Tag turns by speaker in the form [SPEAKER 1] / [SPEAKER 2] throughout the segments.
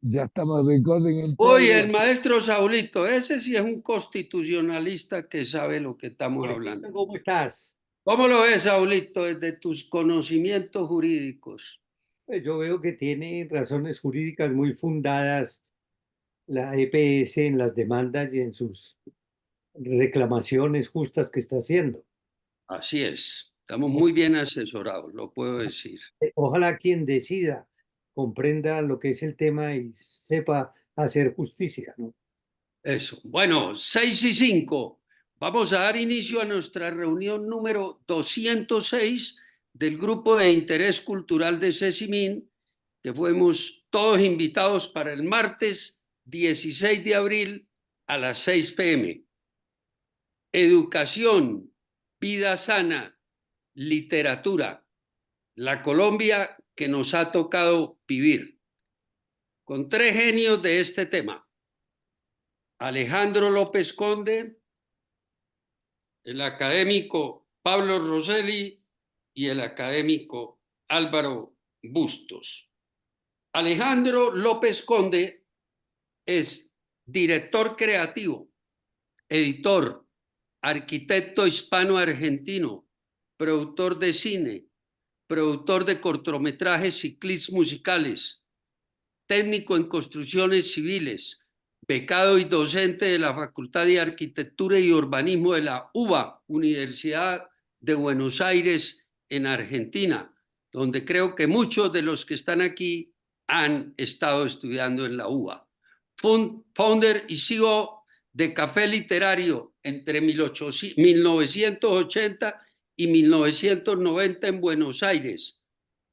[SPEAKER 1] Ya estamos recording in
[SPEAKER 2] Uy, el
[SPEAKER 1] progress.
[SPEAKER 2] maestro Saulito, ese sí es un constitucionalista que sabe lo que estamos hablando.
[SPEAKER 3] ¿Cómo estás?
[SPEAKER 2] ¿Cómo lo ves, Saulito, desde tus conocimientos jurídicos?
[SPEAKER 3] Pues yo veo que tiene razones jurídicas muy fundadas la EPS en las demandas y en sus reclamaciones justas que está haciendo.
[SPEAKER 2] Así es, estamos muy bien asesorados, lo puedo decir.
[SPEAKER 3] Ojalá quien decida comprenda lo que es el tema y sepa hacer justicia, ¿no?
[SPEAKER 2] Eso. Bueno, 6:05. Vamos a dar inicio a nuestra reunión número 206 del Grupo de Interés Cultural de Cecimín, que fuimos todos invitados para el martes 16 de abril a las 6 p.m. Educación, vida sana, literatura, la Colombia que nos ha tocado vivir, con tres genios de este tema: Alejandro López Conde, el académico Pablo Rosselli y el académico Álvaro Bustos. Alejandro López Conde es director creativo, editor, arquitecto hispano-argentino, productor de cine, productor de cortometrajes y clips musicales, técnico en construcciones civiles, becado y docente de la Facultad de Arquitectura y Urbanismo de la UBA, Universidad de Buenos Aires, en Argentina, donde creo que muchos de los que están aquí han estado estudiando en la UBA. Founder y CEO de Café Literario entre 1980 y 1990 en Buenos Aires.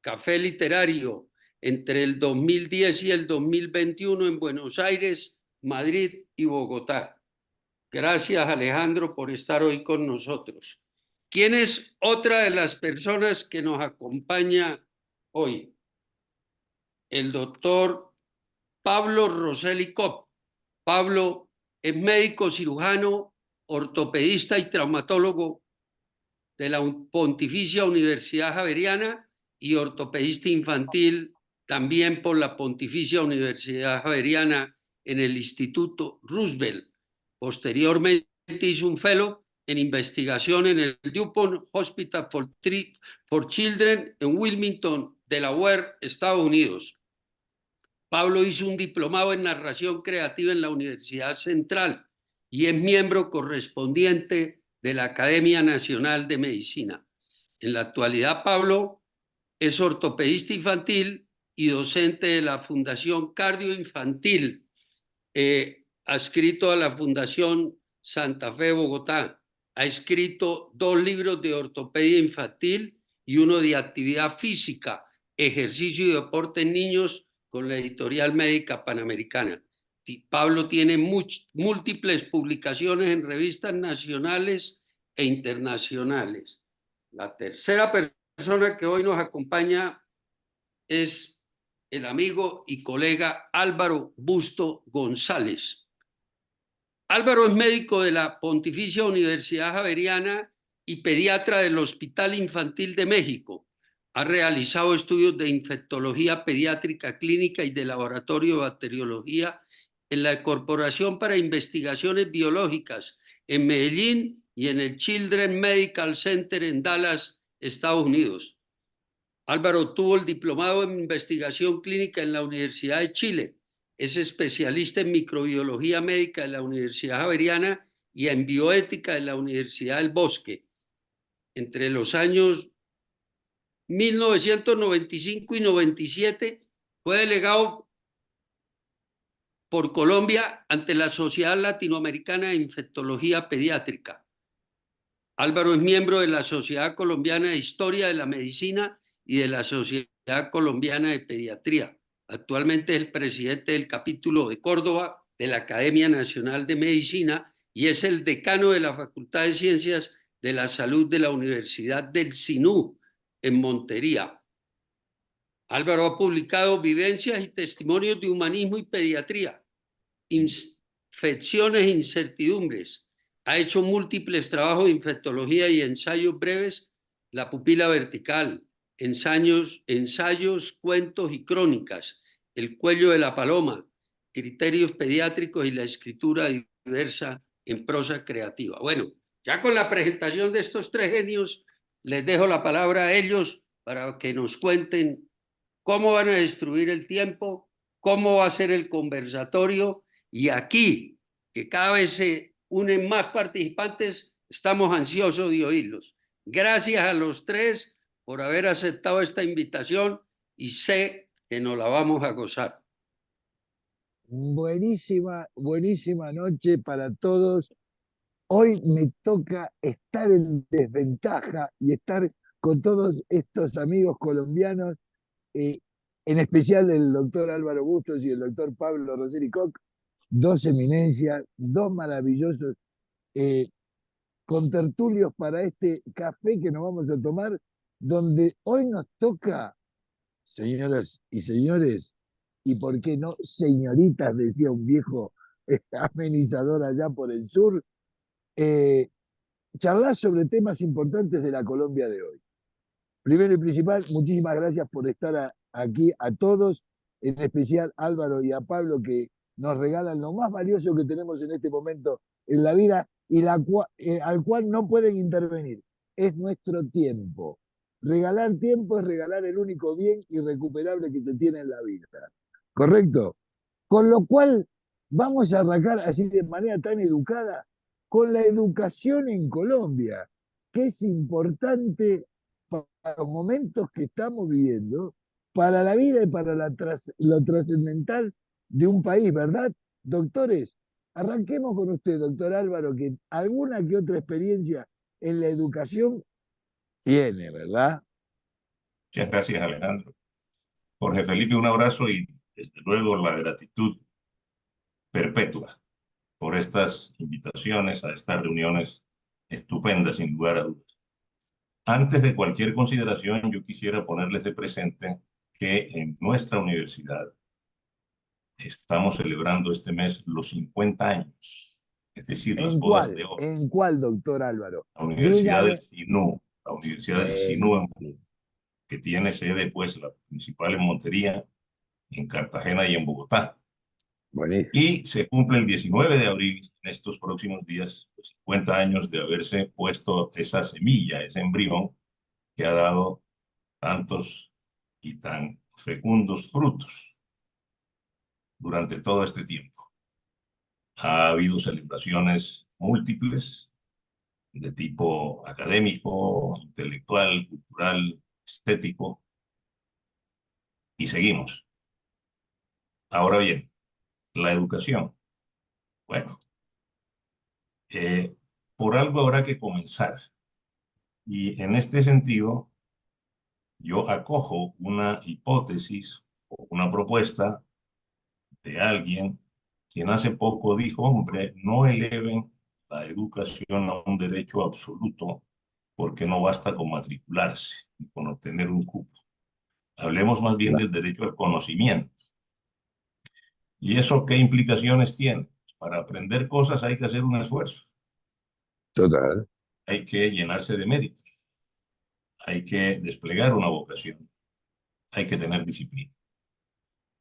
[SPEAKER 2] Café Literario entre el 2010 y el 2021 en Buenos Aires, Madrid y Bogotá. Gracias, Alejandro, por estar hoy con nosotros. ¿Quién es otra de las personas que nos acompaña hoy? El doctor Pablo Rosselli Kopp. Pablo es médico cirujano, ortopedista y traumatólogo de la Pontificia Universidad Javeriana y ortopedista infantil también por la Pontificia Universidad Javeriana en el Instituto Roosevelt. Posteriormente hizo un fellow en investigación en el DuPont Hospital for Children en Wilmington, Delaware, Estados Unidos. Pablo hizo un diplomado en narración creativa en la Universidad Central y es miembro correspondiente de la Academia Nacional de Medicina. En la actualidad, Pablo es ortopedista infantil y docente de la Fundación Cardio Infantil, adscrito a la Fundación Santa Fe Bogotá. Ha escrito 2 libros de ortopedia infantil y uno de actividad física, ejercicio y deporte en niños con la editorial médica Panamericana. Pablo tiene múltiples publicaciones en revistas nacionales e internacionales. La tercera persona que hoy nos acompaña es el amigo y colega Álvaro Busto González. Álvaro es médico de la Pontificia Universidad Javeriana y pediatra del Hospital Infantil de México. Ha realizado estudios de infectología pediátrica clínica y de laboratorio de bacteriología en la Corporación para Investigaciones Biológicas en Medellín y en el Children's Medical Center en Dallas, Estados Unidos. Álvaro obtuvo el diplomado en investigación clínica en la Universidad de Chile. Es especialista en microbiología médica de la Universidad Javeriana y en bioética de la Universidad del Bosque. Entre los años 1995 y 97 fue delegado por Colombia ante la Sociedad Latinoamericana de Infectología Pediátrica. Álvaro es miembro de la Sociedad Colombiana de Historia de la Medicina y de la Sociedad Colombiana de Pediatría. Actualmente es el presidente del capítulo de Córdoba de la Academia Nacional de Medicina y es el decano de la Facultad de Ciencias de la Salud de la Universidad del Sinú en Montería. Álvaro ha publicado vivencias y testimonios de humanismo y pediatría, infecciones e incertidumbres. Ha hecho múltiples trabajos de infectología y ensayos breves, la pupila vertical, ensayos, cuentos y crónicas, El cuello de la paloma, criterios pediátricos y la escritura diversa en prosa creativa. Bueno, ya con la presentación de estos tres genios, les dejo la palabra a ellos para que nos cuenten cómo van a destruir el tiempo, cómo va a ser el conversatorio, y aquí, que cada vez se unen más participantes, estamos ansiosos de oírlos. Gracias a los tres por haber aceptado esta invitación y sé que nos la vamos a gozar.
[SPEAKER 1] Buenísima, buenísima noche para todos. Hoy me toca estar en desventaja y estar con todos estos amigos colombianos, eh, en especial el doctor Álvaro Bustos y el doctor Pablo Roseri Koch, dos eminencias, dos maravillosos eh, contertulios para este café que nos vamos a tomar, donde hoy nos toca, señoras y señores, y por qué no señoritas, decía un viejo amenizador allá por el sur, eh, charlar sobre temas importantes de la Colombia de hoy. Primero y principal, muchísimas gracias por estar aquí a todos, en especial Álvaro y a Pablo, que nos regalan lo más valioso que tenemos en este momento en la vida y al cual no pueden intervenir. Es nuestro tiempo. Regalar tiempo es regalar el único bien irrecuperable que se tiene en la vida. ¿Correcto? Con lo cual, vamos a arrancar así de manera tan educada con la educación en Colombia, que es importante para los momentos que estamos viviendo, para la vida y para lo trascendental de un país, ¿verdad? Doctores, arranquemos con usted, doctor Álvaro, que alguna que otra experiencia en la educación tiene, ¿verdad?
[SPEAKER 4] Muchas gracias, Alejandro. Jorge Felipe, un abrazo y desde luego la gratitud perpetua por estas invitaciones a estas reuniones estupendas, sin lugar a dudas. Antes de cualquier consideración, yo quisiera ponerles de presente que en nuestra universidad estamos celebrando este mes los 50 años, es decir, las bodas de oro.
[SPEAKER 1] ¿En cuál, doctor Álvaro?
[SPEAKER 4] La Universidad del
[SPEAKER 1] Dígame.
[SPEAKER 4] SINU, la Universidad del SINU, que tiene sede, pues, la principal en Montería, en Cartagena y en Bogotá.
[SPEAKER 1] Buenísimo.
[SPEAKER 4] Y se cumple el 19 de abril, en estos próximos días, los 50 años de haberse puesto esa semilla, ese embrión que ha dado tantos y tan fecundos frutos durante todo este tiempo. Ha habido celebraciones múltiples de tipo académico, intelectual, cultural, estético, y seguimos. Ahora bien, la educación. Bueno, por algo habrá que comenzar. Y en este sentido, yo acojo una hipótesis o una propuesta de alguien quien hace poco dijo, hombre, no eleven la educación a un derecho absoluto porque no basta con matricularse y con obtener un cupo. Hablemos más bien del derecho al conocimiento. ¿Y eso qué implicaciones tiene? Para aprender cosas hay que hacer un esfuerzo.
[SPEAKER 1] Total.
[SPEAKER 4] Hay que llenarse de méritos. Hay que desplegar una vocación. Hay que tener disciplina.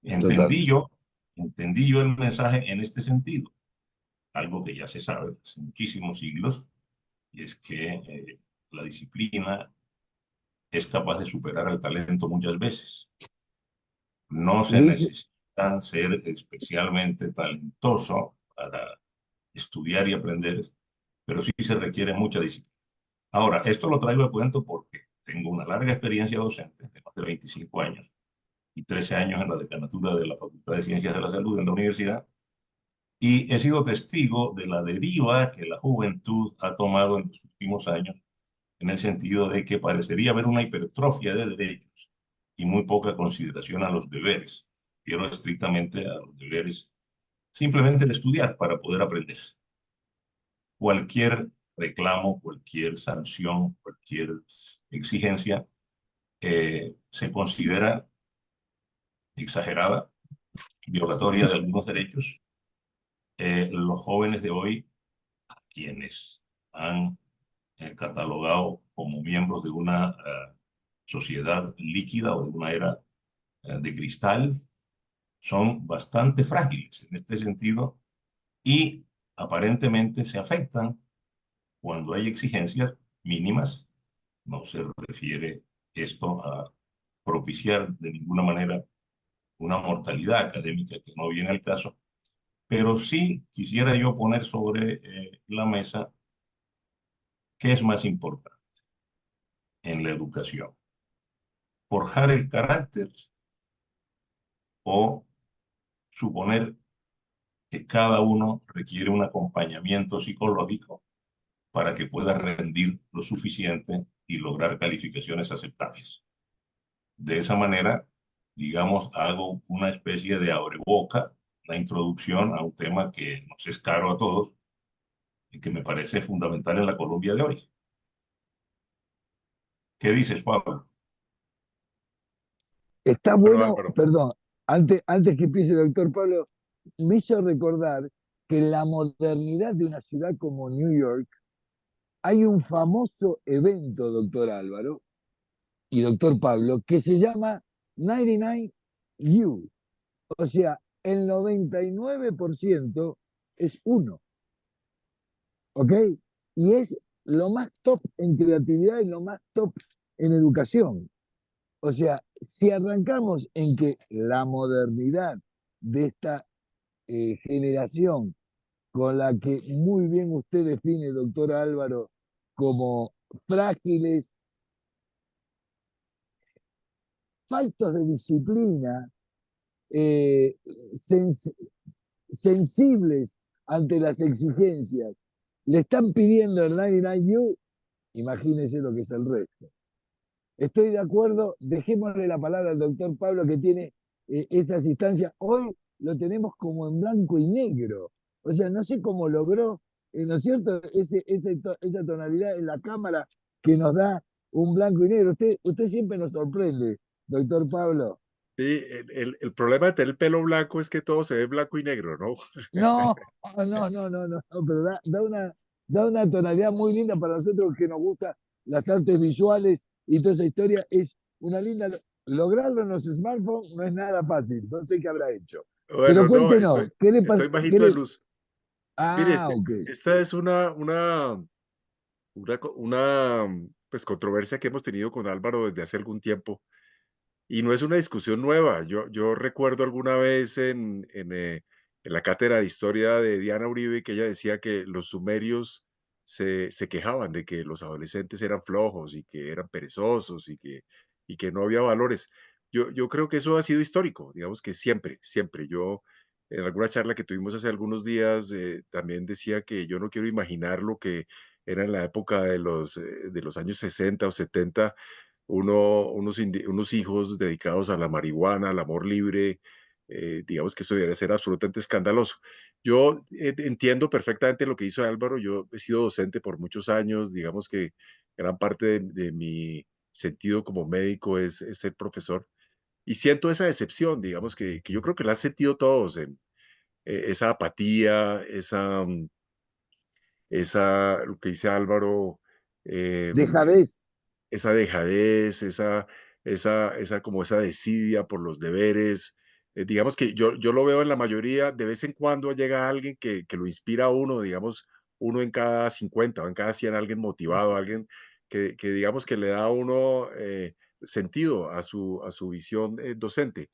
[SPEAKER 1] Total.
[SPEAKER 4] Entendí yo el mensaje en este sentido, algo que ya se sabe hace muchísimos siglos, y es que la disciplina es capaz de superar al talento muchas veces. No se
[SPEAKER 1] Dice,
[SPEAKER 4] necesita ser especialmente talentoso para estudiar y aprender, pero sí se requiere mucha disciplina. Ahora, esto lo traigo a cuento porque tengo una larga experiencia docente, de más de 25 años, y 13 años en la decanatura de la Facultad de Ciencias de la Salud en la universidad, y he sido testigo de la deriva que la juventud ha tomado en los últimos años, en el sentido de que parecería haber una hipertrofia de derechos y muy poca consideración a los deberes. Quiero estrictamente a los deberes, simplemente de estudiar para poder aprender. Cualquier reclamo, cualquier sanción, cualquier exigencia se considera exagerada, violatoria de algunos derechos. Los jóvenes de hoy, a quienes han catalogado como miembros de una sociedad líquida o de una era de cristal, son bastante frágiles en este sentido y aparentemente se afectan cuando hay exigencias mínimas. No se refiere esto a propiciar de ninguna manera una mortalidad académica que no viene al caso, pero sí quisiera yo poner sobre la mesa qué es más importante en la educación: forjar el carácter o suponer que cada uno requiere un acompañamiento psicológico para que pueda rendir lo suficiente y lograr calificaciones aceptables. De esa manera, digamos, hago una especie de abreboca, una introducción a un tema que nos es caro a todos y que me parece fundamental en la Colombia de hoy. ¿Qué dices, Pablo?
[SPEAKER 1] Está
[SPEAKER 5] Bueno,
[SPEAKER 1] bueno,
[SPEAKER 5] Álvaro,
[SPEAKER 1] perdón, antes que empiece el doctor Pablo, me hizo recordar que en la modernidad de una ciudad como New York hay un famoso evento, doctor Álvaro y doctor Pablo, que se llama 99U. O sea, el 99% es uno, ¿ok? Y es lo más top en creatividad y lo más top en educación. O sea, si arrancamos en que la modernidad de esta generación, con la que muy bien usted define, doctor Álvaro, como frágiles, faltos de disciplina, eh, sens sensibles ante las exigencias, le están pidiendo el 99U, imagínese lo que es el resto. Estoy de acuerdo, dejémosle la palabra al doctor Pablo que tiene estas instancias. Hoy lo tenemos como en blanco y negro. O sea, no sé cómo logró, ¿no es cierto?, esa tonalidad en la cámara que nos da un blanco y negro. Usted siempre nos sorprende, doctor Pablo.
[SPEAKER 5] sí, el problema de tener el pelo blanco es que todo se ve blanco y negro, ¿no?
[SPEAKER 1] No, no, pero da una tonalidad muy linda para nosotros que nos gustan las artes visuales y toda esa historia. Es una linda. Lograrlo en los smartphones no es nada fácil, no sé qué habrá hecho. Pero
[SPEAKER 5] Bueno, no,
[SPEAKER 1] cuéntenos, ¿qué le
[SPEAKER 5] estoy
[SPEAKER 1] parece?
[SPEAKER 5] bajito de luz. Mire,
[SPEAKER 1] Ah, ok.
[SPEAKER 5] esta es una pues, controversia que hemos tenido con Álvaro desde hace algún tiempo. Y no es una discusión nueva. Yo recuerdo alguna vez en la cátedra de historia de Diana Uribe que ella decía que los sumerios se quejaban de que los adolescentes eran flojos y que eran perezosos y que no había valores. Yo creo que eso ha sido histórico, digamos que siempre, siempre. Yo en alguna charla que tuvimos hace algunos días también decía que yo no quiero imaginar lo que era en la época de los años 60 o 70 unos hijos dedicados a la marihuana, al amor libre, digamos que eso debería ser absolutamente escandaloso. Yo entiendo perfectamente lo que hizo Álvaro, yo he sido docente por muchos años, digamos que gran parte de mi sentido como médico es ser profesor, y siento esa decepción, digamos que yo creo que la han sentido todos, en esa apatía, lo que dice Álvaro, em,
[SPEAKER 1] Dejadez.
[SPEAKER 5] esa dejadez, como esa desidia por los deberes. Digamos que yo lo veo en la mayoría, de vez en cuando llega alguien que lo inspira a uno, digamos, uno en cada 50 o en cada 100, alguien motivado, alguien que digamos que le da a uno sentido a su visión docente.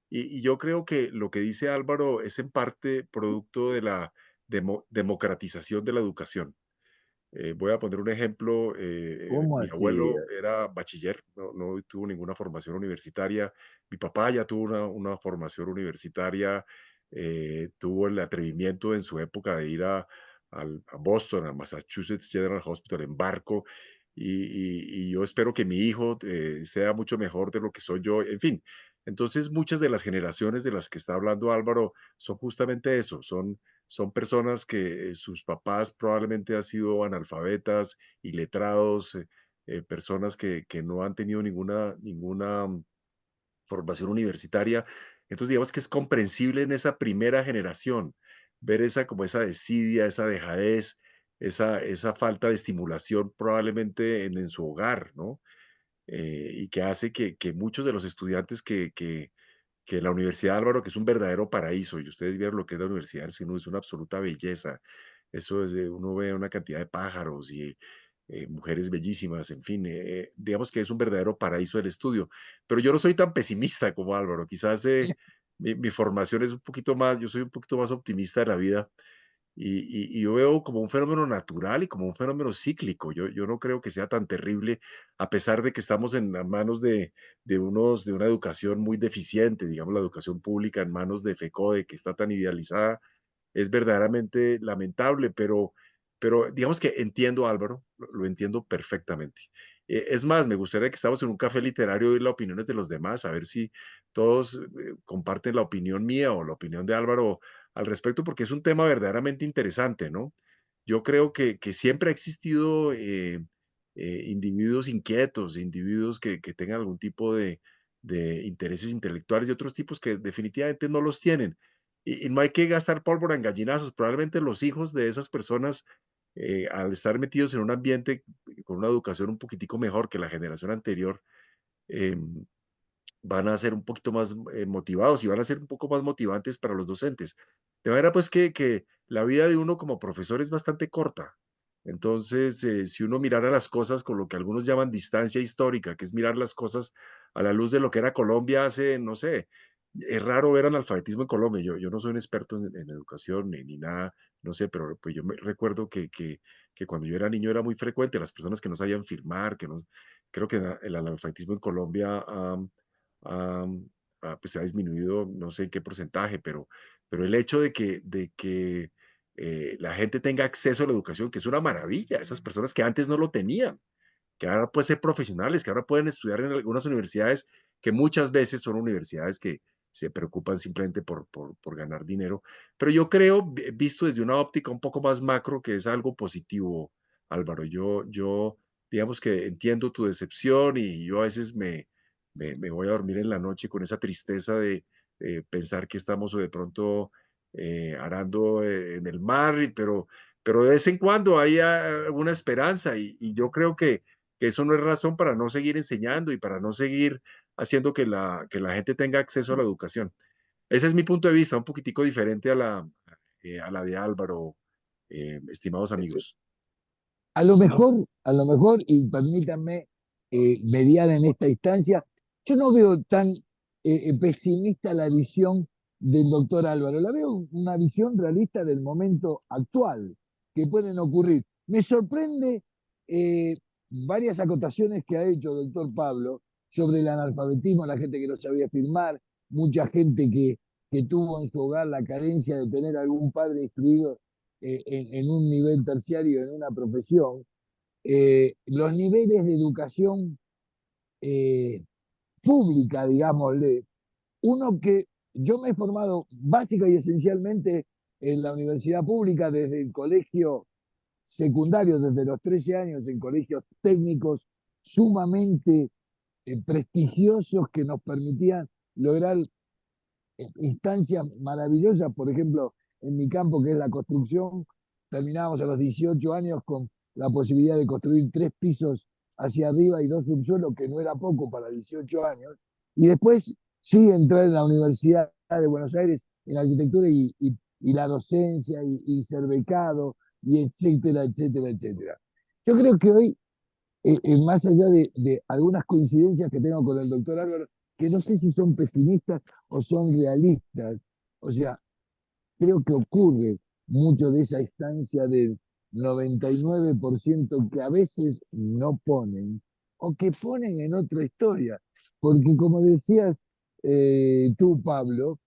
[SPEAKER 5] Y yo creo que lo que dice Álvaro es en parte producto de la democratización de la educación. Voy a poner un ejemplo.
[SPEAKER 1] ¿Cómo
[SPEAKER 5] Mi
[SPEAKER 1] así?
[SPEAKER 5] abuelo era bachiller, no tuvo ninguna formación universitaria. Mi papá ya tuvo una formación universitaria, tuvo el atrevimiento en su época de ir a Boston, a Massachusetts General Hospital en barco. Y yo espero que mi hijo sea mucho mejor de lo que soy yo. En fin, entonces muchas de las generaciones de las que está hablando Álvaro son justamente eso, son personas que sus papás probablemente han sido analfabetas, iletrados, personas que no han tenido ninguna formación universitaria. Entonces, digamos que es comprensible en esa primera generación ver esa desidia, esa dejadez, esa falta de estimulación probablemente en su hogar, ¿no? y que hace que muchos de los estudiantes que la Universidad Álvaro, que es un verdadero paraíso, y ustedes vieron lo que es la Universidad del Sinu, es una absoluta belleza. Eso es, uno ve una cantidad de pájaros y mujeres bellísimas, en fin, digamos que es un verdadero paraíso del estudio. Pero yo no soy tan pesimista como Álvaro, quizás mi formación es un poquito más, yo soy un poquito más optimista de la vida y yo veo como un fenómeno natural y como un fenómeno cíclico. Yo no creo que sea tan terrible, a pesar de que estamos en las manos de una educación muy deficiente, digamos, la educación pública en manos de FECODE, que está tan idealizada, es verdaderamente lamentable, pero digamos que entiendo a Álvaro, lo entiendo perfectamente. Es más, me gustaría que estamos en un café literario oír las opiniones de los demás, a ver si todos comparten la opinión mía o la opinión de Álvaro al respecto, porque es un tema verdaderamente interesante, ¿no? Yo creo que siempre ha existido individuos inquietos, individuos que tengan algún tipo de intereses intelectuales y otros tipos que definitivamente no los tienen. Y no hay que gastar pólvora en gallinazos. Probablemente los hijos de esas personas, al estar metidos en un ambiente con una educación un poquitico mejor que la generación anterior, em, van a ser un poquito más motivados y van a ser un poco más motivantes para los docentes. De manera pues que la vida de uno como profesor es bastante corta. Entonces, si uno mirara las cosas con lo que algunos llaman distancia histórica, que es mirar las cosas a la luz de lo que era Colombia hace, no sé, es raro ver analfabetismo en Colombia. Yo no soy un experto en educación ni nada, no sé, pero pues yo me recuerdo que cuando yo era niño era muy frecuente las personas que no sabían firmar, que no, creo que el analfabetismo en Colombia am, pues, se ha disminuido, no sé en qué porcentaje, pero el hecho de que la gente tenga acceso a la educación, que es una maravilla, esas personas que antes no lo tenían, que ahora pueden ser profesionales, que ahora pueden estudiar en algunas universidades que muchas veces son universidades que se preocupan simplemente por ganar dinero. Pero yo creo, visto desde una óptica un poco más macro, que es algo positivo, Álvaro. Yo digamos que entiendo tu decepción y yo a veces me voy a dormir en la noche con esa tristeza de pensar que estamos o de pronto arando en el mar, pero de vez en cuando hay alguna esperanza y yo creo que eso no es razón para no seguir enseñando y para no seguir haciendo que la gente tenga acceso a la educación. Ese es mi punto de vista, un poquitico diferente a la de Álvaro, estimados amigos.
[SPEAKER 1] A lo mejor, y permítanme mediar en esta instancia, yo no veo tan pesimista la visión del doctor Álvaro, la veo una visión realista del momento actual que pueden ocurrir. Me sorprende eh, varias acotaciones que ha hecho el doctor Pablo sobre el analfabetismo, la gente que no sabía firmar, mucha gente que tuvo en su hogar la carencia de tener algún padre instruido en un nivel terciario, en una profesión, los niveles de educación eh, pública, digámosle, uno que yo me he formado básica y esencialmente en la universidad pública desde el colegio secundario, desde los 13 años, en colegios técnicos sumamente prestigiosos que nos permitían lograr instancias maravillosas, por ejemplo, en mi campo que es la construcción, terminábamos a los 18 años con la posibilidad de construir 3 pisos hacia arriba y 2 subsuelos, que no era poco para 18 años, y después sí entrar en la Universidad de Buenos Aires en arquitectura y la docencia y ser becado, y etcétera, etcétera, etcétera. Yo creo que hoy más allá de algunas coincidencias que tengo con el doctor Álvaro, que no sé si son pesimistas o son realistas, o sea, creo que ocurre mucho de esa instancia del 99% que a veces no ponen o que ponen en otra historia, porque como decías tú, Pablo,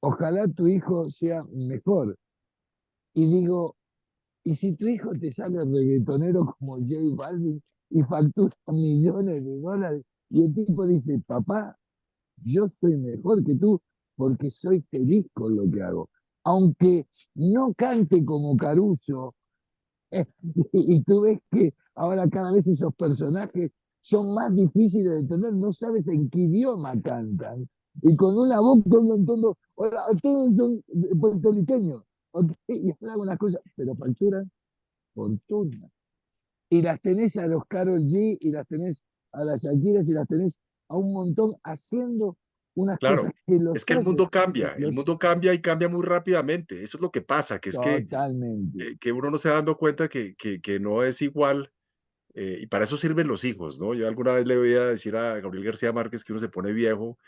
[SPEAKER 1] ojalá tu hijo sea mejor. Y digo, y si tu hijo te sale reggaetonero como J Balvin y factura millones de dólares, y el tipo dice, papá, yo soy mejor que tú porque soy feliz con lo que hago. Aunque no cante como Caruso, y tú ves que ahora cada vez esos personajes son más difíciles de entender, no sabes en qué idioma cantan. Y con una voz, todos son puertorriqueños, ¿ok? Y hablan unas cosas, pero facturan fortuna. Y las tenés a los Karol G y las tenés a las Shakiras y las tenés a un montón haciendo unas
[SPEAKER 5] Claro,
[SPEAKER 1] cosas que
[SPEAKER 5] es
[SPEAKER 1] los
[SPEAKER 5] que
[SPEAKER 1] hacen.
[SPEAKER 5] el mundo cambia y cambia muy rápidamente. Eso es lo que pasa, que es
[SPEAKER 1] Totalmente.
[SPEAKER 5] que uno no se va dando cuenta que no es igual, y para eso sirven los hijos, ¿no? Yo alguna vez le voy a decir a Gabriel García Márquez que uno se pone viejo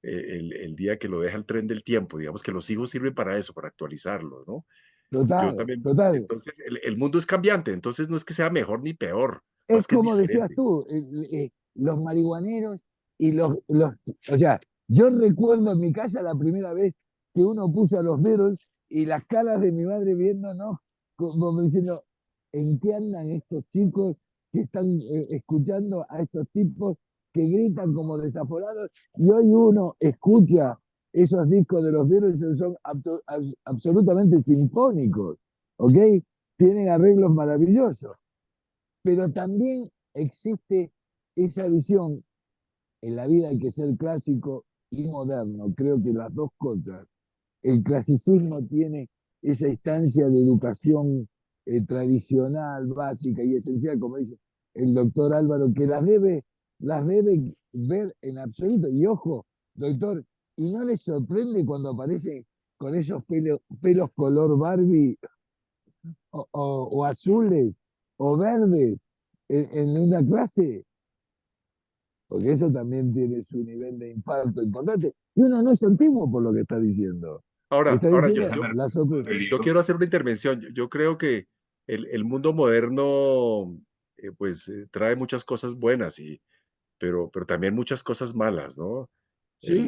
[SPEAKER 5] el día que lo deja el tren del tiempo, digamos que los hijos sirven para eso, para actualizarlo, ¿no? Yo
[SPEAKER 1] Total,
[SPEAKER 5] también,
[SPEAKER 1] total.
[SPEAKER 5] entonces el mundo es cambiante, entonces no es que sea mejor ni peor,
[SPEAKER 1] Es
[SPEAKER 5] más que es
[SPEAKER 1] como decías
[SPEAKER 5] diferente.
[SPEAKER 1] tú, los marihuaneros y o sea, yo recuerdo en mi casa la primera vez que uno puso a los Beatles y las caras de mi madre viéndonos, como diciendo, ¿en qué andan estos chicos que están escuchando a estos tipos que gritan como desaforados? Y hoy uno escucha esos discos de los Beatles y son absolutamente sinfónicos, ¿ok? Tienen arreglos maravillosos, pero también existe esa visión. En la vida hay que ser clásico y moderno, creo que las dos cosas. El clasicismo tiene esa instancia de educación tradicional, básica y esencial, como dice el doctor Álvaro, que las debe ver en absoluto. Y ojo, doctor, ¿y no les sorprende cuando aparece con esos pelos color Barbie o azules o verdes en una clase? Porque eso también tiene su nivel de impacto importante. Y uno no es antiguo por lo que está diciendo. Está
[SPEAKER 5] Ahora
[SPEAKER 1] diciendo
[SPEAKER 4] Déjame
[SPEAKER 1] las
[SPEAKER 4] recordar
[SPEAKER 1] otras.
[SPEAKER 4] el
[SPEAKER 5] yo
[SPEAKER 4] libro.
[SPEAKER 5] quiero hacer una intervención. Yo creo que el mundo moderno, pues, trae muchas cosas buenas, pero también muchas cosas malas, ¿no?
[SPEAKER 1] Sí,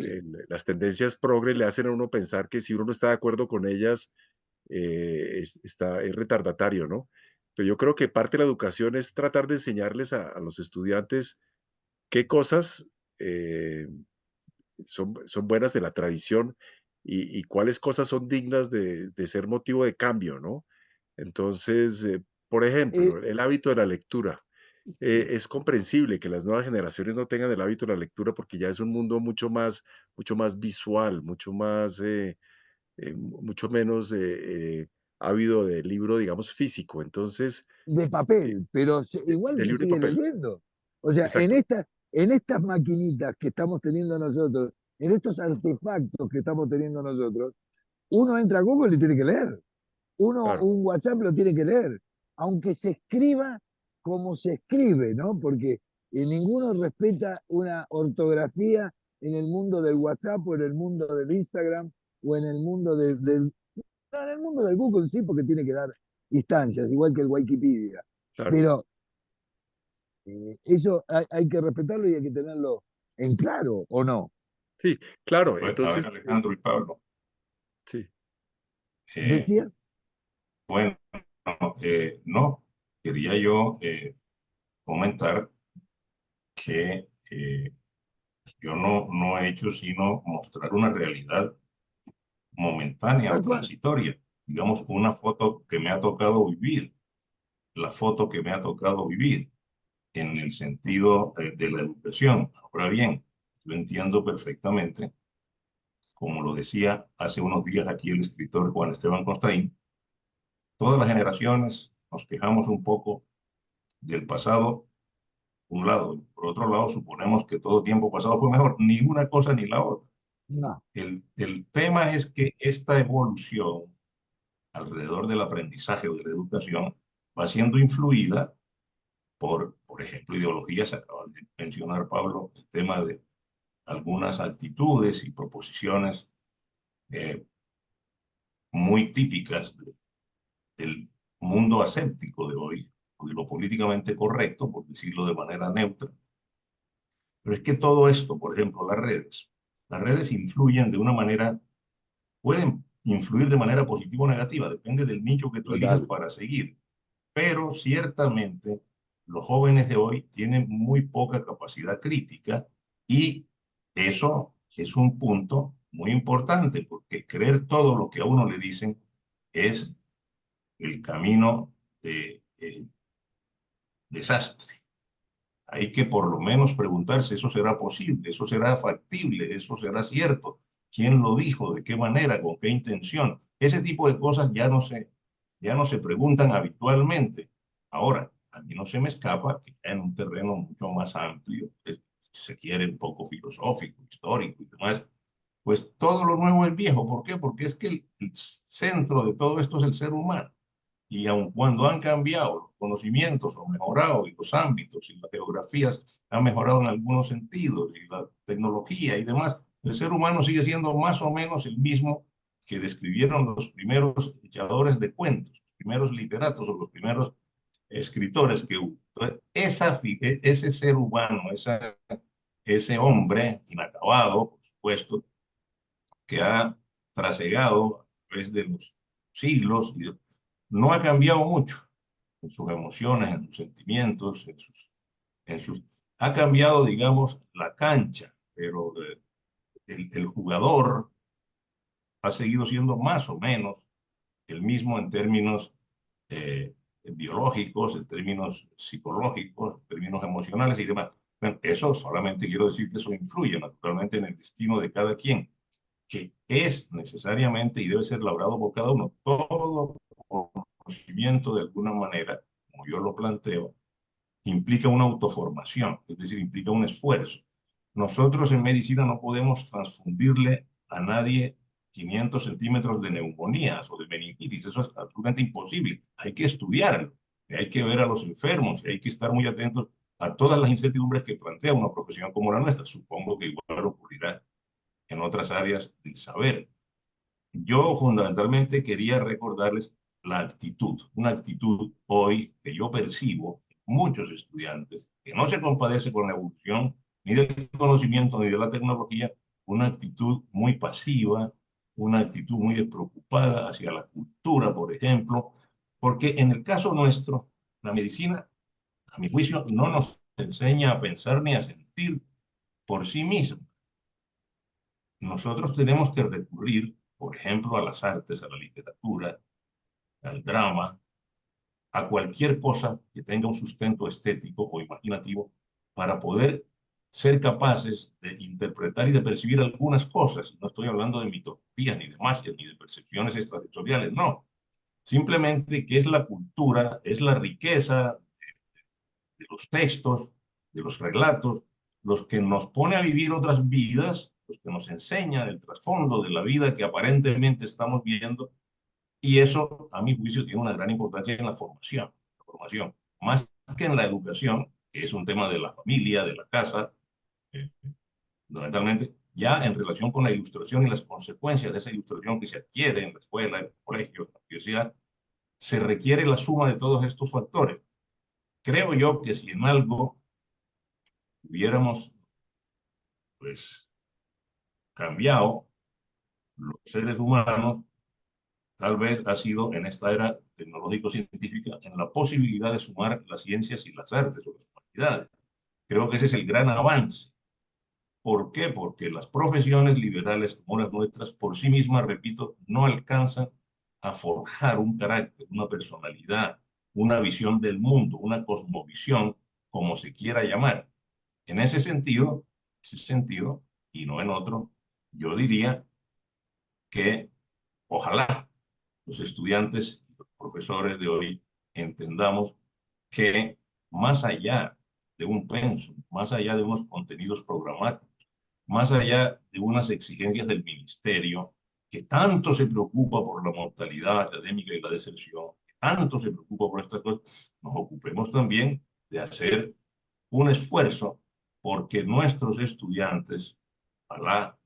[SPEAKER 5] Las tendencias progre le hacen a uno pensar que si uno no está de acuerdo con ellas, es retardatario, ¿no? Pero yo creo que parte de la educación es tratar de enseñarles a los estudiantes qué cosas son buenas de la tradición y cuáles cosas son dignas de ser motivo de cambio, ¿no? Entonces, por
[SPEAKER 1] eh,
[SPEAKER 5] ejemplo, el hábito de la lectura. Es comprensible que las nuevas generaciones no tengan el hábito de la lectura porque ya es un mundo mucho más visual, mucho menos ávido de libro, digamos, físico. Entonces,
[SPEAKER 1] de
[SPEAKER 5] eh,
[SPEAKER 1] papel, pero igual
[SPEAKER 5] de
[SPEAKER 1] se
[SPEAKER 5] libro y
[SPEAKER 1] sigue
[SPEAKER 5] papel.
[SPEAKER 1] leyendo. O sea,
[SPEAKER 5] Exacto,
[SPEAKER 1] en estas maquinitas que estamos teniendo nosotros, en estos artefactos que estamos teniendo nosotros, uno entra a Google y tiene que leer. Uno
[SPEAKER 5] claro,
[SPEAKER 1] un WhatsApp lo tiene que leer, aunque se escriba como se escribe, ¿no? Porque ninguno respeta una ortografía en el mundo del WhatsApp o en el mundo del Instagram o en el mundo no, en el mundo del Google sí, porque tiene que dar instancias, igual que el Wikipedia.
[SPEAKER 5] claro.
[SPEAKER 1] Pero eso hay que respetarlo y hay que tenerlo en claro, ¿o no?
[SPEAKER 5] Sí, claro.
[SPEAKER 4] A
[SPEAKER 5] Entonces,
[SPEAKER 4] ver, Alejandro y Pablo.
[SPEAKER 5] sí.
[SPEAKER 4] eh,
[SPEAKER 1] Decía,
[SPEAKER 4] bueno, no, quería yo comentar que yo no he hecho sino mostrar una realidad momentánea o
[SPEAKER 1] tal cual.
[SPEAKER 4] transitoria, digamos, una foto que me ha tocado vivir, la foto que me ha tocado vivir en el sentido de la educación. Ahora bien, yo entiendo perfectamente, como lo decía hace unos días aquí el escritor Juan Esteban Constaín, todas las generaciones nos quejamos un poco del pasado, un lado, por otro lado suponemos que todo tiempo pasado fue mejor, ni una cosa ni la otra.
[SPEAKER 1] No,
[SPEAKER 4] El tema es que esta evolución alrededor del aprendizaje o de la educación va siendo influida por ejemplo, ideologías. Acaba de mencionar Pablo el tema de algunas actitudes y proposiciones eh, muy típicas del mundo aséptico de hoy, o de lo políticamente correcto, por decirlo de manera neutra. Pero es que todo esto, por ejemplo, las redes influyen de una manera, pueden influir de manera positiva o negativa, depende del nicho que tú elijas
[SPEAKER 1] total.
[SPEAKER 4] para seguir. Pero ciertamente los jóvenes de hoy tienen muy poca capacidad crítica y eso es un punto muy importante porque creer todo lo que a uno le dicen es el camino de desastre. Hay que por lo menos preguntarse, ¿eso será posible? ¿Eso será factible? ¿Eso será cierto? ¿Quién lo dijo? ¿De qué manera? ¿Con qué intención? Ese tipo de cosas ya no se preguntan habitualmente. Ahora, a mí no se me escapa que en un terreno mucho más amplio, se quiere un poco filosófico, histórico y demás, pues todo lo nuevo es viejo. ¿Por qué? Porque es que el centro de todo esto es el ser humano. Y aun cuando han cambiado los conocimientos o mejorado y los ámbitos y las geografías han mejorado en algunos sentidos y la tecnología y demás, el ser humano sigue siendo más o menos el mismo que describieron los primeros echadores de cuentos, los primeros literatos o los primeros escritores que hubo. Entonces, ese ser humano, ese hombre inacabado, por supuesto, que ha trasegado a través de los siglos, no ha cambiado mucho en sus emociones, en sus sentimientos, ha cambiado, digamos, la cancha, pero el jugador ha seguido siendo más o menos el mismo en términos biológicos, en términos psicológicos, en términos emocionales y demás. Bueno, eso solamente quiero decir que eso influye naturalmente en el destino de cada quien, que es necesariamente y debe ser labrado por cada uno. Todo conocimiento, de alguna manera, como yo lo planteo, implica una autoformación, es decir, implica un esfuerzo. Nosotros en medicina no podemos transfundirle a nadie 500 centímetros de neumonías o de meningitis, eso es absolutamente imposible. Hay que estudiarlo, hay que ver a los enfermos, hay que estar muy atentos a todas las incertidumbres que plantea una profesión como la nuestra. Supongo que igual ocurrirá en otras áreas del saber. Yo fundamentalmente quería recordarles la actitud, una actitud hoy que yo percibo en muchos estudiantes, que no se compadece con la evolución ni del conocimiento ni de la tecnología, una actitud muy pasiva, una actitud muy despreocupada hacia la cultura, por ejemplo, porque en el caso nuestro, la medicina, a mi juicio, no nos enseña a pensar ni a sentir por sí misma. Nosotros tenemos que recurrir, por ejemplo, a las artes, a la literatura, al drama, a cualquier cosa que tenga un sustento estético o imaginativo para poder ser capaces de interpretar y de percibir algunas cosas. No estoy hablando de mitología, ni de magia, ni de percepciones extrasensoriales, no. Simplemente que es la cultura, es la riqueza de los textos, de los relatos, los que nos pone a vivir otras vidas, los que nos enseñan el trasfondo de la vida que aparentemente estamos viviendo, y eso, a mi juicio, tiene una gran importancia en la formación, más que en la educación, que es un tema de la familia, de la casa, eh, fundamentalmente, ya en relación con la ilustración y las consecuencias de esa ilustración que se adquiere en la escuela, en el colegio, en la universidad, se requiere la suma de todos estos factores. Creo yo que si en algo hubiéramos pues cambiado los seres humanos, tal vez ha sido en esta era tecnológico-científica en la posibilidad de sumar las ciencias y las artes o las humanidades. Creo que ese es el gran avance. ¿Por qué? Porque las profesiones liberales como las nuestras por sí mismas, repito, no alcanzan a forjar un carácter, una personalidad, una visión del mundo, una cosmovisión, como se quiera llamar. En ese sentido, y no en otro, yo diría que ojalá los estudiantes y los profesores de hoy entendamos que más allá de un pensum, más allá de unos contenidos programáticos, más allá de unas exigencias del ministerio, que tanto se preocupa por la mortalidad académica y la deserción, que tanto se preocupa por estas cosas, nos ocupemos también de hacer un esfuerzo porque nuestros estudiantes, a la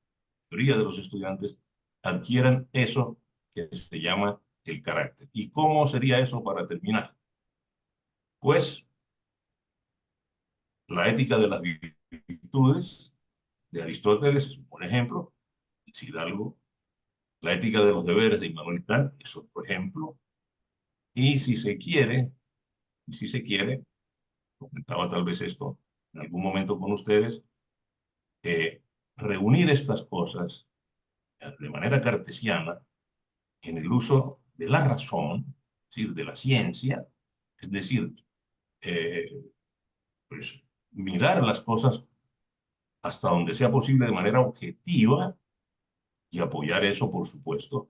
[SPEAKER 4] mayoría de los estudiantes, adquieran eso que se llama el carácter. ¿Y cómo sería eso para terminar? Pues la ética de las virtudes de Aristóteles es un buen ejemplo, decir algo. La ética de los deberes de Immanuel Kant es otro ejemplo. Y si se quiere, comentaba tal vez esto en algún momento con ustedes, reunir estas cosas de manera cartesiana en el uso de la razón, es decir, de la ciencia, es decir, eh, pues, mirar las cosas hasta donde sea posible de manera objetiva y apoyar eso, por supuesto,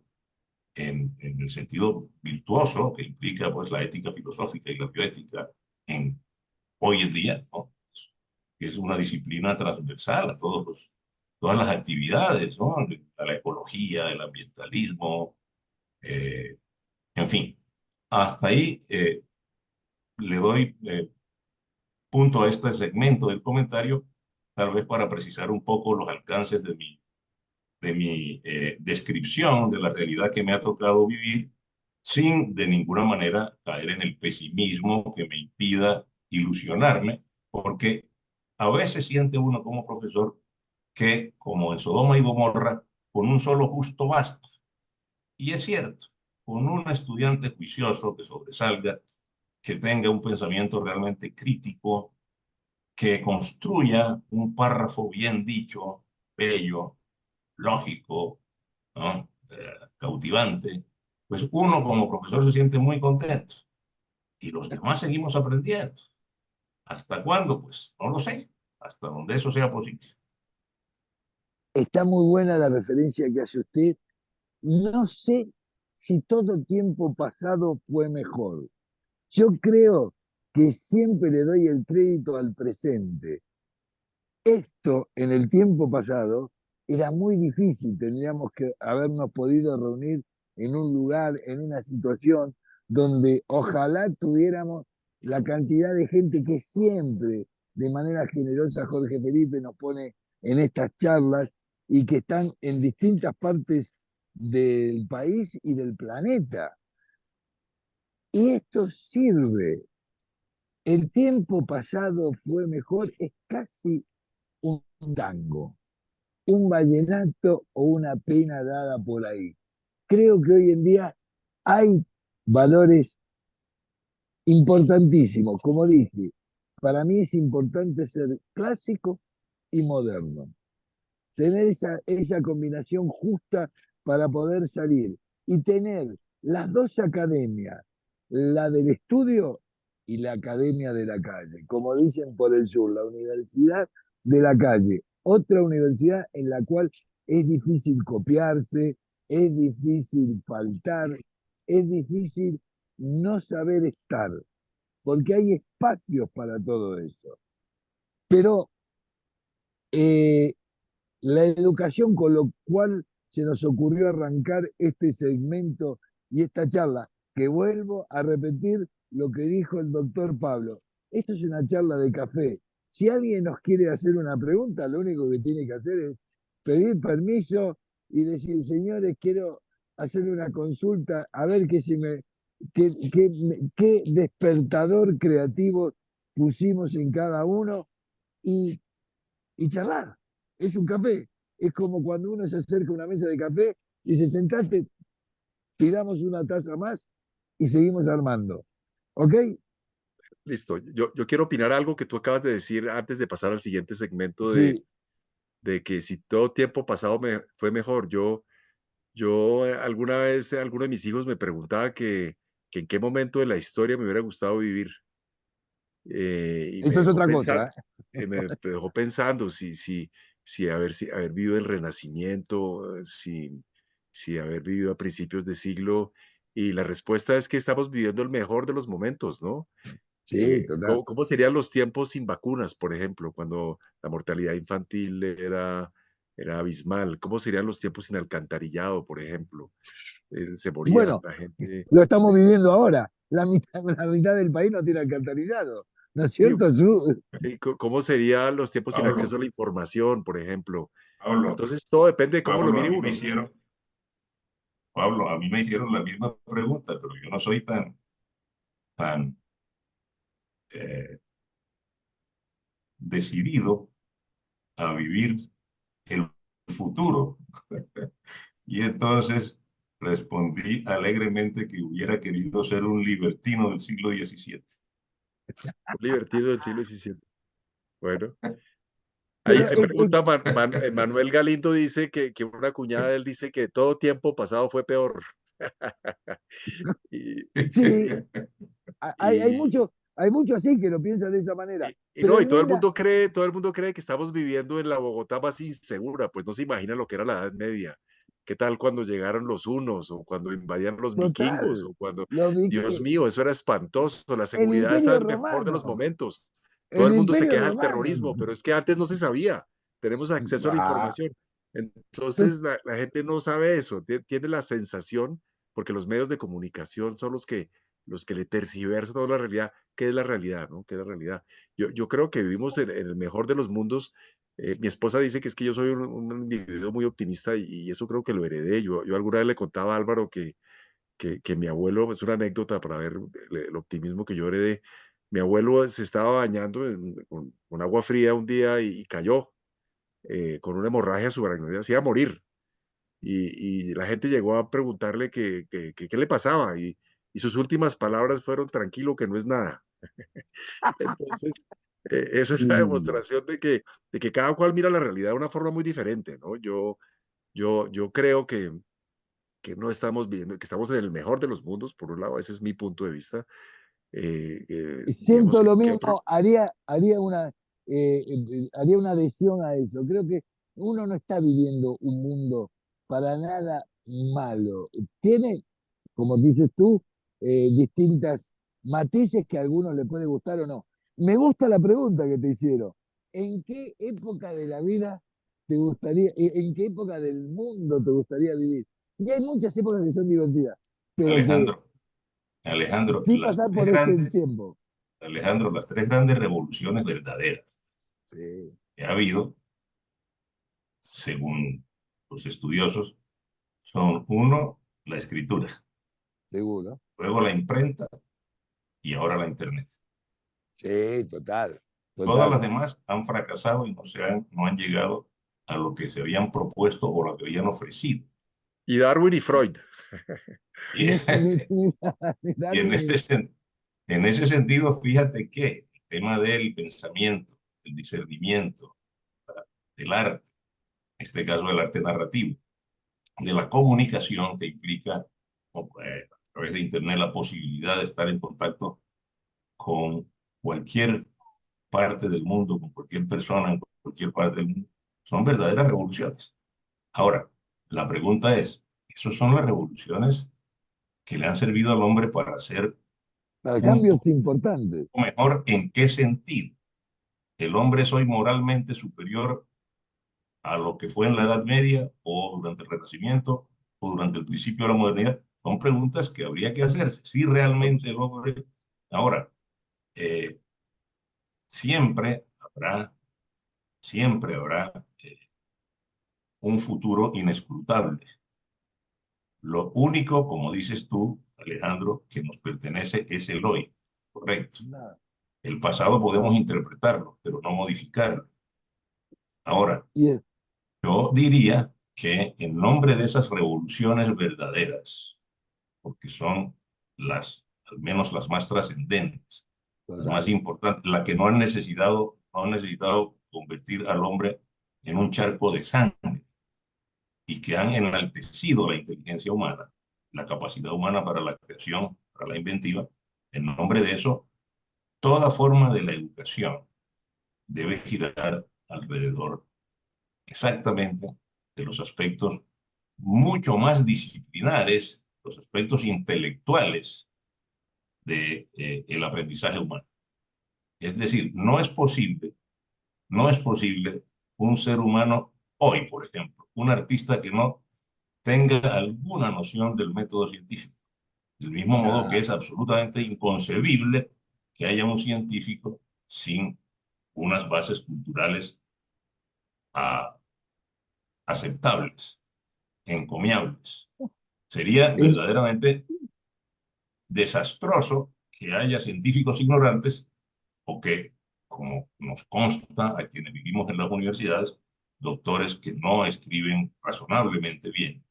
[SPEAKER 4] en el sentido virtuoso que implica pues, la ética filosófica y la bioética hoy en día, ¿no? Que es una disciplina transversal a todas las actividades, ¿no? A la ecología, el ambientalismo, eh, en fin. Hasta ahí le doy punto a este segmento del comentario, tal vez para precisar un poco los alcances de mi descripción de la realidad que me ha tocado vivir, sin de ninguna manera caer en el pesimismo que me impida ilusionarme, porque a veces siente uno como profesor que, como en Sodoma y Gomorra, con un solo justo basta. Y es cierto, con un estudiante juicioso que sobresalga, que tenga un pensamiento realmente crítico, que construya un párrafo bien dicho, bello, lógico, ¿no? Cautivante, pues uno como profesor se siente muy contento y los demás seguimos aprendiendo. ¿Hasta cuándo? Pues no lo sé, hasta donde eso sea posible.
[SPEAKER 1] Está muy buena la referencia que hace usted. No sé si todo tiempo pasado fue mejor. Yo creo que siempre le doy el crédito al presente. Esto en el tiempo pasado era muy difícil, tendríamos que habernos podido reunir en un lugar, en una situación donde ojalá tuviéramos la cantidad de gente que siempre, de manera generosa, Jorge Felipe nos pone en estas charlas y que están en distintas partes del país y del planeta. Y esto sirve. El tiempo pasado fue mejor, es casi un tango, un vallenato o una pena dada por ahí. Creo que hoy en día hay valores importantísimos, como dije, para mí es importante ser clásico y moderno, tener esa combinación justa para poder salir y tener las dos academias, la del estudio y la academia de la calle, como dicen por el sur, la universidad de la calle, otra universidad en la cual es difícil copiarse, es difícil faltar, es difícil no saber estar, porque hay espacios para todo eso. Pero eh, la educación, con lo cual se nos ocurrió arrancar este segmento y esta charla, que vuelvo a repetir lo que dijo el doctor Pablo. Esto es una charla de café. Si alguien nos quiere hacer una pregunta, lo único que tiene que hacer es pedir permiso y decir, señores, quiero hacerle una consulta, a ver qué despertador creativo pusimos en cada uno y charlar. Es un café. Es como cuando uno se acerca a una mesa de café y se sentate, pidamos una taza más y seguimos armando. ¿Ok?
[SPEAKER 5] Listo. Yo quiero opinar algo que tú acabas de decir antes de pasar al siguiente segmento
[SPEAKER 1] Sí,
[SPEAKER 5] de que si todo tiempo pasado fue mejor. Yo alguna vez, alguno de mis hijos me preguntaba que en qué momento de la historia me hubiera gustado vivir. Y
[SPEAKER 1] eso es otra cosa.
[SPEAKER 5] me dejó pensando si haber vivido el Renacimiento, si haber vivido a principios de siglo. Y la respuesta es que estamos viviendo el mejor de los momentos, ¿no?
[SPEAKER 1] Sí, total.
[SPEAKER 5] ¿Cómo serían los tiempos sin vacunas, por ejemplo, cuando la mortalidad infantil era abismal? ¿Cómo serían los tiempos sin alcantarillado, por ejemplo? Se moría
[SPEAKER 1] Bueno,
[SPEAKER 5] la gente.
[SPEAKER 1] lo estamos viviendo ahora. La mitad del país no tiene alcantarillado. ¿No es
[SPEAKER 5] Sí,
[SPEAKER 1] cierto?
[SPEAKER 5] ¿cómo serían los tiempos sin acceso
[SPEAKER 4] Pablo,
[SPEAKER 5] a la información, por ejemplo?
[SPEAKER 4] Pablo,
[SPEAKER 5] Entonces, todo depende de cómo lo
[SPEAKER 4] Pablo,
[SPEAKER 5] mire uno.
[SPEAKER 4] Pablo, a mí me hicieron la misma pregunta, pero yo no soy tan eh, decidido a vivir el futuro. Y entonces respondí alegremente que hubiera querido ser un libertino del siglo XVII.
[SPEAKER 5] Un divertido del siglo XVII. Bueno,
[SPEAKER 1] Pero
[SPEAKER 5] ahí pregunta Manuel Galindo, dice que una cuñada de él dice que todo tiempo pasado fue peor. Y,
[SPEAKER 1] sí, hay
[SPEAKER 5] y,
[SPEAKER 1] hay mucho así que lo piensan de esa manera.
[SPEAKER 5] y
[SPEAKER 1] Pero
[SPEAKER 5] no, y
[SPEAKER 1] el Menda,
[SPEAKER 5] todo el mundo cree que estamos viviendo en la Bogotá más insegura, pues no se imagina lo que era la Edad Media, ¿Qué tal cuando llegaron los hunos o cuando invadían los vikingos
[SPEAKER 1] Total.
[SPEAKER 5] o cuando,
[SPEAKER 1] Lo vi
[SPEAKER 5] Dios
[SPEAKER 1] que
[SPEAKER 5] mío, eso era espantoso, la
[SPEAKER 1] el
[SPEAKER 5] seguridad está
[SPEAKER 1] Imperio
[SPEAKER 5] en el mejor de los
[SPEAKER 1] Romano,
[SPEAKER 5] momentos. Todo
[SPEAKER 1] el
[SPEAKER 5] el mundo se
[SPEAKER 1] Imperio
[SPEAKER 5] queja del
[SPEAKER 1] Romano.
[SPEAKER 5] terrorismo, pero es que antes no se sabía. Tenemos acceso a la
[SPEAKER 1] Ah,
[SPEAKER 5] información. Entonces, la gente no sabe eso, tiene la sensación, porque los medios de comunicación son los que le tergiversan toda la realidad. ¿Qué es la realidad, no? ¿Qué es la realidad? Yo creo que vivimos en el mejor de los mundos. Mi esposa dice que es que yo soy un individuo muy optimista y eso creo que lo heredé. Yo alguna vez le contaba a Álvaro que mi abuelo, es una anécdota para ver el optimismo que yo heredé. Mi abuelo se estaba bañando con agua fría un día y cayó con una hemorragia subaracnoidea, se iba a morir. Y la gente llegó a preguntarle qué le pasaba y sus últimas palabras fueron tranquilo que no es nada. Entonces, eso es la
[SPEAKER 1] sí.
[SPEAKER 5] demostración de que cada cual mira la realidad de una forma muy diferente, ¿no? Yo creo que no estamos viendo, que estamos en el mejor de los mundos, por un lado, ese es mi punto de vista. Digamos
[SPEAKER 1] Siento lo
[SPEAKER 5] que otro,
[SPEAKER 1] mismo, haría una adhesión a eso. Creo que uno no está viviendo un mundo para nada malo. Tiene, como dices tú, distintas matices que a algunos le puede gustar o no. Me gusta la pregunta que te hicieron. ¿En qué época de la vida te gustaría, en qué época del mundo te gustaría vivir? Y hay muchas épocas que son divertidas, pero que
[SPEAKER 4] Alejandro, Alejandro,
[SPEAKER 1] sin pasar por ese tiempo.
[SPEAKER 4] Las tres grandes revoluciones verdaderas
[SPEAKER 1] Sí,
[SPEAKER 4] que ha habido, según los estudiosos, son uno, la escritura,
[SPEAKER 1] seguro.
[SPEAKER 4] luego la imprenta y ahora la internet.
[SPEAKER 1] Sí, total,
[SPEAKER 4] Todas las
[SPEAKER 1] total.
[SPEAKER 4] demás han fracasado y no han llegado a lo que se habían propuesto o lo que habían ofrecido.
[SPEAKER 5] y Darwin y Freud.
[SPEAKER 4] Y,
[SPEAKER 1] Ni
[SPEAKER 4] y en,
[SPEAKER 1] Darwin
[SPEAKER 4] este, en ese sentido, fíjate que el tema del pensamiento, el discernimiento, del arte, en este caso el arte narrativo, de la comunicación que implica a través de Internet la posibilidad de estar en contacto con cualquier parte del mundo, con cualquier persona en cualquier parte del mundo, son verdaderas revoluciones. Ahora, la pregunta es, ¿esas son las revoluciones que le han servido al hombre para ser
[SPEAKER 1] para
[SPEAKER 4] un
[SPEAKER 1] cambios
[SPEAKER 4] poco
[SPEAKER 1] importantes.
[SPEAKER 4] mejor? ¿En qué sentido? ¿El hombre es hoy moralmente superior a lo que fue en la Edad Media o durante el Renacimiento o durante el principio de la modernidad? Son preguntas que habría que hacerse. Si realmente el hombre... Ahora, eh, siempre habrá, siempre habrá un futuro inescrutable. Lo único, como dices tú, Alejandro, que nos pertenece es el hoy, correcto.
[SPEAKER 1] Nada.
[SPEAKER 4] El pasado podemos interpretarlo, pero no modificarlo. Ahora,
[SPEAKER 1] Y es,
[SPEAKER 4] yo diría que en nombre de esas revoluciones verdaderas, porque son al menos las más trascendentes, las más
[SPEAKER 1] total.
[SPEAKER 4] importantes, las que no han necesitado convertir al hombre en un charco de sangre y que han enaltecido la inteligencia humana, la capacidad humana para la creación, para la inventiva. En nombre de eso, toda forma de la educación debe girar alrededor exactamente de los aspectos mucho más disciplinares, los aspectos intelectuales de, el aprendizaje humano. Es decir, no es posible un ser humano hoy, por ejemplo, un artista que no tenga alguna noción del método científico. Del mismo modo que
[SPEAKER 1] Nada.
[SPEAKER 4] es absolutamente inconcebible que haya un científico sin unas bases culturales a, aceptables, encomiables. Sería
[SPEAKER 1] Es,
[SPEAKER 4] verdaderamente desastroso que haya científicos ignorantes o que, como nos consta a quienes vivimos en las universidades, doctores que no escriben razonablemente bien.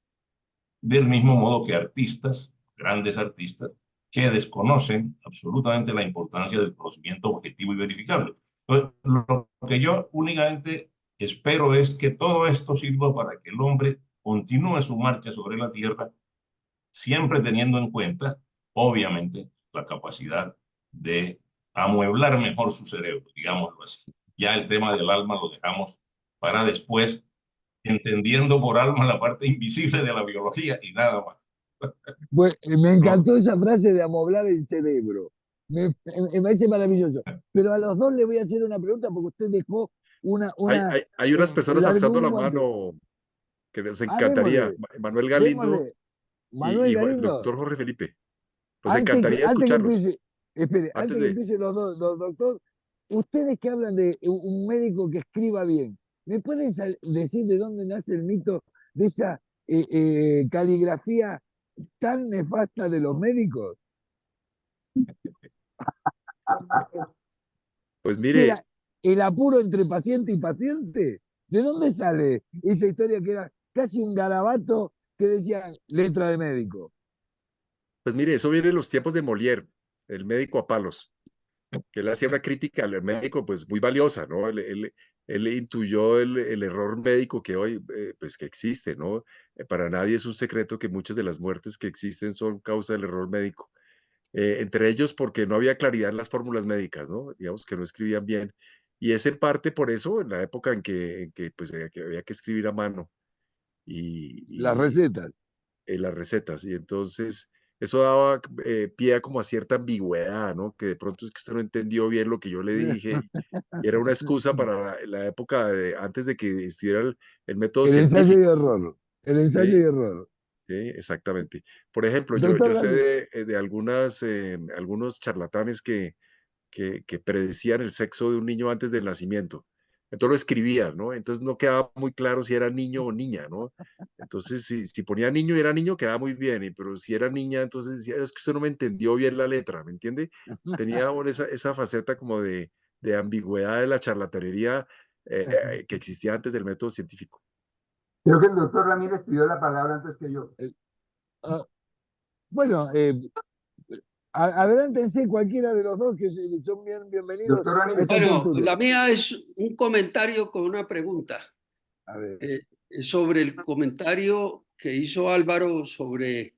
[SPEAKER 4] Del mismo modo que artistas, grandes artistas, que desconocen absolutamente la importancia del conocimiento objetivo y verificable. Entonces, lo que yo únicamente espero es que todo esto sirva para que el hombre continúe su marcha sobre la tierra, siempre teniendo en cuenta, obviamente, la capacidad de amueblar mejor su cerebro, digámoslo así. Ya el tema del alma lo dejamos para después, entendiendo por alma la parte invisible de la biología y nada más.
[SPEAKER 1] Pues, me
[SPEAKER 4] No,
[SPEAKER 1] encantó esa frase de amoblar el cerebro. Me parece maravilloso. Pero a los dos le voy a hacer una pregunta porque usted dejó
[SPEAKER 5] Hay unas personas alzando la
[SPEAKER 1] largó un guante.
[SPEAKER 5] mano que nos
[SPEAKER 1] Ah,
[SPEAKER 5] encantaría.
[SPEAKER 1] démosle,
[SPEAKER 5] Manuel Galindo
[SPEAKER 1] démosle. Manuel
[SPEAKER 5] el
[SPEAKER 1] Galindo,
[SPEAKER 5] doctor Jorge Felipe. Nos encantaría
[SPEAKER 1] antes que
[SPEAKER 5] escucharlos.
[SPEAKER 1] empiece, espere,
[SPEAKER 5] Antes
[SPEAKER 1] antes que
[SPEAKER 5] de,
[SPEAKER 1] empiecen los dos, los doctores, ustedes que hablan de un médico que escriba bien, ¿me pueden decir de dónde nace el mito de esa caligrafía tan nefasta de los médicos?
[SPEAKER 5] pues
[SPEAKER 1] Que
[SPEAKER 5] mire,
[SPEAKER 1] era el apuro entre paciente y paciente. ¿De dónde sale esa historia que era casi un garabato que decía letra de médico?
[SPEAKER 5] pues mire, eso viene en los tiempos de Molière, el médico a palos, que él hacía una crítica al médico pues muy valiosa, ¿no? Él intuyó el error médico que hoy pues que existe, ¿no? Para nadie es un secreto que muchas de las muertes que existen son causa del error médico. Entre ellos porque no había claridad en las fórmulas médicas, ¿no? Digamos que no escribían bien. Y es en parte por eso, en la época en que pues, que había que escribir a mano
[SPEAKER 1] Las
[SPEAKER 5] y
[SPEAKER 1] recetas.
[SPEAKER 5] las recetas. Y entonces eso daba pie a como a cierta ambigüedad, ¿no? Que de pronto es que usted no entendió bien lo que yo le dije y era una excusa para la época antes de que estuviera el método
[SPEAKER 1] El ensayo y
[SPEAKER 5] científico.
[SPEAKER 1] error. El ensayo y
[SPEAKER 5] ¿Sí?
[SPEAKER 1] error.
[SPEAKER 5] Sí, exactamente. Por ejemplo,
[SPEAKER 1] Doctor
[SPEAKER 5] yo sé
[SPEAKER 1] Galindo,
[SPEAKER 5] de algunos charlatanes que predecían el sexo de un niño antes del nacimiento. Entonces lo escribían, ¿no? Entonces no quedaba muy claro si era niño o niña, ¿no? Entonces, si ponía niño y era niño, quedaba muy bien, pero si era niña, entonces decía, es que usted no me entendió bien la letra, ¿me entiende? Tenía ahora esa faceta como de ambigüedad de la charlatanería que existía antes del método científico.
[SPEAKER 6] Creo que el doctor Ramírez pidió la palabra antes que yo.
[SPEAKER 1] ah, bueno, adelántense cualquiera de los dos que son bienvenidos
[SPEAKER 6] Doctor
[SPEAKER 1] a
[SPEAKER 6] Ramírez.
[SPEAKER 1] esta
[SPEAKER 2] Bueno,
[SPEAKER 1] tertulia.
[SPEAKER 2] la mía es un comentario con una pregunta.
[SPEAKER 1] A ver.
[SPEAKER 2] Sobre el comentario que hizo Álvaro sobre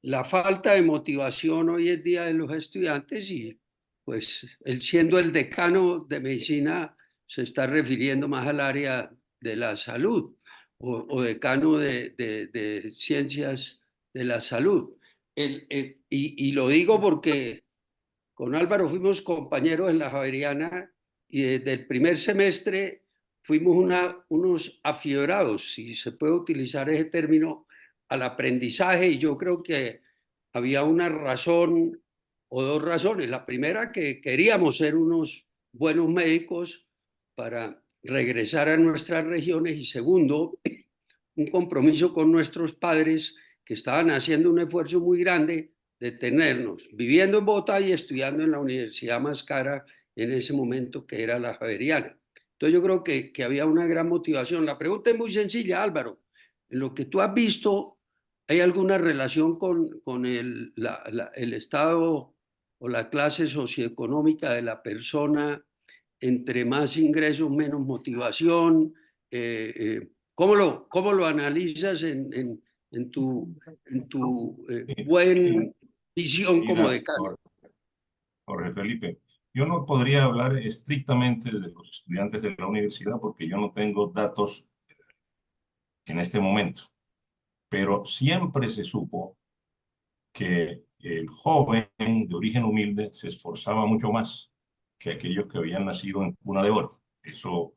[SPEAKER 2] la falta de motivación hoy en día de los estudiantes y pues él siendo el decano de medicina se está refiriendo más al área de la salud o decano de ciencias de la salud. Y lo digo porque con Álvaro fuimos compañeros en la Javeriana y desde el primer semestre fuimos unos afiebrados, si se puede utilizar ese término, al aprendizaje y yo creo que había una razón o dos razones. La primera, que queríamos ser unos buenos médicos para regresar a nuestras regiones y segundo, un compromiso con nuestros padres que estaban haciendo un esfuerzo muy grande de tenernos viviendo en Bogotá y estudiando en la universidad más cara en ese momento, que era la Javeriana. Entonces yo creo que había una gran motivación. La pregunta es muy sencilla, Álvaro. En lo que tú has visto, ¿hay alguna relación con el estado o la clase socioeconómica de la persona? Entre más ingresos, menos motivación. ¿Cómo lo analizas en tu buen visión como
[SPEAKER 4] Mira,
[SPEAKER 2] decano?
[SPEAKER 4] Jorge Felipe, yo no podría hablar estrictamente de los estudiantes de la universidad porque yo no tengo datos en este momento, pero siempre se supo que el joven de origen humilde se esforzaba mucho más que aquellos que habían nacido en cuna de oro. Eso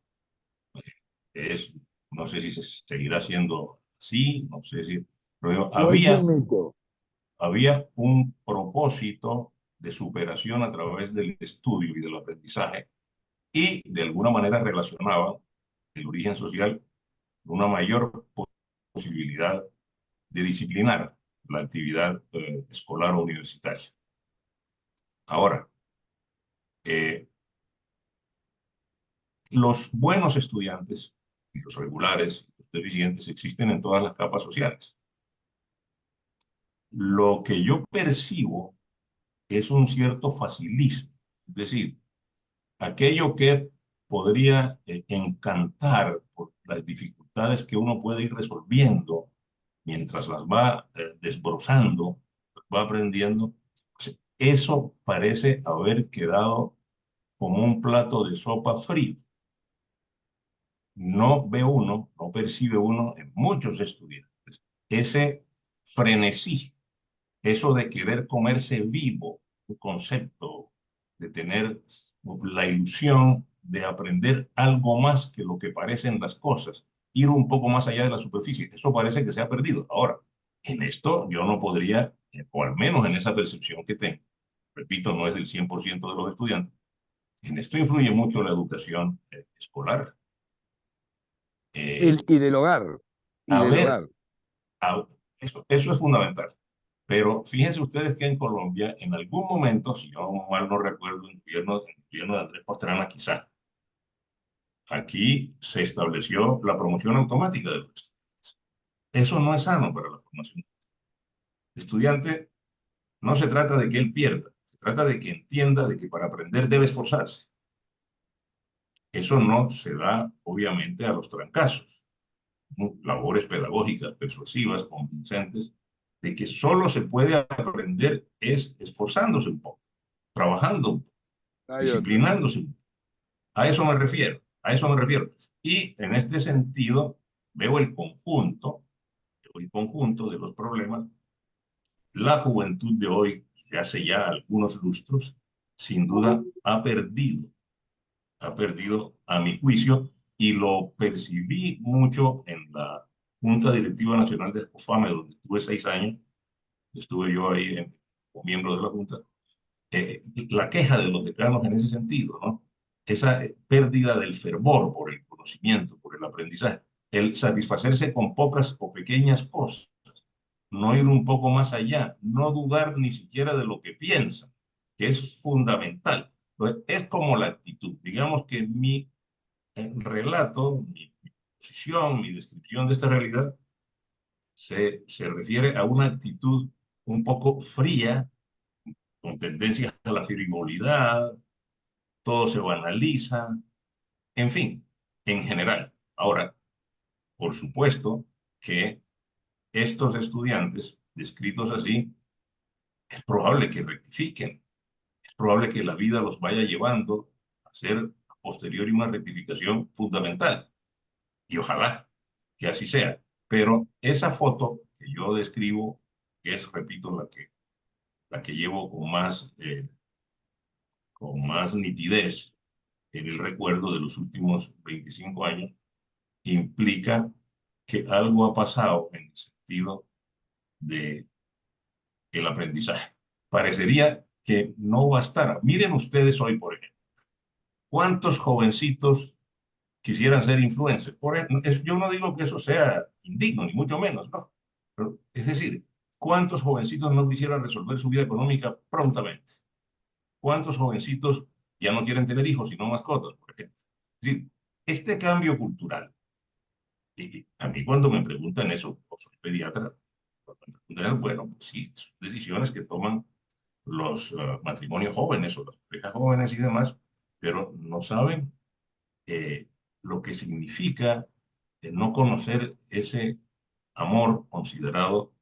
[SPEAKER 4] es, no sé si se seguirá siendo así, no sé si, pero
[SPEAKER 1] O es un mito.
[SPEAKER 4] había un propósito de superación a través del estudio y del aprendizaje y de alguna manera relacionaba el origen social con una mayor posibilidad de disciplinar la actividad escolar o universitaria. Ahora, eh, los buenos estudiantes y los regulares, los deficientes, existen en todas las capas sociales. Lo que yo percibo es un cierto facilismo, es decir, aquello que podría encantar por las dificultades que uno puede ir resolviendo mientras las va desbrozando, va aprendiendo, pues, eso parece haber quedado como un plato de sopa frío. no ve uno, no percibe uno en muchos estudiantes ese frenesí, eso de querer comerse vivo, un concepto de tener la ilusión de aprender algo más que lo que parecen las cosas, ir un poco más allá de la superficie. Eso parece que se ha perdido. Ahora, en esto yo no podría, o al menos en esa percepción que tengo, repito, no es del 100% de los estudiantes, en esto influye mucho la educación escolar. Eh,
[SPEAKER 1] Y del hogar. Y
[SPEAKER 4] a
[SPEAKER 1] del
[SPEAKER 4] ver,
[SPEAKER 1] hogar.
[SPEAKER 4] eso es fundamental. Pero fíjense ustedes que en Colombia, en algún momento, si yo mal no recuerdo, en el gobierno de Andrés Pastrana, quizá, aquí se estableció la promoción automática de los estudiantes. Eso no es sano para la formación. El estudiante no se trata de que él pierda, se trata de que entienda de que para aprender debe esforzarse. Eso no se da, obviamente, a los trancazos. Labores pedagógicas, persuasivas, convincentes, de que solo se puede aprender es esforzándose un poco, trabajando un poco,
[SPEAKER 1] Hay otra.
[SPEAKER 4] disciplinándose un poco. A eso me refiero, a eso me refiero. Y en este sentido veo el conjunto de los problemas. La juventud de hoy, que hace ya algunos lustros, sin duda ha perdido a mi juicio, y lo percibí mucho en la Junta Directiva Nacional de Escofame, donde estuve 6 años, estuve yo ahí como miembro de la Junta, la queja de los decanos en ese sentido, ¿no? Esa pérdida del fervor por el conocimiento, por el aprendizaje, el satisfacerse con pocas o pequeñas cosas, no ir un poco más allá, no dudar ni siquiera de lo que piensan, que es fundamental. Entonces, es como la actitud. Digamos que mi relato, mi posición, mi descripción de esta realidad se refiere a una actitud un poco fría, con tendencias a la frivolidad, todo se banaliza, en fin, en general. Ahora, por supuesto que estos estudiantes descritos así, es probable que rectifiquen, es probable que la vida los vaya llevando a hacer a posteriori una rectificación fundamental. Y ojalá que así sea. Pero esa foto que yo describo, que es, repito, la que llevo con más nitidez en el recuerdo de los últimos 25 años, implica que algo ha pasado en el sentido de el aprendizaje. Parecería que no bastara. Miren ustedes hoy, por ejemplo, ¿cuántos jovencitos quisieran ser influencers? Yo no digo que eso sea indigno, ni mucho menos, ¿no? Pero, es decir, ¿cuántos jovencitos no quisieran resolver su vida económica prontamente? ¿Cuántos jovencitos ya no quieren tener hijos, sino mascotas, por ejemplo? Es decir, este cambio cultural, y a mí cuando me preguntan eso, pues soy pediatra, cuando me preguntan eso, bueno, pues sí, son decisiones que toman los matrimonios jóvenes o las parejas jóvenes y demás, pero no saben eh, lo que significa no conocer ese amor considerado,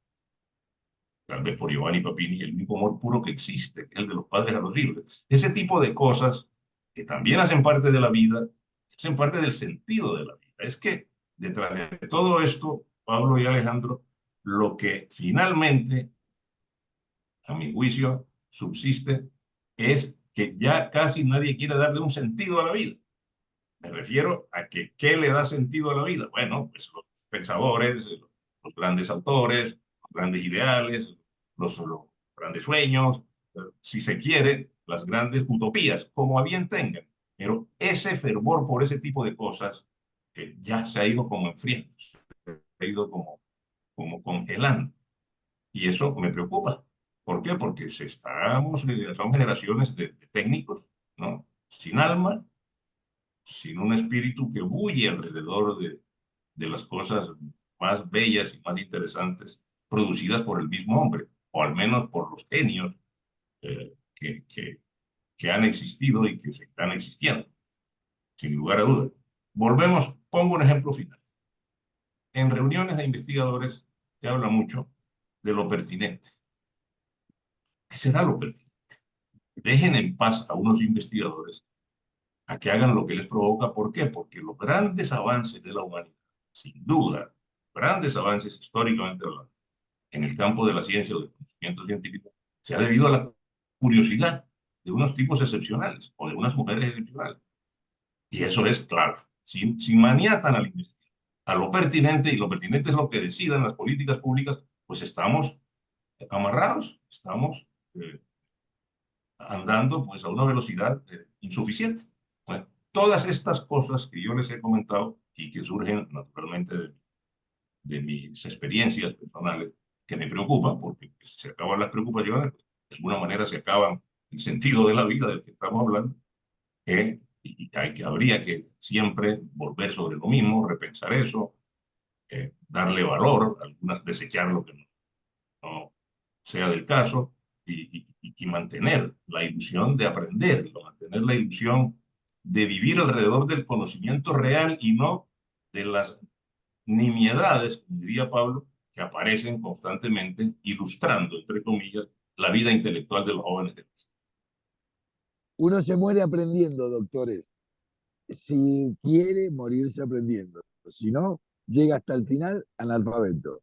[SPEAKER 4] tal vez por Giovanni Papini, el único amor puro que existe, que es el de los padres a los hijos. Ese tipo de cosas que también hacen parte de la vida, hacen parte del sentido de la vida. Es que detrás de todo esto, Pablo y Alejandro, lo que finalmente, a mi juicio, subsiste es que ya casi nadie quiere darle un sentido a la vida. Me refiero a que, ¿qué le da sentido a la vida? Bueno, pues los pensadores, los grandes autores, los grandes ideales, los grandes sueños, si se quiere, las grandes utopías, como a bien tengan. Pero ese fervor por ese tipo de cosas ya se ha ido como enfriando, se ha ido como congelando. Y eso me preocupa. ¿Por qué? Porque son generaciones de técnicos, ¿no? Sin alma, sin un espíritu que bulle alrededor de las cosas más bellas y más interesantes producidas por el mismo hombre, o al menos por los genios que han existido y que se están existiendo, sin lugar a dudas. Volvemos, pongo un ejemplo final. En reuniones de investigadores se habla mucho de lo pertinente. ¿Qué será lo pertinente? Dejen en paz a unos investigadores a que hagan lo que les provoca. ¿Por qué? Porque los grandes avances de la humanidad, sin duda, grandes avances históricamente hablando, en el campo de la ciencia o del conocimiento científico, se ha debido a la curiosidad de unos tipos excepcionales o de unas mujeres excepcionales. Y eso es claro. Si maniatan al investigador a lo pertinente, y lo pertinente es lo que decidan las políticas públicas, pues estamos amarrados, estamos andando pues a una velocidad insuficiente. Bueno, todas estas cosas que yo les he comentado y que surgen naturalmente de mis experiencias personales, que me preocupan, porque si se acaban las preocupaciones, pues, de alguna manera se acaban el sentido de la vida del que estamos hablando, y habría que siempre volver sobre lo mismo, repensar eso, darle valor, algunas desechar lo que no sea del caso, y mantener la ilusión de aprender, mantener la ilusión de vivir alrededor del conocimiento real y no de las nimiedades, como diría Pablo, que aparecen constantemente ilustrando, entre comillas, la vida intelectual de los jóvenes.
[SPEAKER 1] Uno se muere aprendiendo, doctores. Si quiere morirse aprendiendo. Si no, llega hasta el final analfabeto.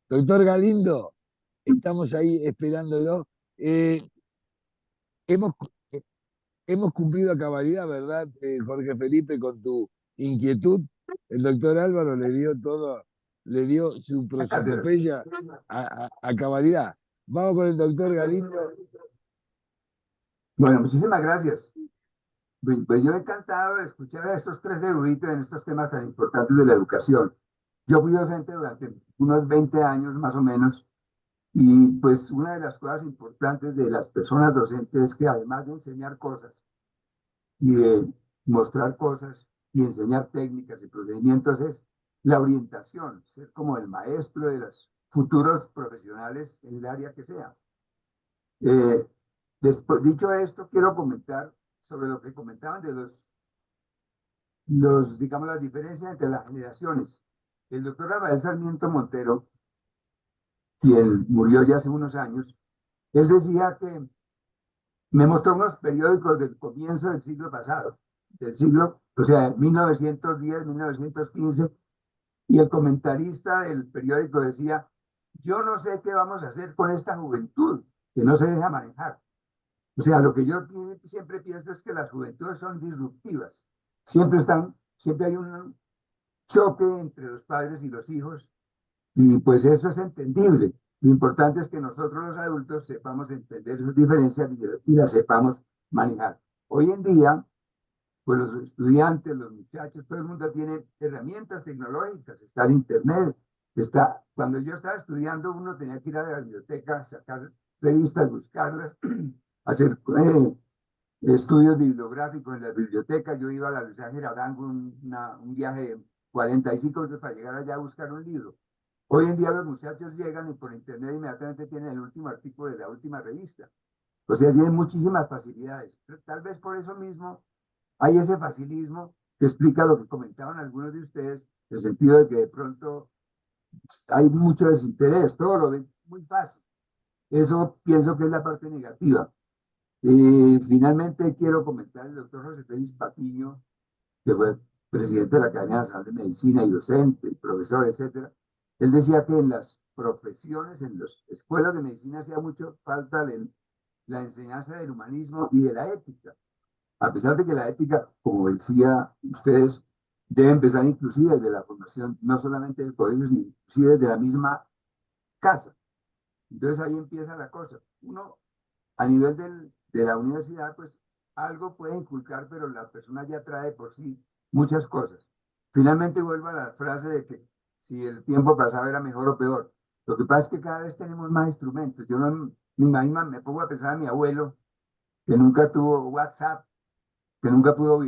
[SPEAKER 1] Doctor Galindo, estamos ahí esperándolo. Hemos, hemos cumplido a cabalidad, ¿verdad, Jorge Felipe, con tu inquietud? El doctor Álvaro le dio todo, le dio su prosopopeya a cabalidad. Vamos con el doctor Galindo.
[SPEAKER 6] Bueno, muchísimas gracias. Pues yo encantado de escuchar a estos tres eruditos en estos temas tan importantes de la educación. Yo fui docente durante unos 20 años más o menos, y pues una de las cosas importantes de las personas docentes es que además de enseñar cosas y de mostrar cosas y enseñar técnicas y procedimientos es la orientación, ser como el maestro de los futuros profesionales en el área que sea. Después, dicho esto, quiero comentar sobre lo que comentaban de digamos, las diferencias entre las generaciones. El doctor Rafael Sarmiento Montero, quien murió ya hace unos años, él decía que me mostró unos periódicos del comienzo del siglo pasado, del siglo, o sea, 1910, 1915, y el comentarista del periódico decía, yo no sé qué vamos a hacer con esta juventud que no se deja manejar. O sea, lo que yo siempre pienso es que las juventudes son disruptivas. Siempre hay un choque entre los padres y los hijos, y pues eso es entendible. Lo importante es que nosotros los adultos sepamos entender esas diferencias y las sepamos manejar. Hoy en día, pues los estudiantes, los muchachos, todo el mundo tiene herramientas tecnológicas, está el internet, cuando yo estaba estudiando uno tenía que ir a la biblioteca, sacar revistas, buscarlas, hacer estudios bibliográficos en las bibliotecas. Yo iba a la Universidad de Arango, un viaje de 45 minutos para llegar allá a buscar un libro. Hoy en día los muchachos llegan y por internet inmediatamente tienen el último artículo de la última revista. O sea, tienen muchísimas facilidades. Pero tal vez por eso mismo hay ese facilismo que explica lo que comentaban algunos de ustedes, en el sentido de que de pronto hay mucho desinterés, todo lo ven muy fácil. Eso pienso que es la parte negativa. Finalmente quiero comentar el doctor José Félix Patiño, que fue presidente de la Academia Nacional de Medicina y docente, y profesor, etcétera. Él decía que en las profesiones, en las escuelas de medicina, hacía mucho falta la enseñanza del humanismo y de la ética. A pesar de que la ética, como decía ustedes, debe empezar inclusive desde la formación, no solamente del colegio, sino inclusive desde la misma casa. Entonces ahí empieza la cosa. Uno, a nivel de la universidad, pues algo puede inculcar, pero la persona ya trae por sí muchas cosas. Finalmente vuelvo a la frase de que si el tiempo pasado era mejor o peor. Lo que pasa es que cada vez tenemos más instrumentos. Yo no me pongo a pensar a mi abuelo, que nunca tuvo WhatsApp, que nunca pudo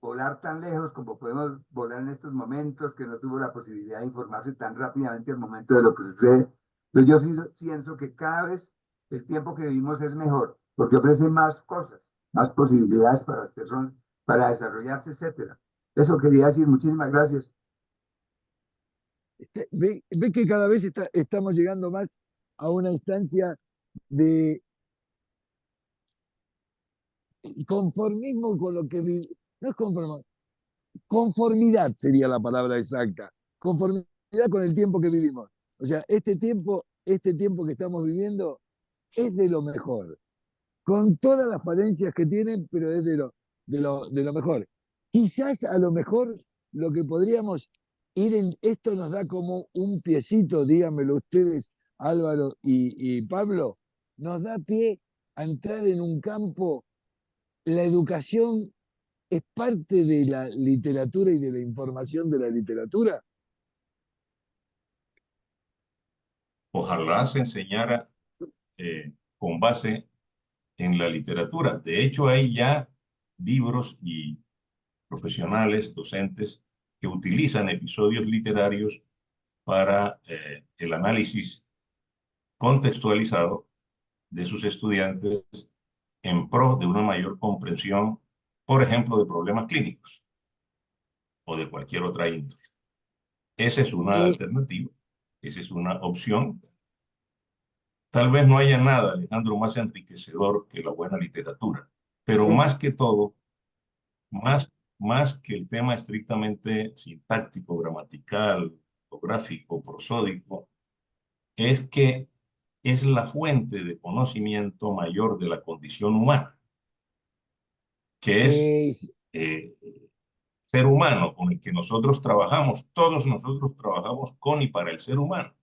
[SPEAKER 6] volar tan lejos como podemos volar en estos momentos, que no tuvo la posibilidad de informarse tan rápidamente al momento de lo que sucede. Entonces yo sí pienso que cada vez el tiempo que vivimos es mejor, porque ofrece más cosas, más posibilidades para las personas, para desarrollarse, etcétera. Eso quería decir. Muchísimas gracias.
[SPEAKER 1] Ve que cada vez estamos llegando más a una instancia de conformismo con lo que vivimos, no es conformismo, conformidad sería la palabra exacta, conformidad con el tiempo que vivimos. O sea, este tiempo que estamos viviendo es de lo mejor, con todas las falencias que tienen, pero es de lo mejor. Quizás a lo mejor lo que podríamos ir en, esto nos da como un piecito, díganmelo ustedes, Álvaro y Pablo, nos da pie a entrar en un campo, la educación es parte de la literatura y de la información de la literatura.
[SPEAKER 4] Ojalá se enseñara con base en la literatura. De hecho, hay ya libros y profesionales, docentes, que utilizan episodios literarios para el análisis contextualizado de sus estudiantes en pro de una mayor comprensión, por ejemplo, de problemas clínicos o de cualquier otra índole. Esa es una
[SPEAKER 1] Eh,
[SPEAKER 4] alternativa, esa es una opción. Tal vez no haya nada, Alejandro, más enriquecedor que la buena literatura, pero
[SPEAKER 1] eh,
[SPEAKER 4] más que todo, más, más que el tema estrictamente sintáctico, gramatical, ortográfico, prosódico, es que es la fuente de conocimiento mayor de la condición humana, que es
[SPEAKER 1] eh,
[SPEAKER 4] eh, ser humano con el que nosotros trabajamos. Todos nosotros trabajamos con y para el ser humano.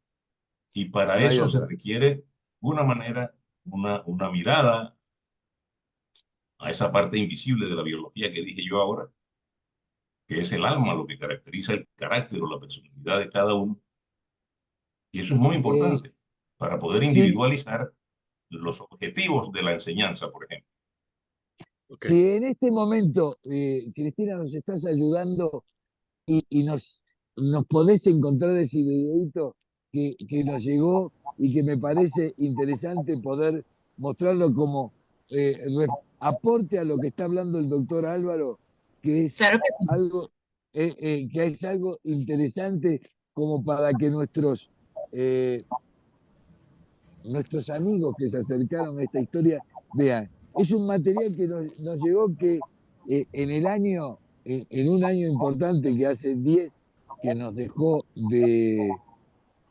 [SPEAKER 4] Y para
[SPEAKER 1] no hay
[SPEAKER 4] eso se
[SPEAKER 1] otra.
[SPEAKER 4] requiere una manera, una mirada a esa parte invisible de la biología que dije yo ahora, que es el alma, lo que caracteriza el carácter o la personalidad de cada uno. Y eso es muy
[SPEAKER 1] Eh,
[SPEAKER 4] importante para poder
[SPEAKER 1] sí,
[SPEAKER 4] individualizar los objetivos de la enseñanza, por ejemplo.
[SPEAKER 5] Ok.
[SPEAKER 1] si en este momento, Cristina, nos estás ayudando y nos podés encontrar ese videito que nos llegó y que me parece interesante poder mostrarlo como aporte a lo que está hablando el doctor Álvaro, que es
[SPEAKER 7] Claro que sí.
[SPEAKER 1] algo interesante como para que eh, nuestros amigos que se acercaron a esta historia vean. Es un material que nos llegó que en un año importante que hace 10 que nos dejó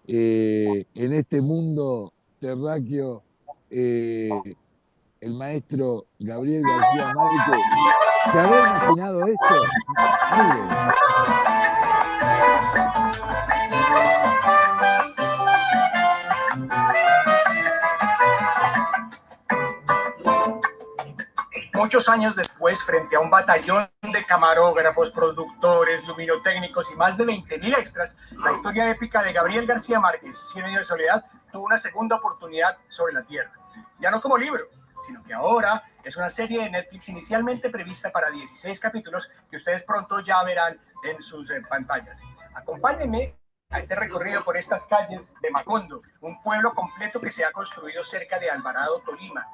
[SPEAKER 1] en este mundo terráqueo el maestro Gabriel García Márquez, ¿se habrá imaginado esto? Miren.
[SPEAKER 8] Muchos años después, frente a un batallón de camarógrafos, productores, luminotécnicos y más de 20.000 extras, la historia épica de Gabriel García Márquez, Cien años de soledad, tuvo una segunda oportunidad sobre la tierra. Ya no como libro, sino que ahora es una serie de Netflix inicialmente prevista para 16 capítulos que ustedes pronto ya verán en sus pantallas. Acompáñenme a este recorrido por estas calles de Macondo, un pueblo completo que se ha construido cerca de Alvarado, Tolima,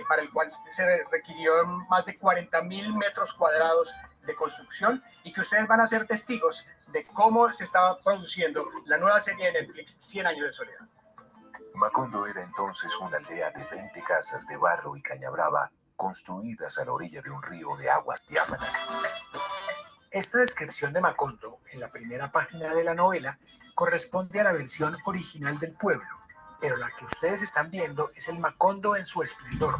[SPEAKER 8] para el cual se requirió más de 40.000 metros cuadrados de construcción y que ustedes van a ser testigos de cómo se estaba produciendo la nueva serie de Netflix, 100 años de soledad.
[SPEAKER 9] Macondo era entonces una aldea de 20 casas de barro y caña brava construidas a la orilla de un río de aguas diáfanas.
[SPEAKER 8] Esta descripción de Macondo en la primera página de la novela corresponde a la versión original del pueblo, pero la que ustedes están viendo es el Macondo en su esplendor,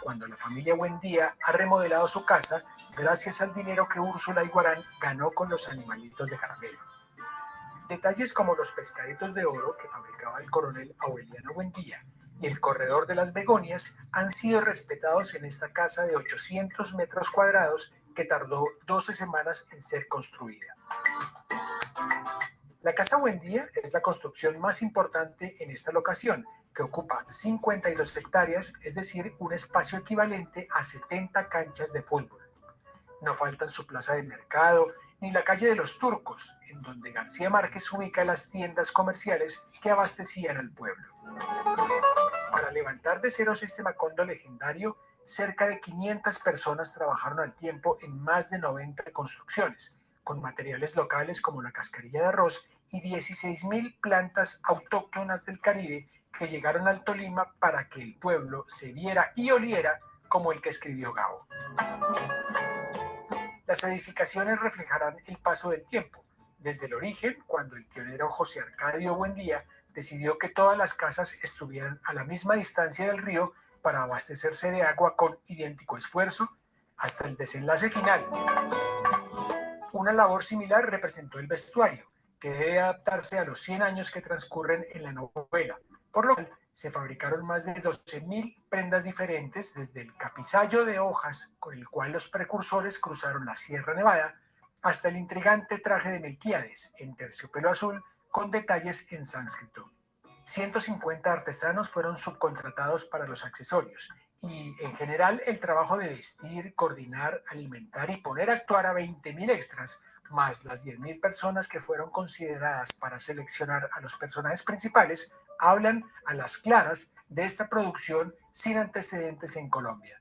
[SPEAKER 8] cuando la familia Buendía ha remodelado su casa gracias al dinero que Úrsula Iguarán ganó con los animalitos de caramelo. Detalles como los pescaditos de oro que fabricaba el coronel Aureliano Buendía y el corredor de las begonias han sido respetados en esta casa de 800 metros cuadrados que tardó 12 semanas en ser construida. La Casa Buendía es la construcción más importante en esta locación, que ocupa 52 hectáreas, es decir, un espacio equivalente a 70 canchas de fútbol. No faltan su plaza de mercado, ni la calle de los Turcos, en donde García Márquez ubica las tiendas comerciales que abastecían al pueblo. Para levantar de ceros este Macondo legendario, cerca de 500 personas trabajaron al tiempo en más de 90 construcciones, con materiales locales como la cascarilla de arroz y 16.000 plantas autóctonas del Caribe que llegaron al Tolima para que el pueblo se viera y oliera como el que escribió Gao. Las edificaciones reflejarán el paso del tiempo, desde el origen, cuando el pionero José Arcadio Buendía decidió que todas las casas estuvieran a la misma distancia del río para abastecerse de agua con idéntico esfuerzo, hasta el desenlace final. Una labor similar representó el vestuario, que debe adaptarse a los 100 años que transcurren en la novela, por lo cual se fabricaron más de 12.000 prendas diferentes, desde el capisallo de hojas con el cual los precursores cruzaron la Sierra Nevada, hasta el intrigante traje de Melquíades en terciopelo azul con detalles en sánscrito. 150 artesanos fueron subcontratados para los accesorios y, en general, el trabajo de vestir, coordinar, alimentar y poner a actuar a 20.000 extras, más las 10.000 personas que fueron consideradas para seleccionar a los personajes principales, hablan a las claras de esta producción sin antecedentes en Colombia.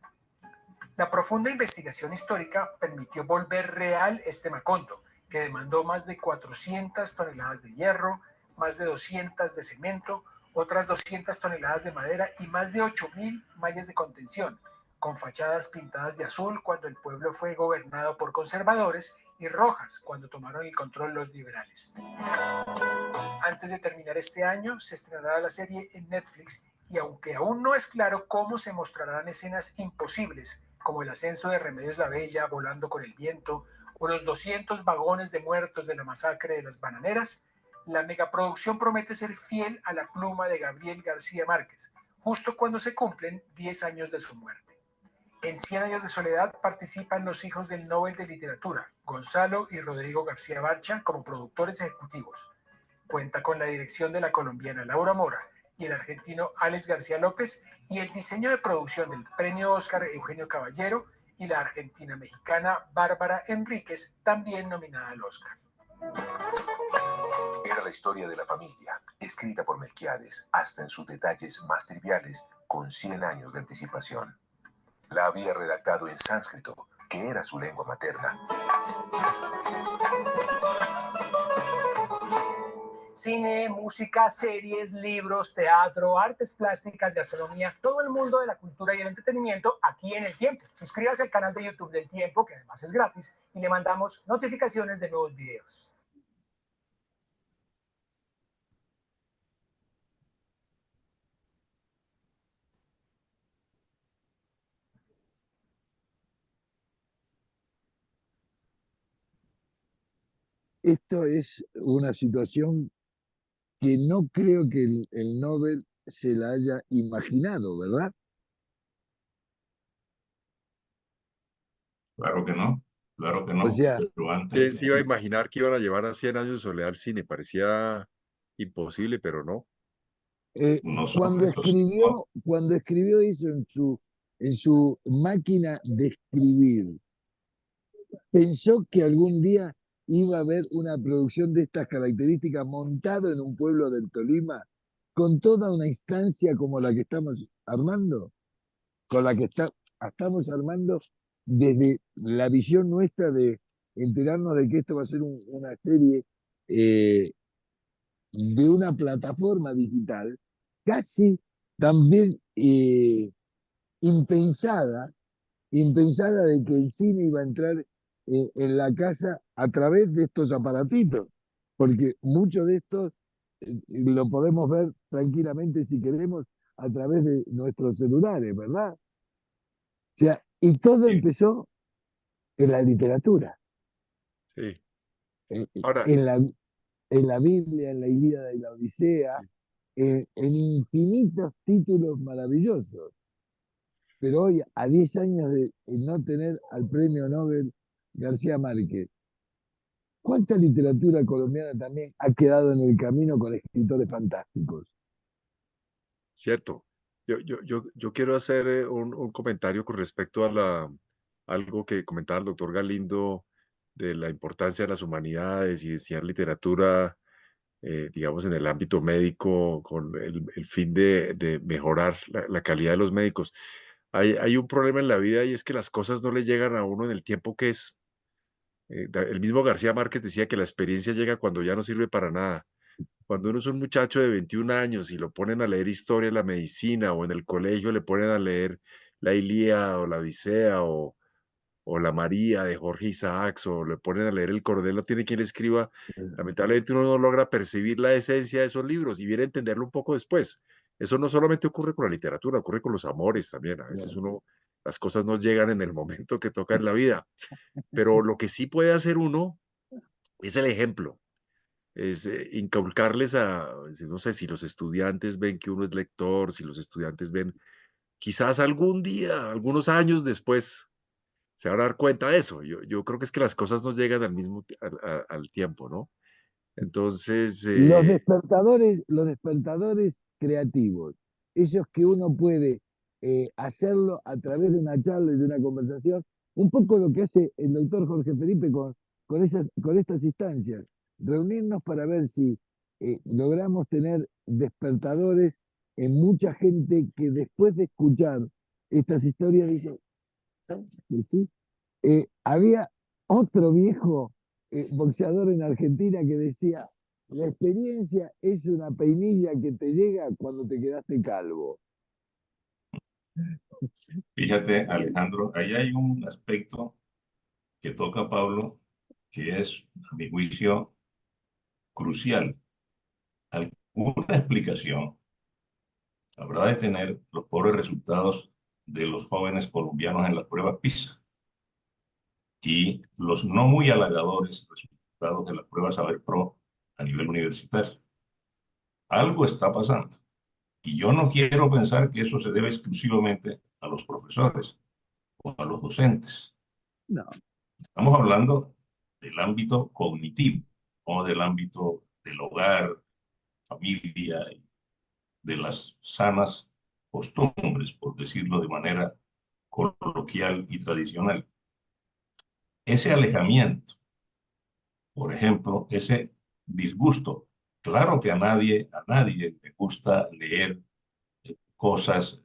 [SPEAKER 8] La profunda investigación histórica permitió volver real este Macondo, que demandó más de 400 toneladas de hierro, más de 200 de cemento, otras 200 toneladas de madera y más de 8.000 mallas de contención, con fachadas pintadas de azul cuando el pueblo fue gobernado por conservadores y rojas cuando tomaron el control los liberales. Antes de terminar este año, se estrenará la serie en Netflix y aunque aún no es claro cómo se mostrarán escenas imposibles, como el ascenso de Remedios la Bella volando con el viento o los 200 vagones de muertos de la masacre de las bananeras, la megaproducción promete ser fiel a la pluma de Gabriel García Márquez, justo cuando se cumplen 10 años de su muerte. En 100 años de soledad participan los hijos del Nobel de Literatura, Gonzalo y Rodrigo García Barcha, como productores ejecutivos. Cuenta con la dirección de la colombiana Laura Mora y el argentino Alex García López y el diseño de producción del premio Oscar Eugenio Caballero y la argentina-mexicana Bárbara Enríquez, también nominada al Oscar.
[SPEAKER 9] Era la historia de la familia, escrita por Melquíades hasta en sus detalles más triviales, con 100 años de anticipación. La había redactado en sánscrito, que era su lengua materna.
[SPEAKER 8] Cine, música, series, libros, teatro, artes plásticas, gastronomía, todo el mundo de la cultura y el entretenimiento aquí en El Tiempo. Suscríbase al canal de YouTube del Tiempo, que además es gratis, y le mandamos notificaciones de nuevos videos.
[SPEAKER 1] Esto es una situación que no creo que el Nobel se la haya imaginado, ¿verdad?
[SPEAKER 4] Claro que no, claro que
[SPEAKER 1] O
[SPEAKER 4] no.
[SPEAKER 1] sea,
[SPEAKER 4] Pero
[SPEAKER 5] ¿Quién
[SPEAKER 4] antes,
[SPEAKER 5] se iba a imaginar que iban a llevar a 100 años de soledad al cine? Parecía imposible, pero no.
[SPEAKER 4] nosotros,
[SPEAKER 1] cuando escribió eso en su máquina de escribir, pensó que algún día iba a haber una producción de estas características montado en un pueblo del Tolima, con toda una instancia como la que estamos armando, con la que estamos armando desde la visión nuestra de enterarnos de que esto va a ser una serie eh, de una plataforma digital casi también impensada, impensada de que el cine iba a entrar en la casa a través de estos aparatitos, porque mucho de esto lo podemos ver tranquilamente si queremos a través de nuestros celulares, ¿verdad? O sea, y todo
[SPEAKER 4] sí,
[SPEAKER 1] empezó en la literatura,
[SPEAKER 5] Sí.
[SPEAKER 1] en,
[SPEAKER 5] Ahora,
[SPEAKER 1] en la, en la Biblia, en la Ilíada y la Odisea, en infinitos títulos maravillosos. Pero hoy, a 10 años de no tener al premio Nobel García Márquez, ¿cuánta literatura colombiana también ha quedado en el camino con escritores fantásticos?
[SPEAKER 5] cierto. Yo quiero hacer un comentario con respecto a algo que comentaba el doctor Galindo de la importancia de las humanidades y enseñar literatura, digamos, en el ámbito médico con el fin de mejorar la calidad de los médicos. Hay un problema en la vida y es que las cosas no le llegan a uno en el tiempo que es. El mismo García Márquez decía que la experiencia llega cuando ya no sirve para nada. Cuando uno es un muchacho de 21 años y lo ponen a leer historia de la medicina o en el colegio le ponen a leer la Ilíada o la Odisea o la María de Jorge Isaacs, o le ponen a leer El Cordel, no tiene quien escriba, lamentablemente uno no logra percibir la esencia de esos libros y viene a entenderlo un poco después. Eso no solamente ocurre con la literatura, ocurre con los amores también. A veces las cosas no llegan en el momento que toca en la vida, pero lo que sí puede hacer uno es el ejemplo, es inculcarles no sé, si los estudiantes ven que uno es lector, si los estudiantes ven, quizás algún día, algunos años después, se van a dar cuenta de eso. Yo creo que es que las cosas no llegan al mismo al tiempo, ¿no? Entonces,
[SPEAKER 1] Los despertadores creativos, esos que uno puede hacerlo a través de una charla y de una conversación, un poco lo que hace el doctor Jorge Felipe con estas instancias, reunirnos para ver si logramos tener despertadores en mucha gente que después de escuchar estas historias dice, ¿sabes que sí? Había otro viejo boxeador en Argentina que decía, la experiencia es una peinilla que te llega cuando te quedaste calvo.
[SPEAKER 4] Fíjate, Alejandro, ahí hay un aspecto que toca Pablo, que es, a mi juicio, crucial. Alguna explicación habrá de tener los pobres resultados de los jóvenes colombianos en las pruebas PISA y los no muy halagadores resultados de las pruebas Saber Pro a nivel universitario. Algo está pasando. Y yo no quiero pensar que eso se debe exclusivamente a los profesores o a los docentes.
[SPEAKER 1] No.
[SPEAKER 4] Estamos hablando del ámbito cognitivo o del ámbito del hogar, familia, de las sanas costumbres, por decirlo de manera coloquial y tradicional. Ese alejamiento, por ejemplo, ese disgusto, claro que a nadie le gusta leer cosas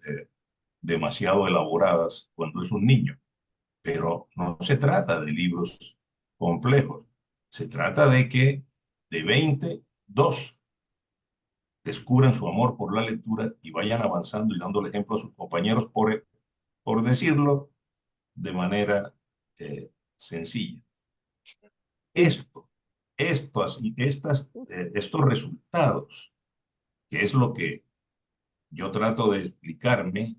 [SPEAKER 4] demasiado elaboradas cuando es un niño, pero no se trata de libros complejos, se trata de que de 20, 2 descubran su amor por la lectura y vayan avanzando y dándole ejemplo a sus compañeros, por decirlo de manera sencilla. Estos resultados, que es lo que yo trato de explicarme,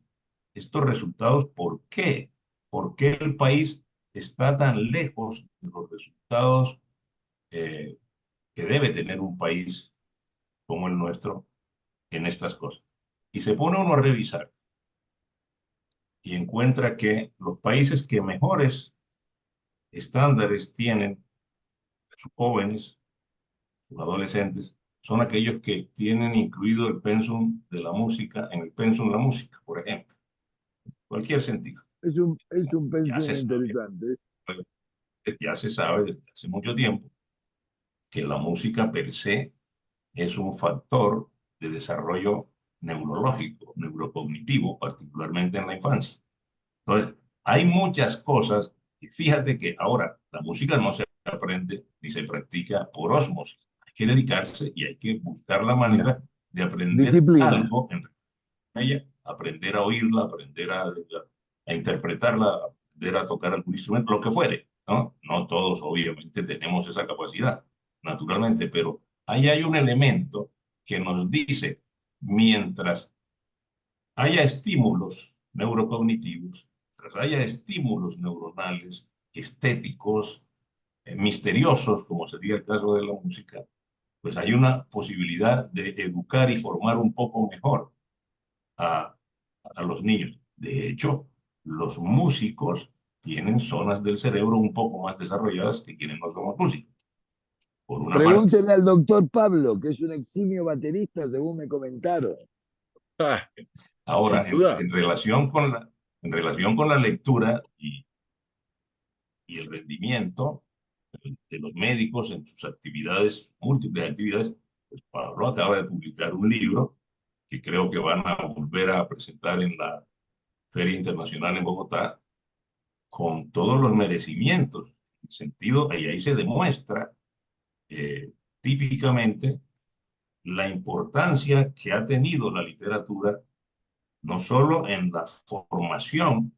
[SPEAKER 4] estos resultados, ¿por qué? ¿Por qué el país está tan lejos de los resultados que debe tener un país como el nuestro en estas cosas? Y se pone uno a revisar y encuentra que los países que mejores estándares tienen sus jóvenes, sus adolescentes, son aquellos que tienen incluido el pensum de la música en el pensum de la música, por ejemplo. Cualquier sentido.
[SPEAKER 1] Es un
[SPEAKER 4] Ya
[SPEAKER 1] pensum
[SPEAKER 4] se
[SPEAKER 1] interesante.
[SPEAKER 4] ya se sabe desde hace mucho tiempo que la música per se es un factor de desarrollo neurológico, neurocognitivo, particularmente en la infancia. Entonces, hay muchas cosas, y fíjate que ahora la música no se aprende ni se practica por ósmosis. Hay que dedicarse y hay que buscar la manera de aprender
[SPEAKER 1] Disciplina.
[SPEAKER 4] algo en ella, aprender a oírla, aprender a interpretarla, aprender a tocar algún instrumento, lo que fuere, ¿no? No todos, obviamente, tenemos esa capacidad, naturalmente, pero ahí hay un elemento que nos dice, mientras haya estímulos neurocognitivos, mientras haya estímulos neuronales, estéticos, misteriosos, como sería el caso de la música, pues hay una posibilidad de educar y formar un poco mejor a los niños. De hecho, los músicos tienen zonas del cerebro un poco más desarrolladas que quienes no somos músicos, por una parte.
[SPEAKER 1] Pregúntenle al doctor Pablo, que es un eximio baterista, según me comentaron.
[SPEAKER 4] Ahora,
[SPEAKER 5] sin duda.
[SPEAKER 4] en relación con la lectura y el rendimiento de los médicos en sus actividades, múltiples actividades, pues Pablo acaba de publicar un libro que creo que van a volver a presentar en la Feria Internacional en Bogotá, con todos los merecimientos, en sentido, y ahí se demuestra típicamente la importancia que ha tenido la literatura no solo en la formación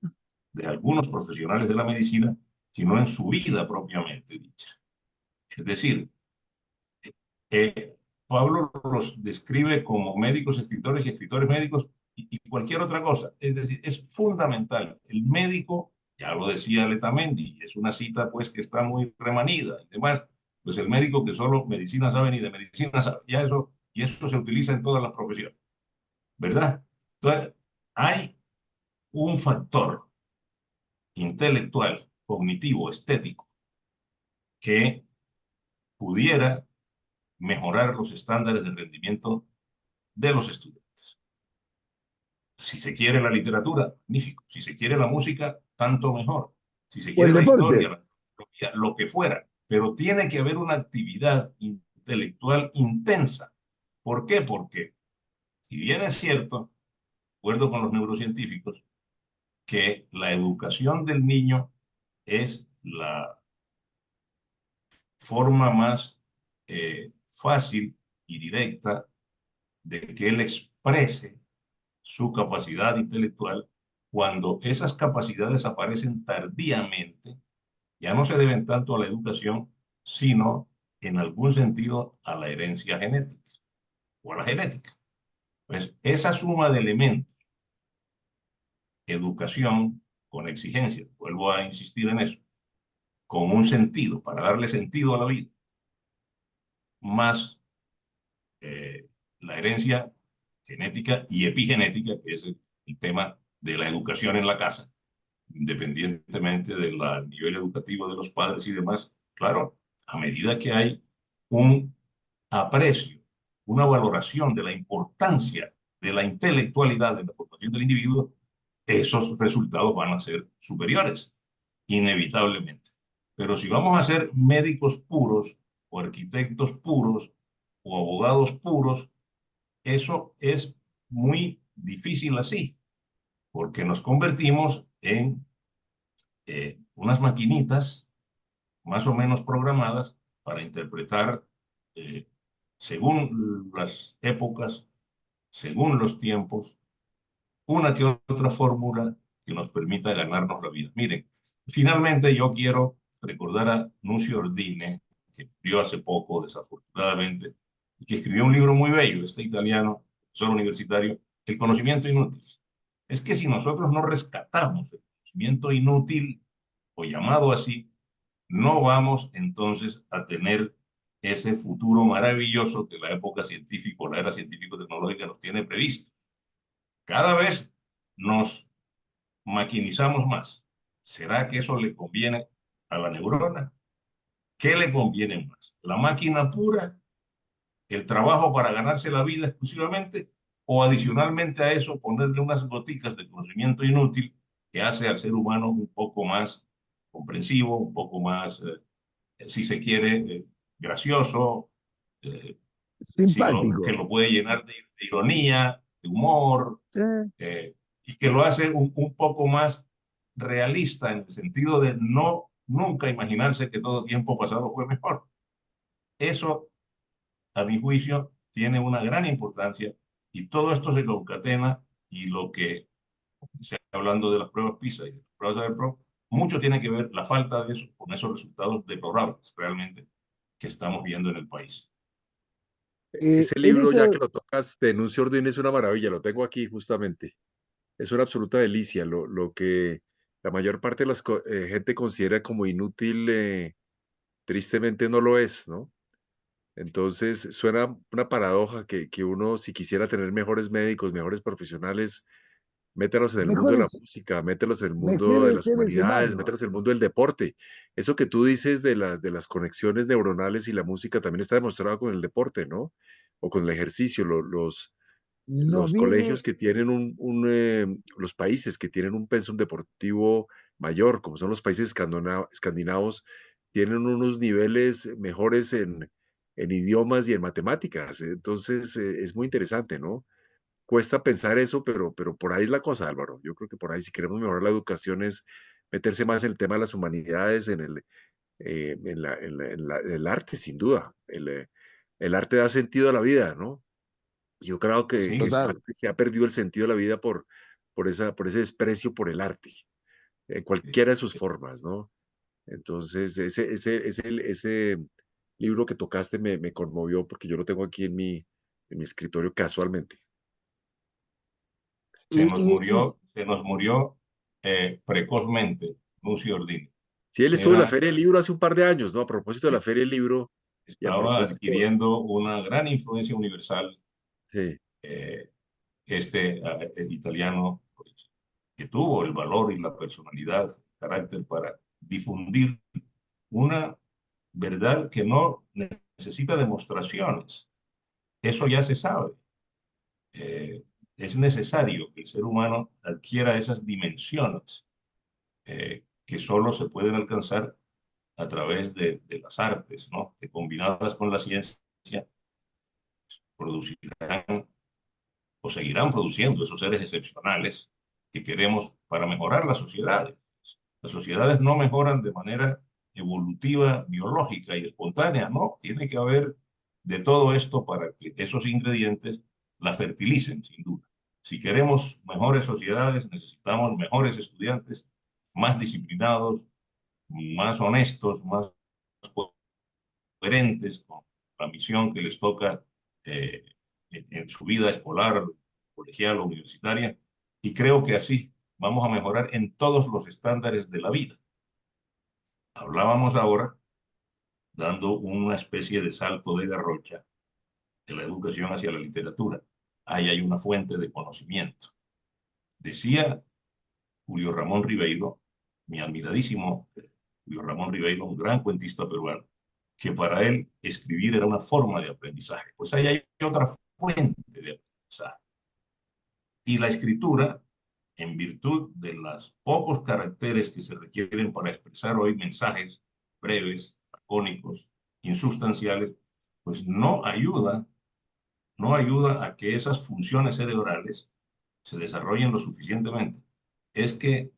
[SPEAKER 4] de algunos profesionales de la medicina, sino en su vida propiamente dicha. Es decir, eh, Pablo los describe como médicos, escritores y escritores médicos y cualquier otra cosa. Es decir, es fundamental. El médico, ya lo decía Letamendi, es una cita pues que está muy remanida y demás, pues el médico que solo medicina sabe ni de medicina sabe, ya eso, y eso se utiliza en todas las profesiones, ¿verdad? Entonces, hay un factor intelectual, cognitivo, estético, que pudiera mejorar los estándares de rendimiento de los estudiantes. Si se quiere la literatura, magnífico. Si se quiere la música, tanto mejor. Si se
[SPEAKER 1] O el
[SPEAKER 4] quiere la
[SPEAKER 1] deporte.
[SPEAKER 4] historia, la tecnología, lo que fuera. Pero tiene que haber una actividad intelectual intensa. ¿Por qué? Porque, si bien es cierto, de acuerdo con los neurocientíficos, que la educación del niño es la forma más fácil y directa de que él exprese su capacidad intelectual, cuando esas capacidades aparecen tardíamente, ya no se deben tanto a la educación, sino en algún sentido a la herencia genética o a la genética. Pues esa suma de elementos, educación con exigencia, vuelvo a insistir en eso, con un sentido, para darle sentido a la vida, más la herencia genética y epigenética, que es el tema de la educación en la casa, independientemente del nivel educativo de los padres y demás. Claro, a medida que hay un aprecio, una valoración de la importancia de la intelectualidad de la formación del individuo, esos resultados van a ser superiores, inevitablemente. Pero si vamos a ser médicos puros, o arquitectos puros, o abogados puros, eso es muy difícil así, porque nos convertimos en unas maquinitas más o menos programadas para interpretar eh, según las épocas, según los tiempos, una que otra fórmula que nos permita ganarnos la vida. Miren, finalmente yo quiero recordar a Nunzio Ordine, que murió hace poco, desafortunadamente, y que escribió un libro muy bello, este italiano, profesor universitario, El conocimiento inútil. Es que si nosotros no rescatamos el conocimiento inútil, o llamado así, no vamos entonces a tener ese futuro maravilloso que la época científica, la era científico-tecnológica nos tiene previsto. Cada vez nos maquinizamos más. ¿Será que eso le conviene a la neurona? ¿Qué le conviene más? ¿La máquina pura? ¿El trabajo para ganarse la vida exclusivamente? ¿O adicionalmente a eso ponerle unas goticas de conocimiento inútil que hace al ser humano un poco más comprensivo, un poco más, si se quiere, gracioso, que
[SPEAKER 1] Simpático.
[SPEAKER 4] lo puede llenar de ironía, de humor, y que lo hace un poco más realista en el sentido de no nunca imaginarse que todo tiempo pasado fue mejor. Eso, a mi juicio, tiene una gran importancia y todo esto se concatena y lo que, hablando de las pruebas PISA y de las pruebas ABEPRO, mucho tiene que ver la falta de eso con esos resultados deplorables realmente que estamos viendo en el país.
[SPEAKER 5] Ese
[SPEAKER 1] En
[SPEAKER 5] libro, ya que
[SPEAKER 1] eso,
[SPEAKER 5] lo tocas, de Nunzio Ordine, es una maravilla, lo tengo aquí justamente. Es una absoluta delicia. Lo que la mayor parte de la gente considera como inútil, tristemente no lo es, ¿no? Entonces, suena una paradoja que uno, si quisiera tener mejores médicos, mejores profesionales, mételos en el mundo de la
[SPEAKER 1] mejores,
[SPEAKER 5] música, mételos en el mundo de
[SPEAKER 1] mejores
[SPEAKER 5] las
[SPEAKER 1] seres
[SPEAKER 5] humanidades,
[SPEAKER 1] humanos.
[SPEAKER 5] mételos en el mundo del deporte. Eso que tú dices de las conexiones neuronales y la música también está demostrado con el deporte, ¿no? O con el ejercicio.
[SPEAKER 1] Nos
[SPEAKER 5] Los colegios
[SPEAKER 1] viene,
[SPEAKER 5] que tienen los países que tienen un pensum deportivo mayor, como son los países escandinavos, tienen unos niveles mejores en idiomas y en matemáticas. Entonces, es muy interesante, ¿no? Cuesta pensar eso, pero por ahí es la cosa, Álvaro. Yo creo que por ahí, si queremos mejorar la educación, es meterse más en el tema de las humanidades, en el arte, sin duda. El arte da sentido a la vida, ¿no? Yo creo que
[SPEAKER 4] Sí,
[SPEAKER 5] en
[SPEAKER 1] Total.
[SPEAKER 5] parte se ha perdido el sentido de la vida por ese desprecio por el arte, en
[SPEAKER 4] sí,
[SPEAKER 5] cualquiera de sus
[SPEAKER 4] sí.
[SPEAKER 5] formas, ¿no? Entonces, ese libro que tocaste me conmovió porque yo lo tengo aquí en mi escritorio casualmente.
[SPEAKER 1] Y, y
[SPEAKER 4] Se nos murió precozmente Lucio Ordini.
[SPEAKER 5] Sí, él estuvo en la
[SPEAKER 4] Era,
[SPEAKER 5] Feria del Libro hace un par de años, ¿no? A propósito de la Feria del Libro y a
[SPEAKER 4] estaba
[SPEAKER 5] propósito,
[SPEAKER 4] adquiriendo una gran influencia universal
[SPEAKER 5] sí,
[SPEAKER 4] eh, italiano, pues, que tuvo el valor y la personalidad, el carácter para difundir una verdad que no necesita demostraciones. Eso ya se sabe. Eh, es necesario que el ser humano adquiera esas dimensiones que solo se pueden alcanzar a través de las artes, ¿no? Que combinadas con la ciencia producirán o seguirán produciendo esos seres excepcionales que queremos para mejorar las sociedades. Las sociedades no mejoran de manera evolutiva, biológica y espontánea, no. Tiene que haber de todo esto para que esos ingredientes la fertilicen, sin duda. Si queremos mejores sociedades, necesitamos mejores estudiantes, más disciplinados, más honestos, más coherentes con la misión que les toca eh, en su vida escolar, colegial o universitaria. Y creo que así vamos a mejorar en todos los estándares de la vida. Hablábamos ahora, dando una especie de salto de garrocha de la educación hacia la literatura. Ahí hay una fuente de conocimiento. Decía Julio Ramón Ribeiro, mi admiradísimo Julio Ramón Ribeiro, un gran cuentista peruano, que para él escribir era una forma de aprendizaje. Pues ahí hay otra fuente de aprendizaje. Y la escritura, en virtud de los pocos caracteres que se requieren para expresar hoy mensajes breves, lacónicos, insubstanciales, pues no ayuda a que esas funciones cerebrales se desarrollen lo suficientemente. Es que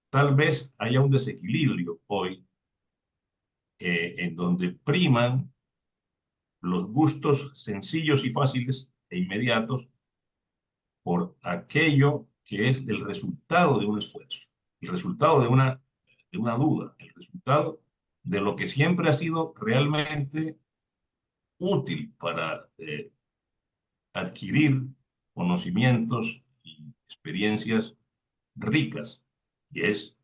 [SPEAKER 4] tal vez haya un desequilibrio hoy en donde priman los gustos sencillos y fáciles e inmediatos por aquello que es el resultado de un esfuerzo, el resultado de una duda, el resultado de lo que siempre ha sido realmente útil para adquirir conocimientos y experiencias ricas, y es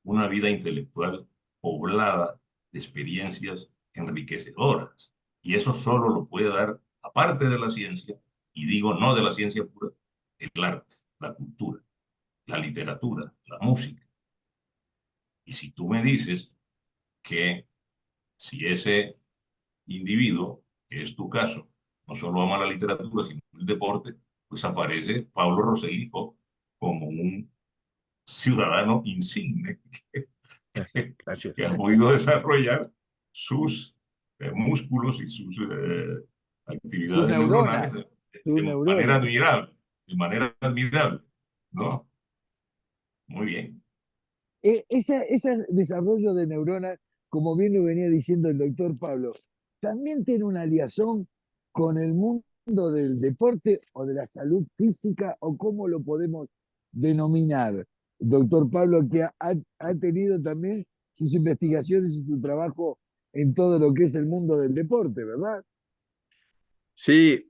[SPEAKER 4] una vida intelectual poblada de experiencias enriquecedoras. Y eso solo lo puede dar, aparte de la ciencia, y digo no de la ciencia pura, el arte, la cultura, la literatura, la música. Y si tú me dices que si ese individuo, que es tu caso, no solo ama la literatura, sino el deporte, pues aparece Pablo Rosellino como un ciudadano insigne
[SPEAKER 5] gracias.
[SPEAKER 4] que ha podido desarrollar sus músculos y sus
[SPEAKER 1] su
[SPEAKER 4] actividades neuronales
[SPEAKER 1] neurona, su
[SPEAKER 4] de manera
[SPEAKER 1] neurona.
[SPEAKER 4] admirable, de manera admirable, ¿no? Muy bien.
[SPEAKER 1] Ese desarrollo de neuronas, como bien lo venía diciendo el doctor Pablo, también tiene una liaison con el mundo del deporte o de la salud física, o cómo lo podemos denominar, doctor Pablo, que ha tenido también sus investigaciones y su trabajo en todo lo que es el mundo del deporte, ¿verdad?
[SPEAKER 5] Sí,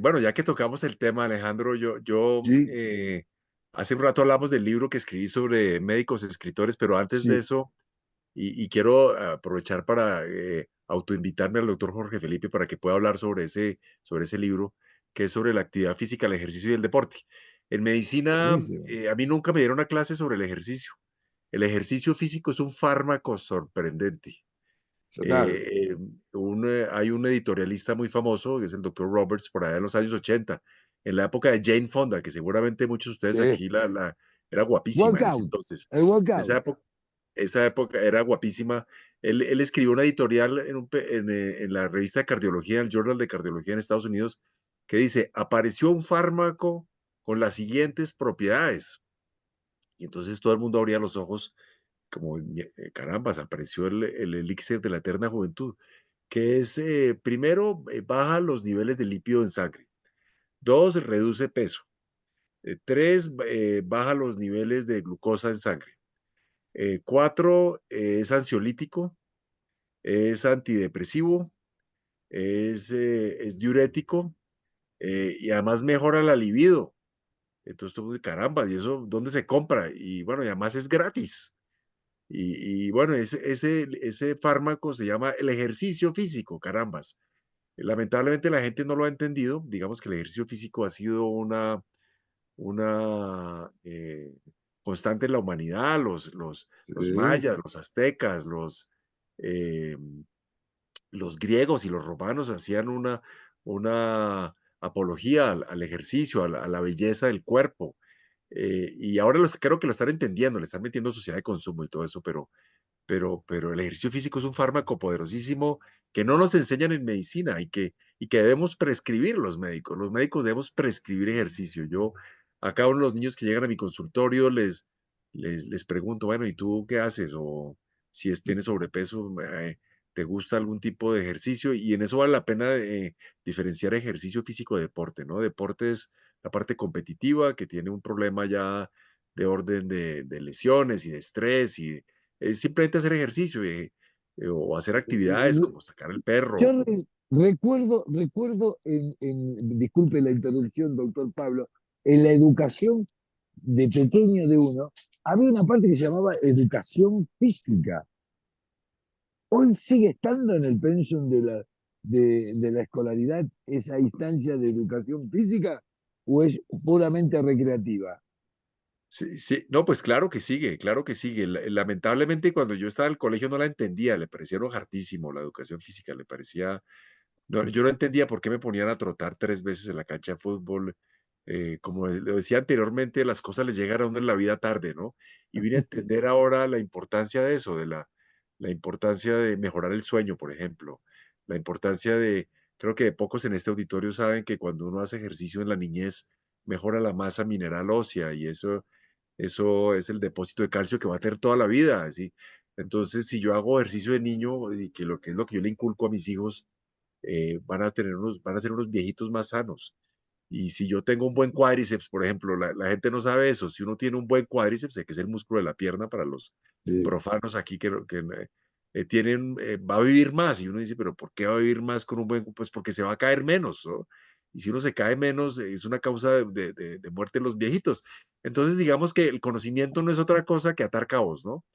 [SPEAKER 5] bueno, ya que tocamos el tema, Alejandro,
[SPEAKER 1] Sí,
[SPEAKER 5] hace un rato hablamos del libro que escribí sobre médicos escritores, pero antes de
[SPEAKER 1] sí,
[SPEAKER 5] eso, y quiero aprovechar para autoinvitarme al doctor Jorge Felipe para que pueda hablar sobre ese libro, que es sobre la actividad física, el ejercicio y el deporte. En medicina,
[SPEAKER 1] buenísimo,
[SPEAKER 5] a mí nunca me dieron una clase sobre el ejercicio. El ejercicio físico es un fármaco sorprendente.
[SPEAKER 1] total.
[SPEAKER 5] Hay un editorialista muy famoso, que es el doctor Roberts, por allá en los años 80, en la época de Jane Fonda, que seguramente muchos de ustedes
[SPEAKER 1] Sí.
[SPEAKER 5] aquí era guapísima en ese
[SPEAKER 1] Workout,
[SPEAKER 5] entonces.
[SPEAKER 1] el
[SPEAKER 5] En
[SPEAKER 1] workout.
[SPEAKER 5] esa época era guapísima. Él escribió una editorial en la revista de cardiología, el Journal de Cardiología en Estados Unidos, que dice, apareció un fármaco con las siguientes propiedades. Y entonces todo el mundo abría los ojos como, carambas, apareció el elixir de la eterna juventud, que es, primero, baja los niveles de lípido en sangre. 2, reduce peso. 3, baja los niveles de glucosa en sangre. 4, es ansiolítico, es antidepresivo, es diurético, y además mejora la libido. Entonces, tú, caramba, ¿y eso dónde se compra? Y bueno, y además es gratis. Y bueno, ese fármaco se llama el ejercicio físico, carambas. Lamentablemente la gente no lo ha entendido. Digamos que el ejercicio físico ha sido una constante en la humanidad. Los
[SPEAKER 1] Sí.
[SPEAKER 5] mayas, los aztecas, eh, los griegos y los romanos hacían una apología al ejercicio, a la belleza del cuerpo. Y ahora creo que lo están entendiendo, le están metiendo sociedad de consumo y todo eso, pero el ejercicio físico es un fármaco poderosísimo que no nos enseñan en medicina y que debemos prescribir los médicos. Los médicos debemos prescribir ejercicio. Yo, a cada uno de los niños que llegan a mi consultorio les pregunto, bueno, ¿y tú qué haces? O si tienes sobrepeso, ¿te gusta algún tipo de ejercicio? Y en eso vale la pena diferenciar ejercicio físico de deporte, ¿no? Deporte es la parte competitiva que tiene un problema ya de orden de lesiones y de estrés y es simplemente hacer ejercicio o hacer actividades como sacar el perro.
[SPEAKER 1] Yo recuerdo disculpe la interrupción, doctor Pablo, en la educación de pequeño de uno, había una parte que se llamaba educación física. Hoy sigue estando en el pensum de la escolaridad esa instancia de educación física o es puramente recreativa.
[SPEAKER 5] Sí, sí, no, pues claro que sigue, claro que sigue. Lamentablemente cuando yo estaba en el colegio no la entendía, le parecía hartísimo la educación física, le parecía, no, yo no entendía por qué me ponían a trotar 3 veces en la cancha de fútbol. Como lo decía anteriormente, las cosas les llegan a uno en la vida tarde, ¿no? Y vine a entender ahora la importancia de eso, la importancia de mejorar el sueño, por ejemplo, la importancia creo que pocos en este auditorio saben que cuando uno hace ejercicio en la niñez, mejora la masa mineral ósea y eso es el depósito de calcio que va a tener toda la vida, ¿sí? Entonces, si yo hago ejercicio de niño, y que es lo que yo le inculco a mis hijos, van a ser unos viejitos más sanos. Y si yo tengo un buen cuádriceps, por ejemplo, la gente no sabe eso. Si uno tiene un buen cuádriceps, que es el músculo de la pierna para los
[SPEAKER 1] Sí.
[SPEAKER 5] profanos aquí va a vivir más. Y uno dice, pero ¿por qué va a vivir más con un buen? Pues porque se va a caer menos, ¿no? Y si uno se cae menos, es una causa de muerte en los viejitos. Entonces, digamos que el conocimiento no es otra cosa que atar cabos, ¿no?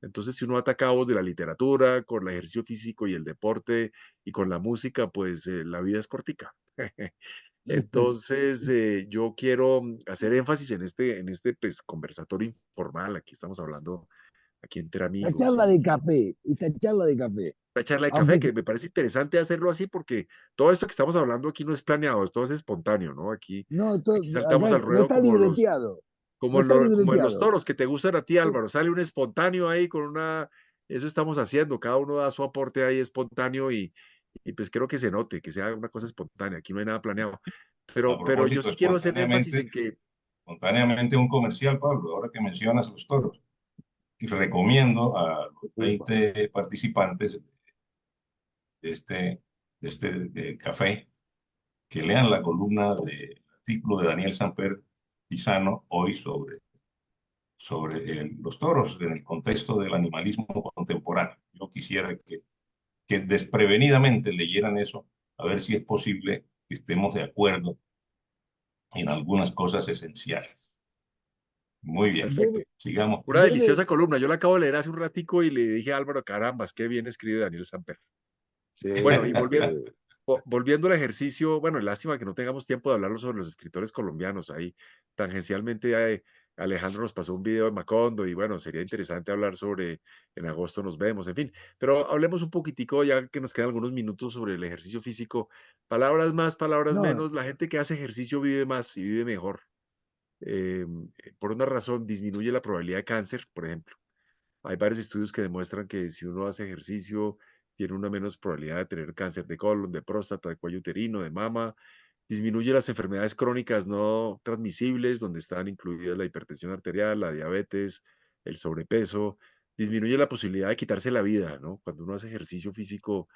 [SPEAKER 5] Entonces, si uno ata cabos de la literatura, con el ejercicio físico y el deporte y con la música, pues la vida es cortica. Entonces, yo quiero hacer énfasis en este pues, conversatorio informal. Aquí estamos hablando, aquí entre
[SPEAKER 1] La
[SPEAKER 5] amigos
[SPEAKER 1] charla
[SPEAKER 5] y
[SPEAKER 1] de café, esta charla de café,
[SPEAKER 5] una charla de café,
[SPEAKER 1] aunque
[SPEAKER 5] que me parece interesante hacerlo así porque todo esto que estamos hablando aquí no es planeado, todo es espontáneo, ¿no? Aquí,
[SPEAKER 1] no,
[SPEAKER 5] aquí saltamos
[SPEAKER 1] acá
[SPEAKER 5] al
[SPEAKER 1] no
[SPEAKER 5] ruedo
[SPEAKER 1] está libreteado, no está
[SPEAKER 5] como de los
[SPEAKER 1] libreteado.
[SPEAKER 5] toros que te gustan a ti, Álvaro. Sale un espontáneo ahí eso estamos haciendo, cada uno da su aporte ahí espontáneo y pues quiero que se note, que sea una cosa espontánea, aquí no hay nada planeado.
[SPEAKER 4] A
[SPEAKER 5] Pero yo
[SPEAKER 4] propósito,
[SPEAKER 5] sí quiero hacer énfasis en que
[SPEAKER 4] espontáneamente un comercial, Pablo, ahora que mencionas los toros. Y recomiendo a los
[SPEAKER 1] Upa.
[SPEAKER 4] 20 participantes de este café que lean la columna del artículo de Daniel Samper Pisano hoy sobre los toros en el contexto del animalismo contemporáneo. Yo quisiera que desprevenidamente leyeran eso, a ver si es posible que estemos de acuerdo en algunas cosas esenciales. Muy bien,
[SPEAKER 5] perfecto.
[SPEAKER 1] Debe,
[SPEAKER 4] sigamos.
[SPEAKER 5] Una
[SPEAKER 1] debe,
[SPEAKER 5] deliciosa columna. Yo la acabo de leer hace un ratico y le dije a Álvaro, carambas, qué bien escribe Daniel Samper.
[SPEAKER 1] sí,
[SPEAKER 5] Bueno, y
[SPEAKER 1] sí.
[SPEAKER 5] volviendo al ejercicio, bueno, lástima que no tengamos tiempo de hablarlo sobre los escritores colombianos. Ahí tangencialmente Alejandro nos pasó un video de Macondo y bueno, sería interesante hablar sobre, en agosto nos vemos, en fin. Pero hablemos un poquitico, ya que nos quedan algunos minutos sobre el ejercicio físico. Palabras más, palabras
[SPEAKER 1] No,
[SPEAKER 5] menos. La gente que hace ejercicio vive más y vive mejor. Por una razón, disminuye la probabilidad de cáncer, por ejemplo. Hay varios estudios que demuestran que si uno hace ejercicio, tiene una menos probabilidad de tener cáncer de colon, de próstata, de cuello uterino, de mama. Disminuye las enfermedades crónicas no transmisibles, donde están incluidas la hipertensión arterial, la diabetes, el sobrepeso. Disminuye la posibilidad de quitarse la vida, ¿no? Cuando uno hace ejercicio físico,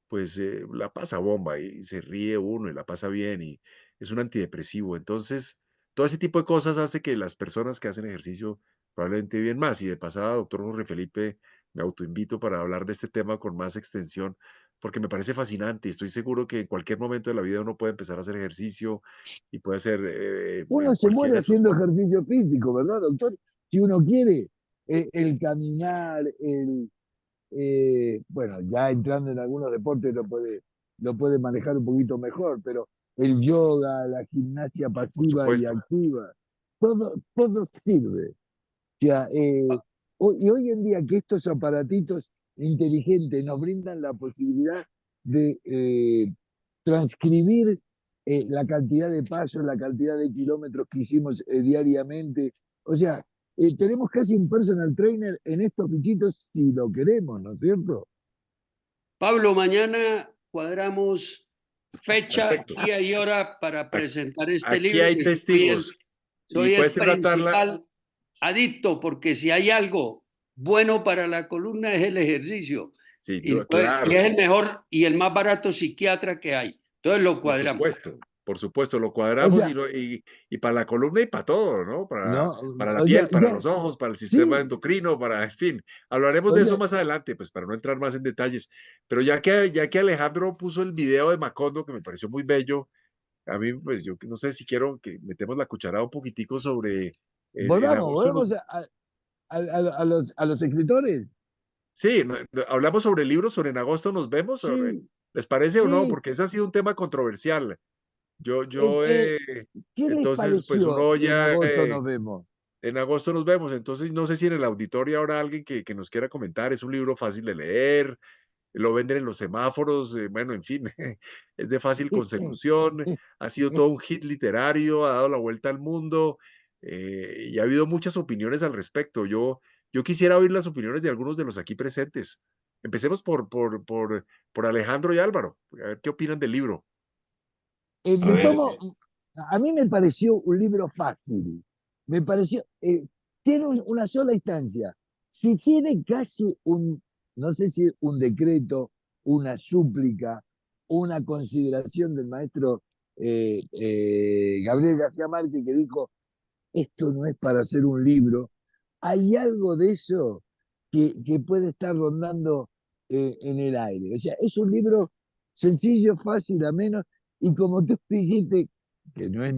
[SPEAKER 5] pues la pasa bomba y se ríe uno y la pasa bien es un antidepresivo. Entonces, todo ese tipo de cosas hace que las personas que hacen ejercicio probablemente viven más. Y de pasada, doctor Jorge Felipe, me autoinvito para hablar de este tema con más extensión, porque me parece fascinante y estoy seguro que en cualquier momento de la vida uno puede empezar a hacer ejercicio y puede hacer
[SPEAKER 1] Uno
[SPEAKER 5] en
[SPEAKER 1] se
[SPEAKER 5] cualquiera
[SPEAKER 1] muere
[SPEAKER 5] de sus
[SPEAKER 1] haciendo
[SPEAKER 5] formas.
[SPEAKER 1] ejercicio físico, ¿verdad, doctor? Si uno quiere, el caminar, bueno, ya entrando en algunos deportes lo puede manejar un poquito mejor, pero el yoga, la gimnasia
[SPEAKER 5] Por
[SPEAKER 1] pasiva y
[SPEAKER 5] supuesto.
[SPEAKER 1] activa, todo sirve. O sea, y hoy en día que estos aparatitos inteligentes nos brindan la posibilidad de transcribir la cantidad de pasos, la cantidad de kilómetros que hicimos diariamente. O sea, tenemos casi un personal trainer en estos bichitos si lo queremos, ¿no es cierto?
[SPEAKER 2] Pablo, mañana cuadramos fecha,
[SPEAKER 5] Perfecto.
[SPEAKER 2] día y hora para
[SPEAKER 5] Ac-
[SPEAKER 2] presentar este
[SPEAKER 5] Aquí
[SPEAKER 2] libro,
[SPEAKER 5] hay
[SPEAKER 2] que
[SPEAKER 5] testigos y
[SPEAKER 2] soy
[SPEAKER 5] puede
[SPEAKER 2] el
[SPEAKER 5] ser una charla.
[SPEAKER 2] principal adicto, porque si hay algo bueno para la columna es el ejercicio.
[SPEAKER 5] Sí,
[SPEAKER 2] Y, y
[SPEAKER 5] claro.
[SPEAKER 2] es el mejor y el más barato psiquiatra que hay. Entonces lo cuadramos.
[SPEAKER 5] Por supuesto, lo
[SPEAKER 1] O
[SPEAKER 5] cuadramos
[SPEAKER 1] sea,
[SPEAKER 5] y para la columna y para todo, ¿no?
[SPEAKER 1] no,
[SPEAKER 5] Para la
[SPEAKER 1] o sea,
[SPEAKER 5] piel, para
[SPEAKER 1] ya,
[SPEAKER 5] los ojos, para el sistema
[SPEAKER 1] sí,
[SPEAKER 5] endocrino, en fin, hablaremos
[SPEAKER 1] o
[SPEAKER 5] de
[SPEAKER 1] sea,
[SPEAKER 5] eso más adelante, pues para no entrar más en detalles. Pero ya que Alejandro puso el video de Macondo, que me pareció muy bello, a mí, pues yo no sé si quiero que metemos la cucharada un poquitico sobre, en agosto,
[SPEAKER 1] volvamos a los escritores.
[SPEAKER 5] sí, hablamos sobre libros, sobre en agosto nos vemos,
[SPEAKER 1] Sí,
[SPEAKER 5] ¿les parece o no?
[SPEAKER 1] sí.
[SPEAKER 5] Porque ese ha sido un tema controversial. Yo,
[SPEAKER 1] Eh,
[SPEAKER 5] yo,
[SPEAKER 1] eh,
[SPEAKER 5] eh,
[SPEAKER 1] ¿Qué les
[SPEAKER 5] entonces, pues
[SPEAKER 1] pareció?
[SPEAKER 5] uno
[SPEAKER 1] En
[SPEAKER 5] ya,
[SPEAKER 1] agosto nos vemos.
[SPEAKER 5] en agosto nos vemos, entonces no sé si en el auditorio habrá alguien que nos quiera comentar, es un libro fácil de leer, lo venden en los semáforos, bueno, en fin, es de fácil consecución, ha sido todo un hit literario, ha dado la vuelta al mundo y ha habido muchas opiniones al respecto. Yo quisiera oír las opiniones de algunos de los aquí presentes. Empecemos por Alejandro y Álvaro, a ver qué opinan del libro.
[SPEAKER 4] A ver,
[SPEAKER 1] A mí me pareció un libro fácil. Me pareció, tiene una sola instancia. Si tiene casi no sé si un decreto, una súplica, una consideración del maestro Gabriel García Márquez que dijo, esto no es para hacer un libro. Hay algo de eso que puede estar rondando en el aire. O sea, es un libro sencillo, fácil, ameno, y como tú dijiste, que no es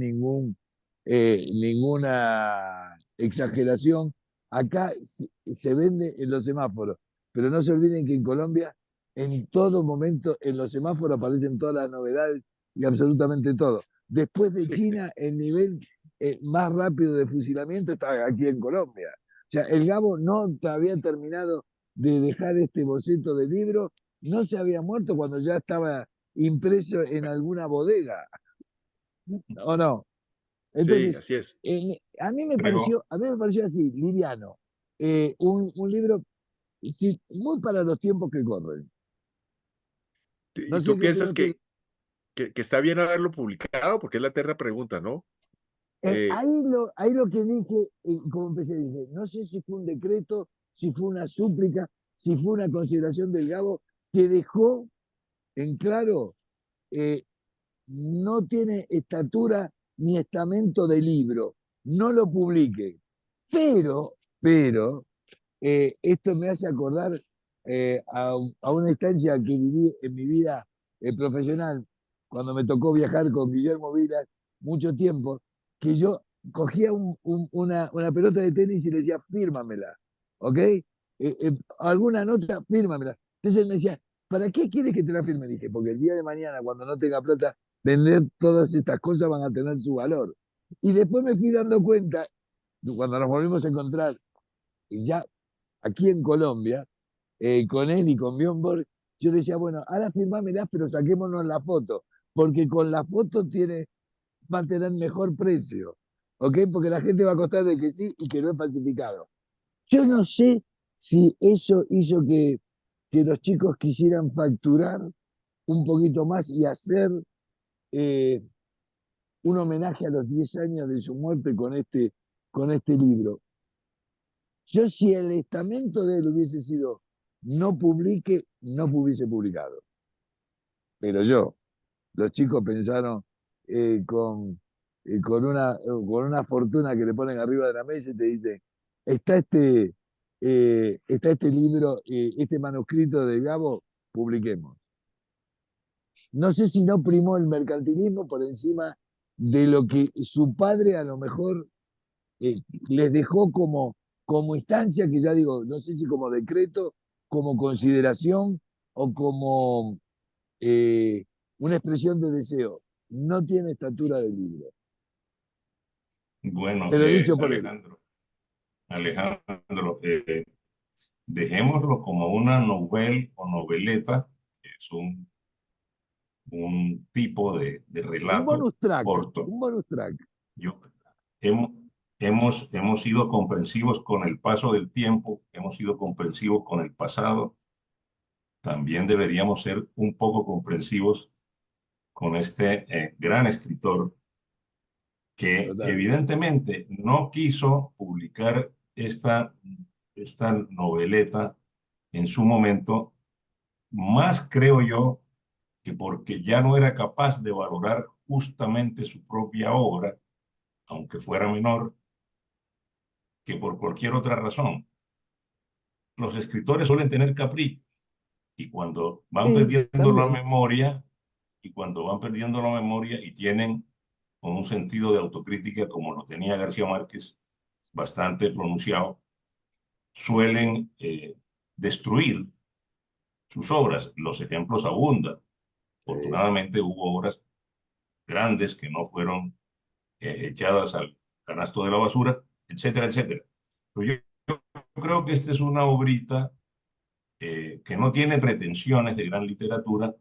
[SPEAKER 1] ninguna exageración, acá se vende en los semáforos, pero no se olviden que en Colombia en todo momento en los semáforos aparecen todas las novedades y absolutamente todo. Después de
[SPEAKER 5] Sí,
[SPEAKER 1] China, el nivel más rápido de fusilamiento está aquí en Colombia. O sea, el Gabo no había terminado de dejar este boceto de libro, no se había muerto cuando ya estaba impreso en alguna bodega, ¿o no?
[SPEAKER 5] sí,
[SPEAKER 1] Entonces,
[SPEAKER 5] así es.
[SPEAKER 4] luego,
[SPEAKER 1] a mí me pareció así, liviano, un libro sí, muy para los tiempos que corren.
[SPEAKER 5] ¿Y
[SPEAKER 1] No sé
[SPEAKER 5] tú
[SPEAKER 1] qué
[SPEAKER 5] piensas
[SPEAKER 1] crees que...
[SPEAKER 5] que está bien haberlo publicado? Porque es la eterna pregunta, ¿no? Eh,
[SPEAKER 1] Ahí lo que dije, como empecé, dije, no sé si fue un decreto, si fue una súplica, si fue una consideración del Gabo que dejó en claro, eh, no tiene estatura ni estamento de libro, no lo publique. Pero, esto me hace acordar a una instancia que viví en mi vida profesional, cuando me tocó viajar con Guillermo Vilas mucho tiempo, que yo cogía una pelota de tenis y le decía, fírmamela, ¿ok? Alguna nota, fírmamela. Entonces él me decía, ¿para qué quieres que te la firme? Dije, porque el día de mañana, cuando no tenga plata, vender todas estas cosas van a tener su valor. Y después me fui dando cuenta, cuando nos volvimos a encontrar, ya aquí en Colombia, con él y con Bjorn, yo decía, bueno, ahora firmámelas, pero saquémonos la foto, porque con la foto va a tener mejor precio, ¿ok? Porque la gente va a costar de que sí y que no es falsificado. Yo no sé si eso hizo que los chicos quisieran facturar un poquito más y hacer eh, un homenaje a los 10 años de su muerte con este libro. Yo si el estamento de él hubiese sido no publique, no hubiese publicado. Pero los chicos pensaron con una fortuna que le ponen arriba de la mesa y te dice, está este libro, este manuscrito de Gabo, publiquemos. No sé si no primó el mercantilismo por encima de lo que su padre a lo mejor eh, les dejó como instancia, que ya digo, no sé si como decreto, como consideración o como eh, una expresión de deseo. No tiene estatura de libro.
[SPEAKER 4] Bueno,
[SPEAKER 1] Te lo he dicho por él.
[SPEAKER 4] Alejandro, dejémoslo como una novela o noveleta, que es un tipo de
[SPEAKER 1] Un
[SPEAKER 4] relato
[SPEAKER 1] bonus track,
[SPEAKER 4] corto.
[SPEAKER 1] un bonus track.
[SPEAKER 4] Yo, hemos, hemos sido comprensivos con el paso del tiempo, hemos sido comprensivos con el pasado, también deberíamos ser un poco comprensivos con este gran escritor que
[SPEAKER 1] Total.
[SPEAKER 4] evidentemente no quiso publicar esta noveleta en su momento, más creo yo que porque ya no era capaz de valorar justamente su propia obra, aunque fuera menor, que por cualquier otra razón. Los escritores suelen tener capricho y cuando van
[SPEAKER 1] Sí,
[SPEAKER 4] perdiendo la
[SPEAKER 1] también.
[SPEAKER 4] memoria, y tienen un sentido de autocrítica como lo tenía García Márquez, bastante pronunciado, suelen destruir sus obras. Los ejemplos abundan. Afortunadamente hubo obras grandes que no fueron echadas al canasto de la basura, etcétera, etcétera. Pero yo creo que esta es una obrita que no tiene pretensiones de gran literatura,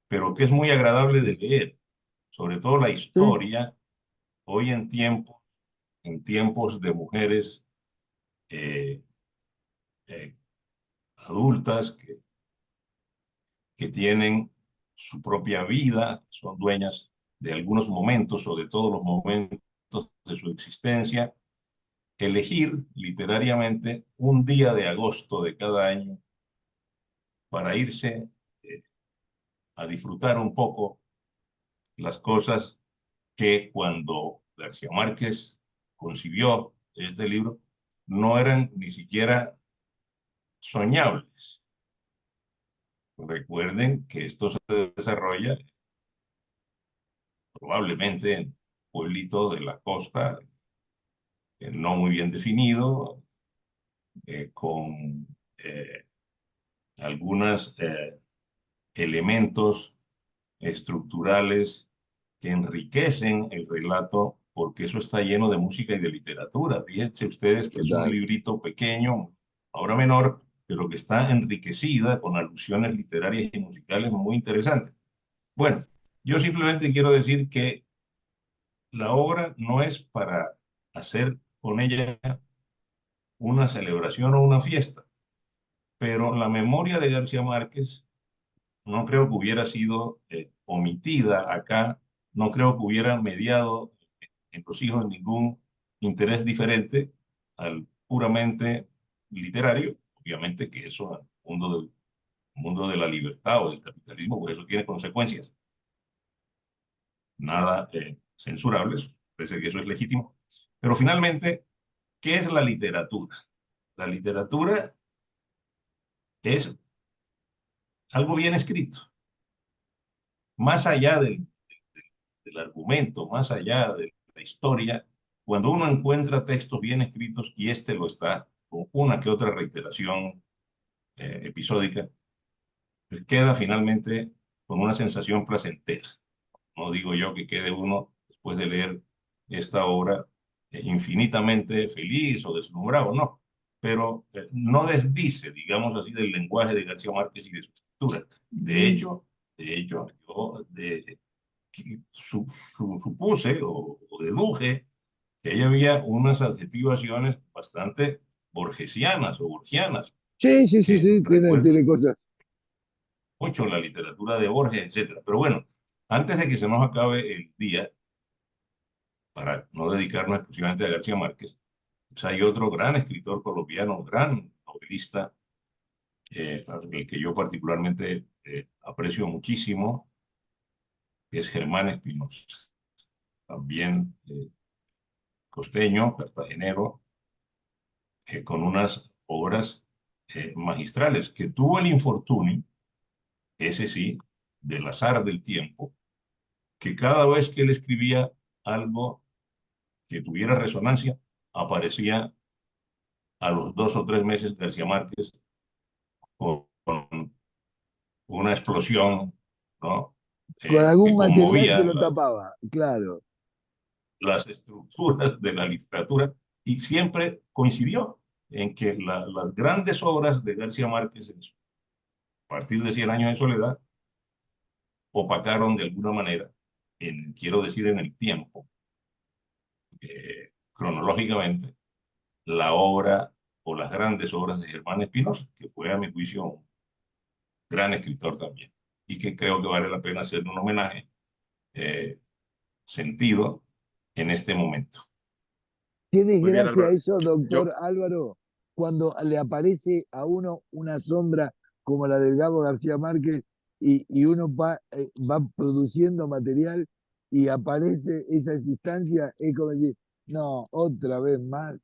[SPEAKER 4] pero que es muy agradable de leer, sobre todo la
[SPEAKER 1] Sí,
[SPEAKER 4] historia, hoy en tiempos de mujeres eh, eh, adultas que tienen su propia vida, son dueñas de algunos momentos o de todos los momentos de su existencia, elegir literariamente un día de agosto de cada año para irse eh, a disfrutar un poco las cosas que cuando García Márquez concibió este libro no eran ni siquiera soñables. Recuerden que esto se desarrolla probablemente en un pueblito de la costa, no muy bien definido, con algunos elementos estructurales que enriquecen el relato, porque eso está lleno de música y de literatura. Fíjense ustedes que es un
[SPEAKER 1] total.
[SPEAKER 4] librito pequeño, ahora menor, pero que está enriquecida con alusiones literarias y musicales muy interesantes. Bueno, yo simplemente quiero decir que la obra no es para hacer con ella una celebración o una fiesta, pero la memoria de García Márquez no creo que hubiera sido omitida acá, no creo que hubiera mediado en los hijos ningún interés diferente al puramente literario. Obviamente que eso en el mundo de la libertad o del capitalismo, pues eso tiene consecuencias nada censurables, parece que eso es legítimo. Pero finalmente, ¿qué es la literatura? La literatura es algo bien escrito, más allá del argumento, más allá de la historia. Cuando uno encuentra textos bien escritos, y este lo está, con una que otra reiteración episódica, pues queda finalmente con una sensación placentera. No digo yo que quede uno, después de leer esta obra, infinitamente feliz o deslumbrado, no, pero no desdice, digamos así, del lenguaje de García Márquez y de su escritura. De hecho, yo supuse o deduje que ahí había unas adjetivaciones bastante borgesianas o borgianas,
[SPEAKER 1] Sí, sí, sí,
[SPEAKER 4] que
[SPEAKER 1] sí,
[SPEAKER 4] recuerdo
[SPEAKER 1] tiene cosas.
[SPEAKER 4] mucho la literatura de Borges, etcétera. Pero bueno, antes de que se nos acabe el día, para no dedicarnos exclusivamente a García Márquez, pues hay otro gran escritor colombiano, gran novelista, el que yo particularmente aprecio muchísimo, que es Germán Espinosa. también costeño, cartagenero, con unas obras magistrales, que tuvo el infortunio, ese sí, del azar del tiempo, que cada vez que él escribía algo que tuviera resonancia, aparecía a los 2 o 3 meses García Márquez con una explosión, ¿no?
[SPEAKER 1] Con
[SPEAKER 4] Que
[SPEAKER 1] algún material que
[SPEAKER 4] conmovía
[SPEAKER 1] lo tapaba, claro.
[SPEAKER 4] las estructuras de la literatura y siempre coincidió en que las grandes obras de García Márquez, a partir de Cien años de soledad, opacaron de alguna manera, quiero decir en el tiempo, cronológicamente, la obra o las grandes obras de Germán Espinosa, que fue a mi juicio un gran escritor también, y que creo que vale la pena hacer un homenaje sentido en este momento.
[SPEAKER 1] Qué
[SPEAKER 5] Muy bien,
[SPEAKER 1] desgracia
[SPEAKER 5] Álvaro.
[SPEAKER 1] eso,
[SPEAKER 5] Yo,
[SPEAKER 1] doctor Álvaro, cuando le aparece a uno una sombra como la del Gabo García Márquez y uno va produciendo material y aparece esa existencia, es como decir, no, otra vez más.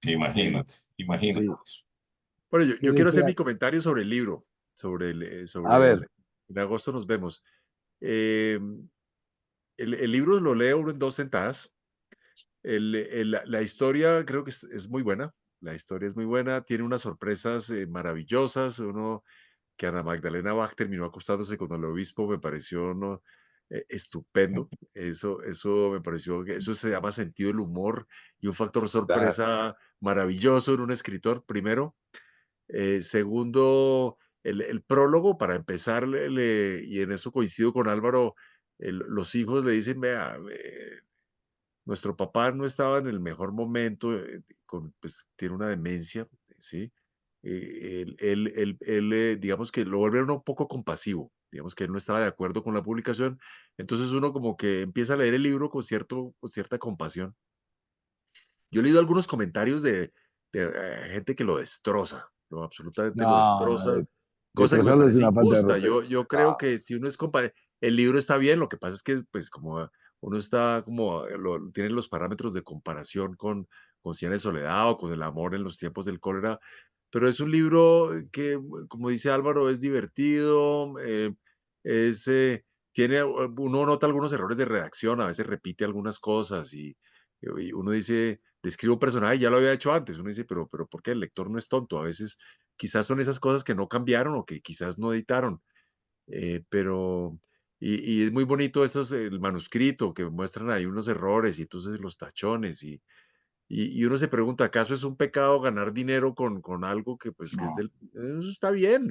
[SPEAKER 4] Imagínate, imagínate
[SPEAKER 1] Sí,
[SPEAKER 4] eso.
[SPEAKER 5] bueno,
[SPEAKER 1] qué
[SPEAKER 5] yo quiero hacer mi
[SPEAKER 1] desgracia.
[SPEAKER 5] comentario sobre el libro,
[SPEAKER 1] A ver,
[SPEAKER 5] en agosto nos vemos. Eh, el libro lo leo uno en 2 sentadas. La historia creo que es muy buena. La historia es muy buena, tiene unas sorpresas maravillosas. Uno que Ana Magdalena Bach terminó acostándose con el obispo me pareció ¿no? Estupendo. Eso me pareció que eso se llama sentido del humor y un factor
[SPEAKER 1] claro.
[SPEAKER 5] sorpresa maravilloso en un escritor, primero. Segundo, el prólogo, para empezar, y en eso coincido con Álvaro, los hijos le dicen, vea, nuestro papá no estaba en el mejor momento, pues tiene una demencia, ¿sí? Digamos que lo vuelve a uno un poco compasivo, digamos que él no estaba de acuerdo con la publicación, entonces uno como que empieza a leer el libro con cierta compasión. Yo he leído algunos comentarios de gente que lo destroza, lo absolutamente lo
[SPEAKER 1] No, no,
[SPEAKER 5] destroza, cosa que me
[SPEAKER 1] destrozarlo es
[SPEAKER 5] parece
[SPEAKER 1] una falta de
[SPEAKER 5] injusta.
[SPEAKER 1] respeto.
[SPEAKER 5] Yo creo
[SPEAKER 1] No,
[SPEAKER 5] que si uno es el libro está bien, lo que pasa es que pues como uno está como tiene los parámetros de comparación con Cien años de soledad o con El amor en los tiempos del cólera, pero es un libro que, como dice Álvaro, es divertido, es uno nota algunos errores de redacción, a veces repite algunas cosas y uno dice, describe un personaje, ya lo había hecho antes. Uno dice, pero ¿por qué? El lector no es tonto. A veces quizás son esas cosas que no cambiaron o que quizás no editaron. Pero, y es muy bonito el manuscrito, que muestran ahí unos errores y entonces los tachones. Y uno se pregunta, ¿acaso es un pecado ganar dinero con algo que, pues, que es
[SPEAKER 1] no.
[SPEAKER 5] eso está bien.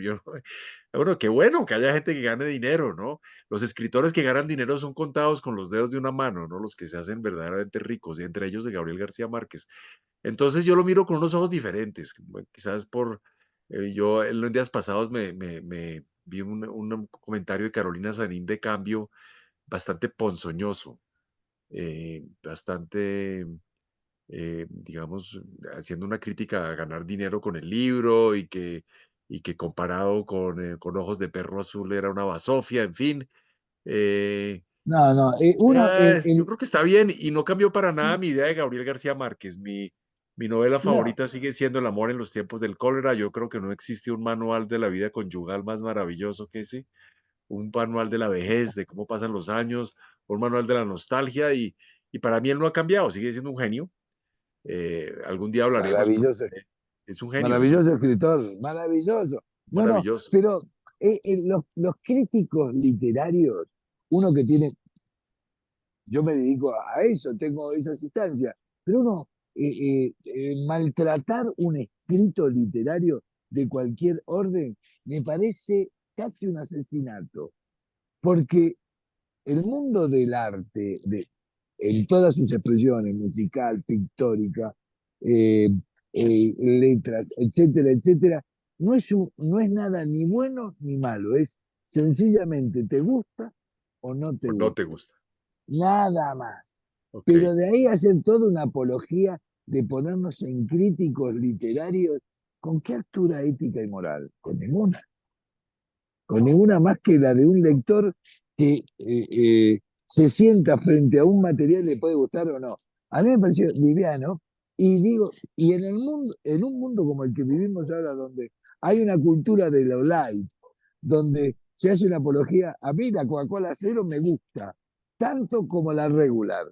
[SPEAKER 5] Bueno, qué bueno que haya gente que gane dinero, ¿no? Los escritores que ganan dinero son contados con los dedos de una mano, ¿no? Los que se hacen verdaderamente ricos, y entre ellos de Gabriel García Márquez. Entonces yo lo miro con unos ojos diferentes, bueno, quizás yo en los días pasados me vi un comentario de Carolina Sanín de Cambio bastante ponzoñoso, bastante digamos, haciendo una crítica a ganar dinero con el libro y que comparado con Ojos de Perro Azul era una basofia, en fin. eh,
[SPEAKER 1] No, no, uno,
[SPEAKER 5] yo creo que está bien y no cambió para nada mi idea de Gabriel García Márquez. Mi novela
[SPEAKER 1] no,
[SPEAKER 5] favorita sigue siendo El amor en los tiempos del cólera. Yo creo que no existe un manual de la vida conyugal más maravilloso que ese, un manual de la vejez, de cómo pasan los años, un manual de la nostalgia y para mí él no ha cambiado, sigue siendo un genio. Algún día hablaremos porque
[SPEAKER 1] maravilloso.
[SPEAKER 5] es un genio,
[SPEAKER 1] Maravilloso escritor, maravilloso. No, no,
[SPEAKER 5] maravilloso.
[SPEAKER 1] pero los críticos literarios, uno que tiene, yo me dedico a eso, tengo esas instancias, pero uno, maltratar un escrito literario de cualquier orden me parece casi un asesinato, porque el mundo del arte, en todas sus expresiones, musical, pictórica, eh, letras, etcétera, etcétera, no es nada ni bueno ni malo, es sencillamente te gusta o no te
[SPEAKER 5] O no te
[SPEAKER 1] gusta,
[SPEAKER 5] gusta.
[SPEAKER 1] nada más.
[SPEAKER 5] Ok.
[SPEAKER 1] Pero de ahí hacer toda una apología de ponernos en críticos literarios, ¿con qué altura ética y moral? Con ninguna más que la de un lector que se sienta frente a un material, le puede gustar o no. A mí me pareció liviano, y digo, y en el mundo, en un mundo como el que vivimos ahora, donde hay una cultura de lo light, donde se hace una apología, a mí la Coca-Cola cero me gusta, tanto como la regular,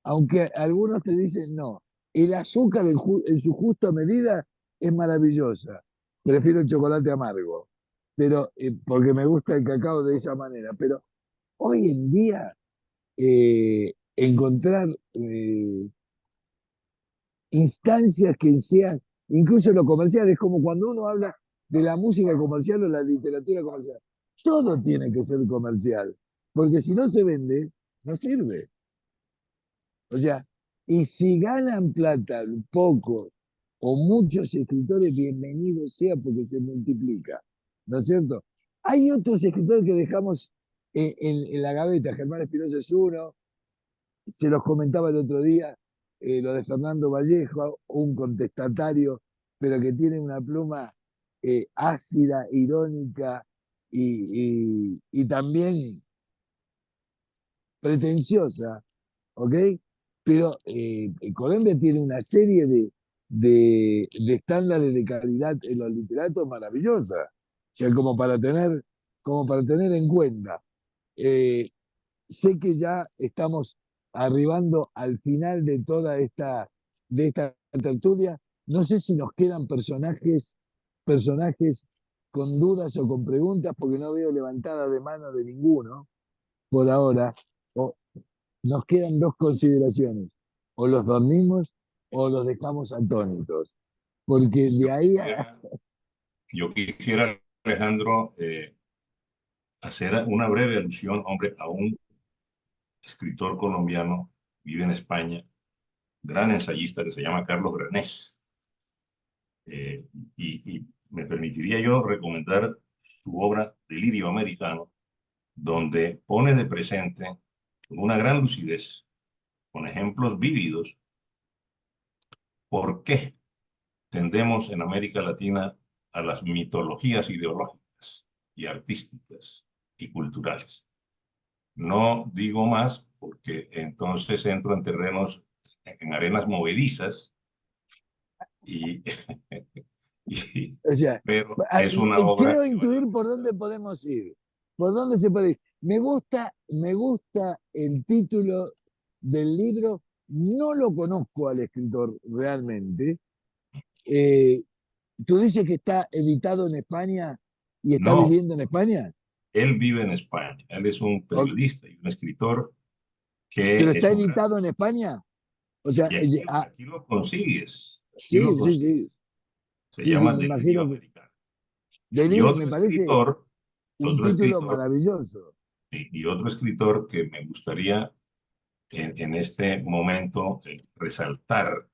[SPEAKER 1] aunque algunos te dicen no, el azúcar en su justa medida es maravillosa, prefiero el chocolate amargo, pero porque me gusta el cacao de esa manera, pero hoy en día encontrar instancias que sean, incluso lo comercial, es como cuando uno habla de la música comercial o la literatura comercial. Todo tiene que ser comercial, porque si no se vende, no sirve. O sea, y si ganan plata poco o muchos escritores, bienvenido sea porque se multiplica, ¿no es cierto? Hay otros escritores que dejamos en la gaveta, Germán Espinosa es uno, se los comentaba el otro día, lo de Fernando Vallejo, un contestatario, pero que tiene una pluma ácida, irónica y también pretenciosa, ¿ok? Pero Colombia tiene una serie de estándares de calidad en los literatos maravillosa, o sea, como para tener en cuenta. Eh, Sé que ya estamos arribando al final de esta tertulia. No sé si nos quedan personajes con dudas o con preguntas, porque no veo levantada de mano de ninguno por ahora. O nos quedan dos consideraciones. O los dormimos o los dejamos atónitos. Porque de ahí a...
[SPEAKER 4] Yo quisiera, Alejandro, hacer una breve alusión, hombre, a un escritor colombiano, vive en España, gran ensayista que se llama Carlos Granés. Eh, y me permitiría yo recomendar su obra Delirio Americano, donde pone de presente con una gran lucidez, con ejemplos vívidos, por qué tendemos en América Latina a las mitologías ideológicas y artísticas y culturales. No digo más porque entonces entro en terrenos, en arenas movedizas, y,
[SPEAKER 1] O sea,
[SPEAKER 4] pero es una obra
[SPEAKER 1] creo
[SPEAKER 4] que vale
[SPEAKER 1] intuir
[SPEAKER 4] la
[SPEAKER 1] por
[SPEAKER 4] pena.
[SPEAKER 1] dónde podemos ir, por dónde se puede ir. Me gusta el título del libro, no lo conozco al escritor realmente. Eh, Tú dices que está editado en España y está
[SPEAKER 4] No,
[SPEAKER 1] viviendo en España,
[SPEAKER 4] él vive en España. Él es un
[SPEAKER 1] O-
[SPEAKER 4] periodista y un escritor que
[SPEAKER 1] pero
[SPEAKER 4] es
[SPEAKER 1] está
[SPEAKER 4] un gran...
[SPEAKER 1] editado en España. O sea,
[SPEAKER 4] Y aquí lo consigues, aquí lo
[SPEAKER 1] sí, sí,
[SPEAKER 4] consigues.
[SPEAKER 1] sí,
[SPEAKER 4] Se
[SPEAKER 1] sí, sí,
[SPEAKER 4] llama
[SPEAKER 1] me
[SPEAKER 4] Delirio
[SPEAKER 1] imagino que
[SPEAKER 4] Americano. Y
[SPEAKER 1] Me parece un
[SPEAKER 4] otro
[SPEAKER 1] título
[SPEAKER 4] escritor,
[SPEAKER 1] maravilloso.
[SPEAKER 4] y otro escritor que me gustaría en este momento resaltar,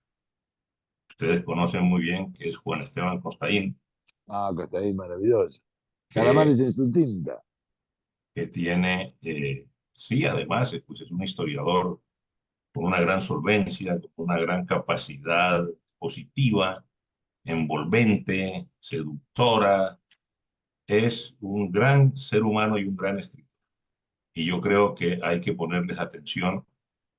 [SPEAKER 4] ustedes conocen muy bien, que es Juan Esteban Costaín,
[SPEAKER 1] Ah, Costa Rica, maravilloso.
[SPEAKER 4] que,
[SPEAKER 1] Calamares en su tinta.
[SPEAKER 4] que tiene, sí, además, pues es un historiador con una gran solvencia, con una gran capacidad positiva, envolvente, seductora. Es un gran ser humano y un gran escritor. Y yo creo que hay que ponerles atención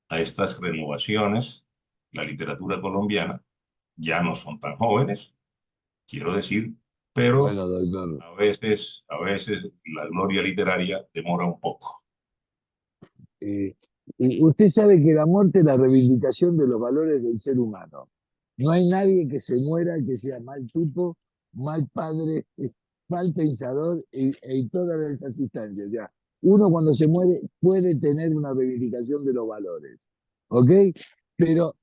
[SPEAKER 4] a estas renovaciones. La literatura colombiana ya no son tan jóvenes, quiero decir, pero
[SPEAKER 1] Bueno, doctor.
[SPEAKER 4] a veces la gloria literaria demora un poco.
[SPEAKER 1] Eh, y usted sabe que la muerte es la reivindicación de los valores del ser humano. No hay nadie que se muera que sea mal tipo, mal padre, mal pensador y todas esas instancias. Ya. Uno cuando se muere puede tener una reivindicación de los valores, ¿ok? Pero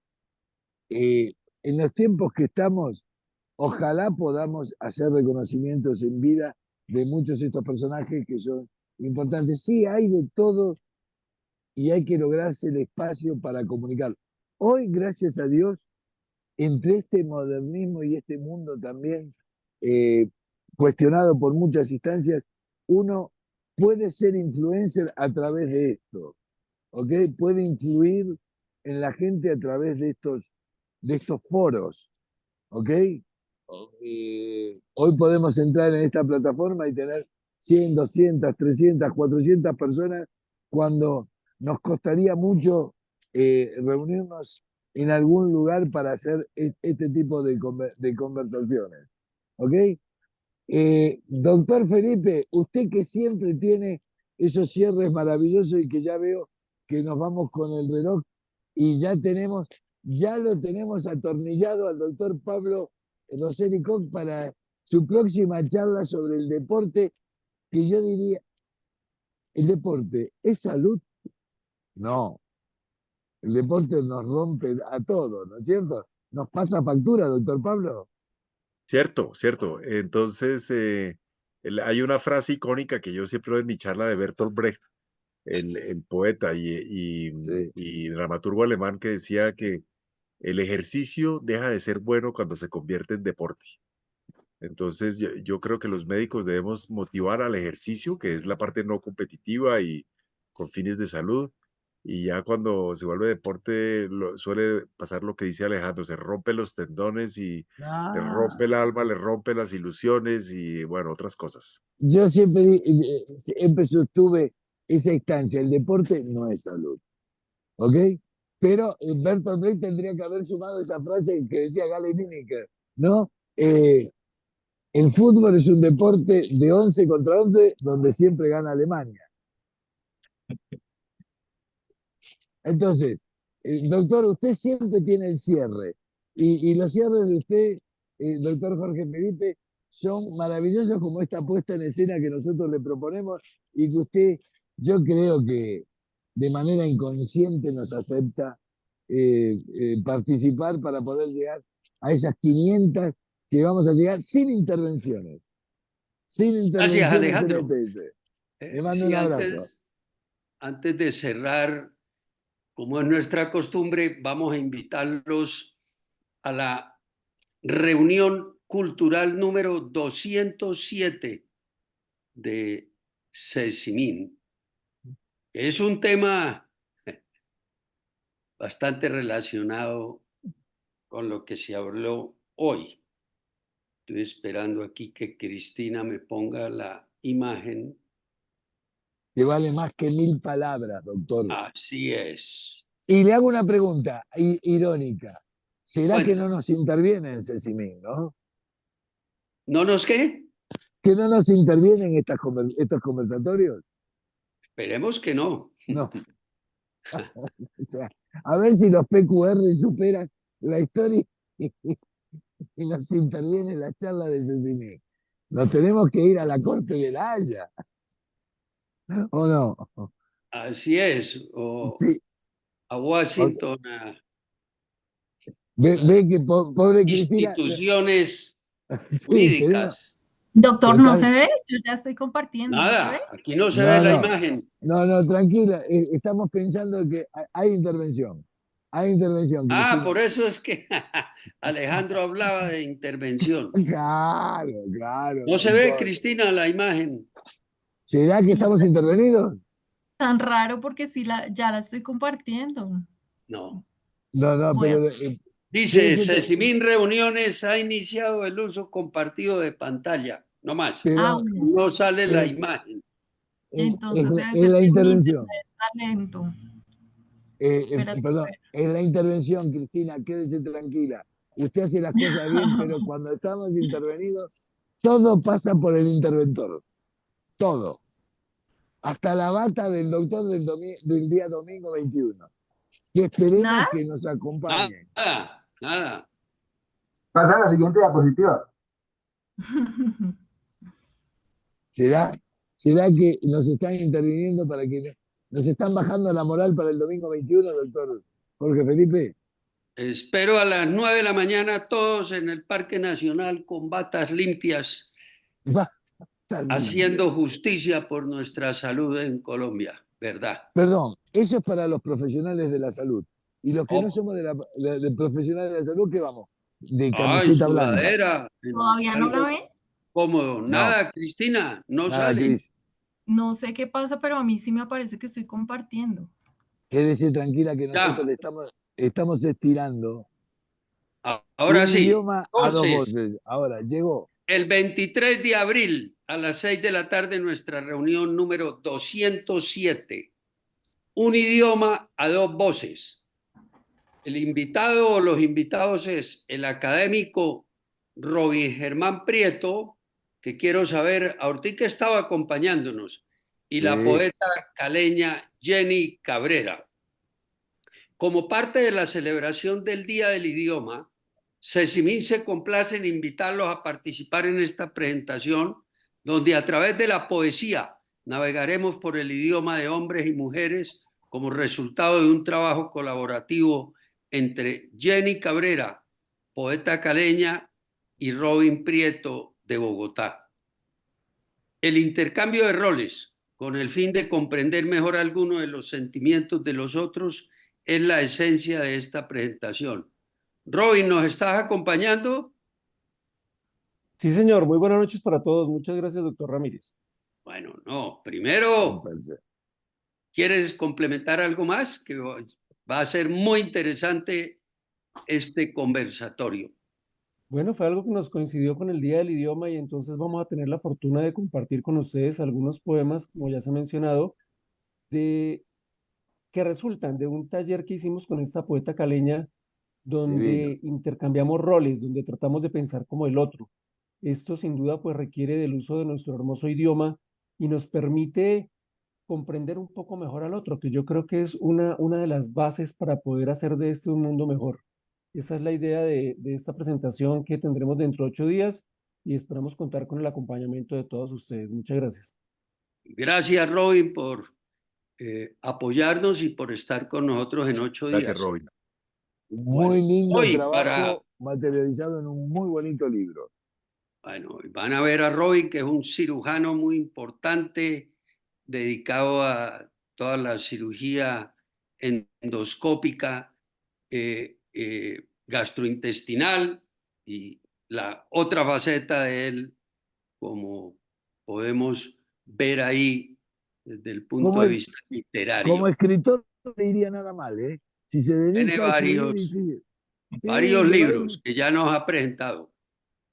[SPEAKER 1] eh, en los tiempos que estamos, ojalá podamos hacer reconocimientos en vida de muchos de estos personajes que son importantes. Sí, hay de todo y hay que lograrse el espacio para comunicar. Hoy, gracias a Dios, entre este modernismo y este mundo también cuestionado por muchas instancias, uno puede ser influencer a través de esto, ¿ok? Puede influir en la gente a través de estos foros, ¿ok? Hoy podemos entrar en esta plataforma y tener 100, 200, 300, 400 personas cuando nos costaría mucho reunirnos en algún lugar para hacer este tipo de conversaciones. ¿Ok? Doctor Felipe, usted que siempre tiene esos cierres maravillosos y que ya veo que nos vamos con el reloj y ya lo tenemos atornillado al doctor Pablo Roseli Koch para su próxima charla sobre el deporte, que yo diría, ¿el deporte es salud? No, el deporte nos rompe a todos, ¿no es cierto? Nos pasa factura, doctor Pablo.
[SPEAKER 5] Cierto, cierto. Entonces, hay una frase icónica que yo siempre doy en mi charla de Bertolt Brecht, el poeta
[SPEAKER 1] Sí.
[SPEAKER 5] y dramaturgo alemán, que decía que el ejercicio deja de ser bueno cuando se convierte en deporte. Entonces, yo creo que los médicos debemos motivar al ejercicio, que es la parte no competitiva y con fines de salud. Y ya cuando se vuelve deporte, suele pasar lo que dice Alejandro, se rompe los tendones y le rompe el alma, le rompe las ilusiones y bueno, otras cosas.
[SPEAKER 1] Yo siempre sostuve esa instancia, el deporte no es salud, ¿ok? Pero Bertolt Brecht tendría que haber sumado esa frase que decía Galen Lineker, ¿no? El fútbol es un deporte de 11 contra 11 donde siempre gana Alemania. Entonces, doctor, usted siempre tiene el cierre y los cierres de usted, doctor Jorge Felipe, son maravillosos como esta puesta en escena que nosotros le proponemos y que usted, yo creo que de manera inconsciente nos acepta participar para poder llegar a esas 500 que vamos a llegar sin intervenciones. Sin
[SPEAKER 2] Gracias,
[SPEAKER 1] intervenciones en
[SPEAKER 2] Alejandro.
[SPEAKER 1] EPS. Le mando
[SPEAKER 2] Sí,
[SPEAKER 1] un abrazo.
[SPEAKER 2] antes de cerrar, como es nuestra costumbre, vamos a invitarlos a la reunión cultural número 207 de Sesimín. Es un tema bastante relacionado con lo que se habló hoy. Estoy esperando aquí que Cristina me ponga la imagen.
[SPEAKER 1] Que vale más que 1000 palabras, doctor.
[SPEAKER 2] Así es.
[SPEAKER 1] Y le hago una pregunta irónica. ¿Será que
[SPEAKER 2] Bueno,
[SPEAKER 1] no nos interviene en Sesimín, no?
[SPEAKER 2] ¿no nos qué?
[SPEAKER 1] ¿Que no nos intervienen estos conversatorios?
[SPEAKER 2] Esperemos que no.
[SPEAKER 1] No. O sea, a ver si los PQR superan la historia y nos interviene en la charla de Sesimín. Nos tenemos que ir a la Corte de la Haya. ¿O no?
[SPEAKER 2] Así es. O
[SPEAKER 1] Sí.
[SPEAKER 2] a Washington, a
[SPEAKER 1] Ve que pobre Cristina.
[SPEAKER 2] instituciones
[SPEAKER 1] Sí, tenemos.
[SPEAKER 2] jurídicas.
[SPEAKER 7] Doctor, ¿no
[SPEAKER 1] Total.
[SPEAKER 7] se ve? Yo ya estoy compartiendo, ¿no se ve?
[SPEAKER 2] Nada, aquí no se ve la imagen.
[SPEAKER 1] No, tranquila. Estamos pensando que hay intervención. Hay intervención, Cristina.
[SPEAKER 2] Por eso es que Alejandro hablaba de intervención.
[SPEAKER 1] Claro.
[SPEAKER 2] No se ve,
[SPEAKER 1] doctor.
[SPEAKER 2] Cristina, la imagen.
[SPEAKER 1] ¿Será que estamos intervenidos?
[SPEAKER 7] Tan raro porque sí ya la estoy compartiendo.
[SPEAKER 2] No.
[SPEAKER 1] No,
[SPEAKER 7] Voy a-
[SPEAKER 1] pero.
[SPEAKER 2] Dice,
[SPEAKER 1] sí,
[SPEAKER 2] Sesimín Reuniones ha iniciado el uso compartido de pantalla. No más.
[SPEAKER 1] pero
[SPEAKER 7] Bueno,
[SPEAKER 2] No sale la
[SPEAKER 1] eh,
[SPEAKER 2] imagen.
[SPEAKER 7] entonces debe
[SPEAKER 1] es
[SPEAKER 7] ser
[SPEAKER 1] la
[SPEAKER 7] que mi
[SPEAKER 1] intervención.
[SPEAKER 7] internet está lento. Espérate,
[SPEAKER 1] Perdón, es la intervención, Cristina, quédese tranquila. Usted hace las cosas bien, pero cuando estamos intervenidos, todo pasa por el interventor. Todo. Hasta la bata del doctor del día domingo 21. Que esperemos
[SPEAKER 7] ¿Nada?
[SPEAKER 1] que nos acompañe.
[SPEAKER 2] Nada.
[SPEAKER 6] Pasa a la siguiente diapositiva.
[SPEAKER 1] ¿Será que nos están interviniendo para que nos están bajando la moral para el domingo 21, doctor Jorge Felipe?
[SPEAKER 2] Espero a las 9 de la mañana todos en el Parque Nacional con batas limpias,
[SPEAKER 1] Va, está limpio.
[SPEAKER 2] haciendo justicia por nuestra salud en Colombia, ¿verdad?
[SPEAKER 1] Perdón, eso es para los profesionales de la salud. Y los que no
[SPEAKER 2] Oh.
[SPEAKER 1] somos de profesionales de la salud, ¿qué vamos? De
[SPEAKER 2] En
[SPEAKER 1] camiseta blanca.
[SPEAKER 2] sudadera.
[SPEAKER 7] ¿Todavía no la
[SPEAKER 2] algo
[SPEAKER 7] ven?
[SPEAKER 2] cómodo.
[SPEAKER 1] No.
[SPEAKER 2] Nada, Cristina, no
[SPEAKER 1] Nada,
[SPEAKER 2] sale.
[SPEAKER 1] Cris.
[SPEAKER 7] No sé qué pasa, pero a mí sí me parece que estoy compartiendo.
[SPEAKER 1] Quédese tranquila que
[SPEAKER 2] Ya.
[SPEAKER 1] nosotros le estamos estirando
[SPEAKER 2] Ahora
[SPEAKER 1] un
[SPEAKER 2] sí.
[SPEAKER 1] idioma a dos
[SPEAKER 2] Entonces,
[SPEAKER 1] voces. Ahora, llegó.
[SPEAKER 2] el 23 de abril a las 6 de la tarde nuestra reunión número 207. un idioma a dos voces. El invitado o los invitados es el académico Robin Germán Prieto, que quiero saber, ahorita estaba acompañándonos, y la
[SPEAKER 1] Sí.
[SPEAKER 2] poeta caleña Jenny Cabrera. Como parte de la celebración del Día del Idioma, Sesimín se complace en invitarlos a participar en esta presentación, donde a través de la poesía navegaremos por el idioma de hombres y mujeres como resultado de un trabajo colaborativo entre Jenny Cabrera, poeta caleña, y Robin Prieto de Bogotá. El intercambio de roles, con el fin de comprender mejor algunos de los sentimientos de los otros, es la esencia de esta presentación. Robin, ¿nos estás acompañando?
[SPEAKER 10] Sí, señor. Muy buenas noches para todos. Muchas gracias, doctor Ramírez.
[SPEAKER 2] Bueno, no. Primero, ¿quieres complementar algo más? Que va a ser muy interesante este conversatorio.
[SPEAKER 10] Bueno, fue algo que nos coincidió con el Día del Idioma y entonces vamos a tener la fortuna de compartir con ustedes algunos poemas, como ya se ha mencionado, que resultan de un taller que hicimos con esta poeta caleña, donde intercambiamos roles, donde tratamos de pensar como el otro. Esto sin duda pues requiere del uso de nuestro hermoso idioma y nos permite comprender un poco mejor al otro, que yo creo que es una de las bases para poder hacer de este un mundo mejor. Esa es la idea de esta presentación que tendremos dentro de 8 días y esperamos contar con el acompañamiento de todos ustedes. Muchas gracias.
[SPEAKER 2] Gracias, Robin, por apoyarnos y por estar con nosotros en 8 días.
[SPEAKER 5] Gracias, Robin.
[SPEAKER 1] Muy lindo
[SPEAKER 2] hoy
[SPEAKER 1] trabajo materializado en un muy bonito libro.
[SPEAKER 2] Bueno, van a ver a Robin, que es un cirujano muy importante, dedicado a toda la cirugía endoscópica, gastrointestinal, y la otra faceta de él, como podemos ver ahí desde el punto de vista
[SPEAKER 1] Como
[SPEAKER 2] literario.
[SPEAKER 1] escritor no le iría nada mal, ¿eh? Si se
[SPEAKER 2] Tiene
[SPEAKER 1] dedica a escribir y sigue. Sí,
[SPEAKER 2] varios
[SPEAKER 1] por ahí.
[SPEAKER 2] libros que ya nos ha presentado.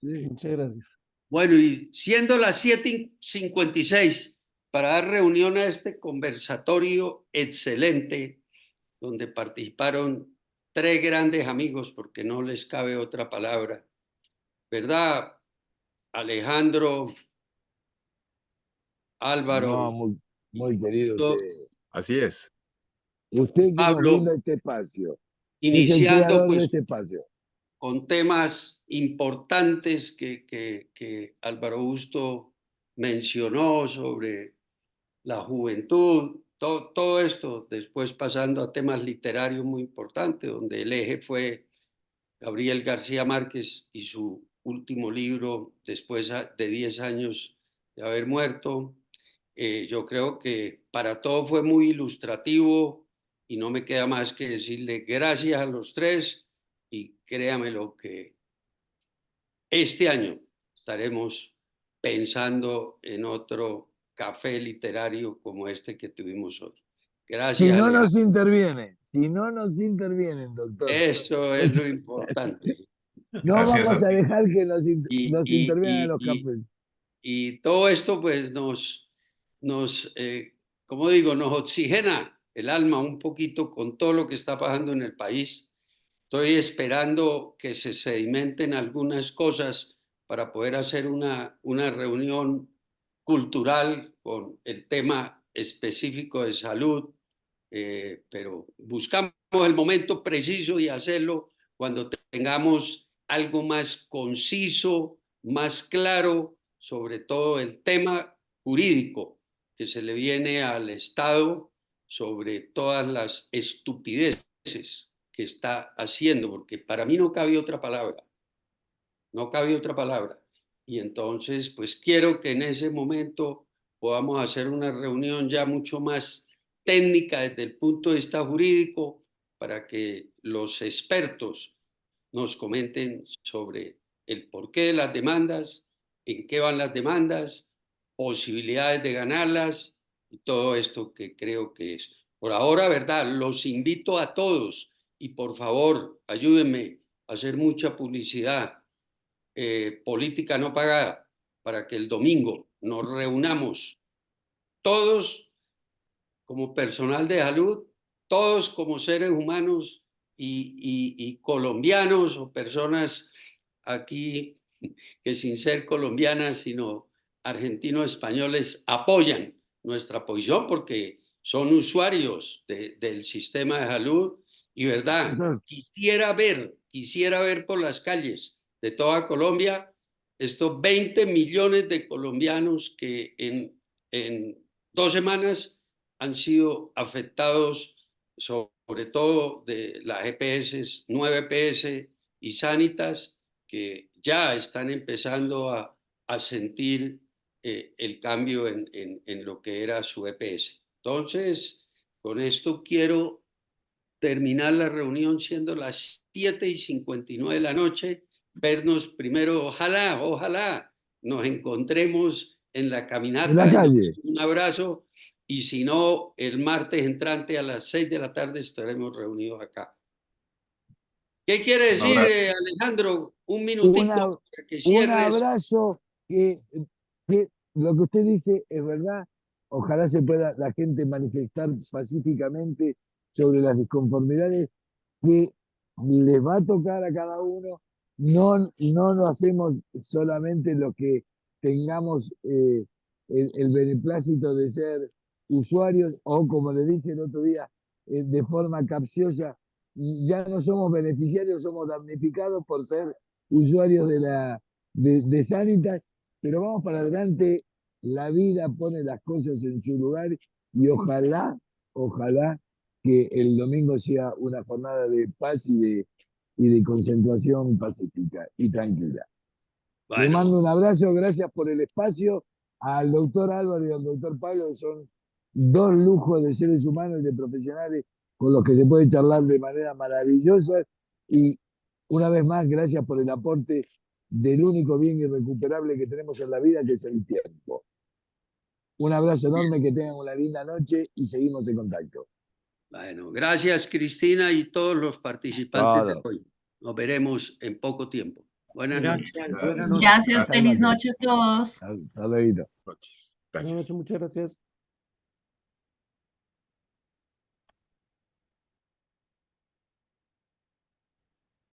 [SPEAKER 1] Sí.
[SPEAKER 10] Muchas gracias.
[SPEAKER 2] Bueno, y siendo las 7:56, para dar reunión a este conversatorio excelente, donde participaron 3 grandes amigos, porque no les cabe otra palabra, ¿verdad? Alejandro, Álvaro,
[SPEAKER 1] No, muy querido usted.
[SPEAKER 5] Así es.
[SPEAKER 1] Usted que nos
[SPEAKER 2] Pablo,
[SPEAKER 1] brinda este espacio. Es el
[SPEAKER 2] iniciando
[SPEAKER 1] creador de
[SPEAKER 2] pues
[SPEAKER 1] este espacio.
[SPEAKER 2] con temas importantes que Álvaro Augusto mencionó sobre la juventud, todo esto, después pasando a temas literarios muy importantes, donde el eje fue Gabriel García Márquez y su último libro, después de 10 años de haber muerto. Yo creo que para todo fue muy ilustrativo y no me queda más que decirle gracias a los 3, y créame lo que este año estaremos pensando en otro café literario como este que tuvimos hoy. Gracias,
[SPEAKER 1] Si no
[SPEAKER 2] Alejandro.
[SPEAKER 1] si no nos intervienen, doctor.
[SPEAKER 2] Eso es lo importante.
[SPEAKER 1] No
[SPEAKER 4] Gracias
[SPEAKER 1] vamos
[SPEAKER 4] a
[SPEAKER 1] a
[SPEAKER 4] ti.
[SPEAKER 1] dejar que nos
[SPEAKER 2] Y,
[SPEAKER 1] intervengan en
[SPEAKER 2] y,
[SPEAKER 1] los
[SPEAKER 2] y,
[SPEAKER 1] cafés.
[SPEAKER 2] y todo esto pues como digo, nos oxigena el alma un poquito con todo lo que está pasando en el país. Estoy esperando que se sedimenten algunas cosas para poder hacer una reunión cultural con el tema específico de salud, pero buscamos el momento preciso de hacerlo cuando tengamos algo más conciso, más claro, sobre todo el tema jurídico que se le viene al Estado sobre todas las estupideces que está haciendo, porque para mí no cabe otra palabra, no cabe otra palabra. Y entonces, pues quiero que en ese momento podamos hacer una reunión ya mucho más técnica desde el punto de vista jurídico, para que los expertos nos comenten sobre el porqué de las demandas, en qué van las demandas, posibilidades de ganarlas y todo esto que creo que es. Por ahora, ¿verdad? Los invito a todos y por favor, ayúdenme a hacer mucha publicidad política no pagada, para que el domingo nos reunamos todos como personal de salud, todos como seres humanos y colombianos o personas aquí que sin ser colombianas, sino argentinos-españoles, apoyan nuestra posición porque son usuarios del sistema de salud y, verdad, quisiera ver por las calles de toda Colombia estos 20 millones de colombianos que en 2 semanas han sido afectados, sobre todo de las EPS, 9 EPS y Sanitas, que ya están empezando a sentir el cambio en lo que era su EPS. Entonces, con esto quiero terminar la reunión siendo las 7:59 de la noche, vernos primero, ojalá nos encontremos en la caminata.
[SPEAKER 1] En la calle.
[SPEAKER 2] Un abrazo, y si no, el martes entrante a las 6 de la tarde estaremos reunidos acá. ¿Qué quiere decir, Alejandro? Un minutico para que
[SPEAKER 1] Un
[SPEAKER 2] cierres.
[SPEAKER 1] abrazo, que lo que usted dice es verdad. Ojalá se pueda la gente manifestar pacíficamente sobre las disconformidades que les va a tocar a cada uno. No lo hacemos solamente los que tengamos el beneplácito de ser usuarios, o como le dije el otro día, de forma capciosa, ya no somos beneficiarios, somos damnificados por ser usuarios de Sanitas, pero vamos para adelante, la vida pone las cosas en su lugar y ojalá que el domingo sea una jornada de paz y de concentración pacífica y tranquila.
[SPEAKER 2] Bueno.
[SPEAKER 1] Le mando un abrazo, gracias por el espacio, al doctor Álvaro y al doctor Pablo, que son 2 lujos de seres humanos y de profesionales con los que se puede charlar de manera maravillosa. Y una vez más, gracias por el aporte del único bien irrecuperable que tenemos en la vida, que es el tiempo. Un abrazo enorme, que tengan una linda noche y seguimos en contacto.
[SPEAKER 2] Bueno, gracias, Cristina, y todos los participantes de hoy. Nos veremos en poco tiempo. Buenas noches.
[SPEAKER 3] Buenas noches.
[SPEAKER 7] Gracias, feliz noche a todos.
[SPEAKER 1] Hasta luego.
[SPEAKER 5] Noches.
[SPEAKER 10] Buenas
[SPEAKER 5] Gracias.
[SPEAKER 10] noches, muchas gracias.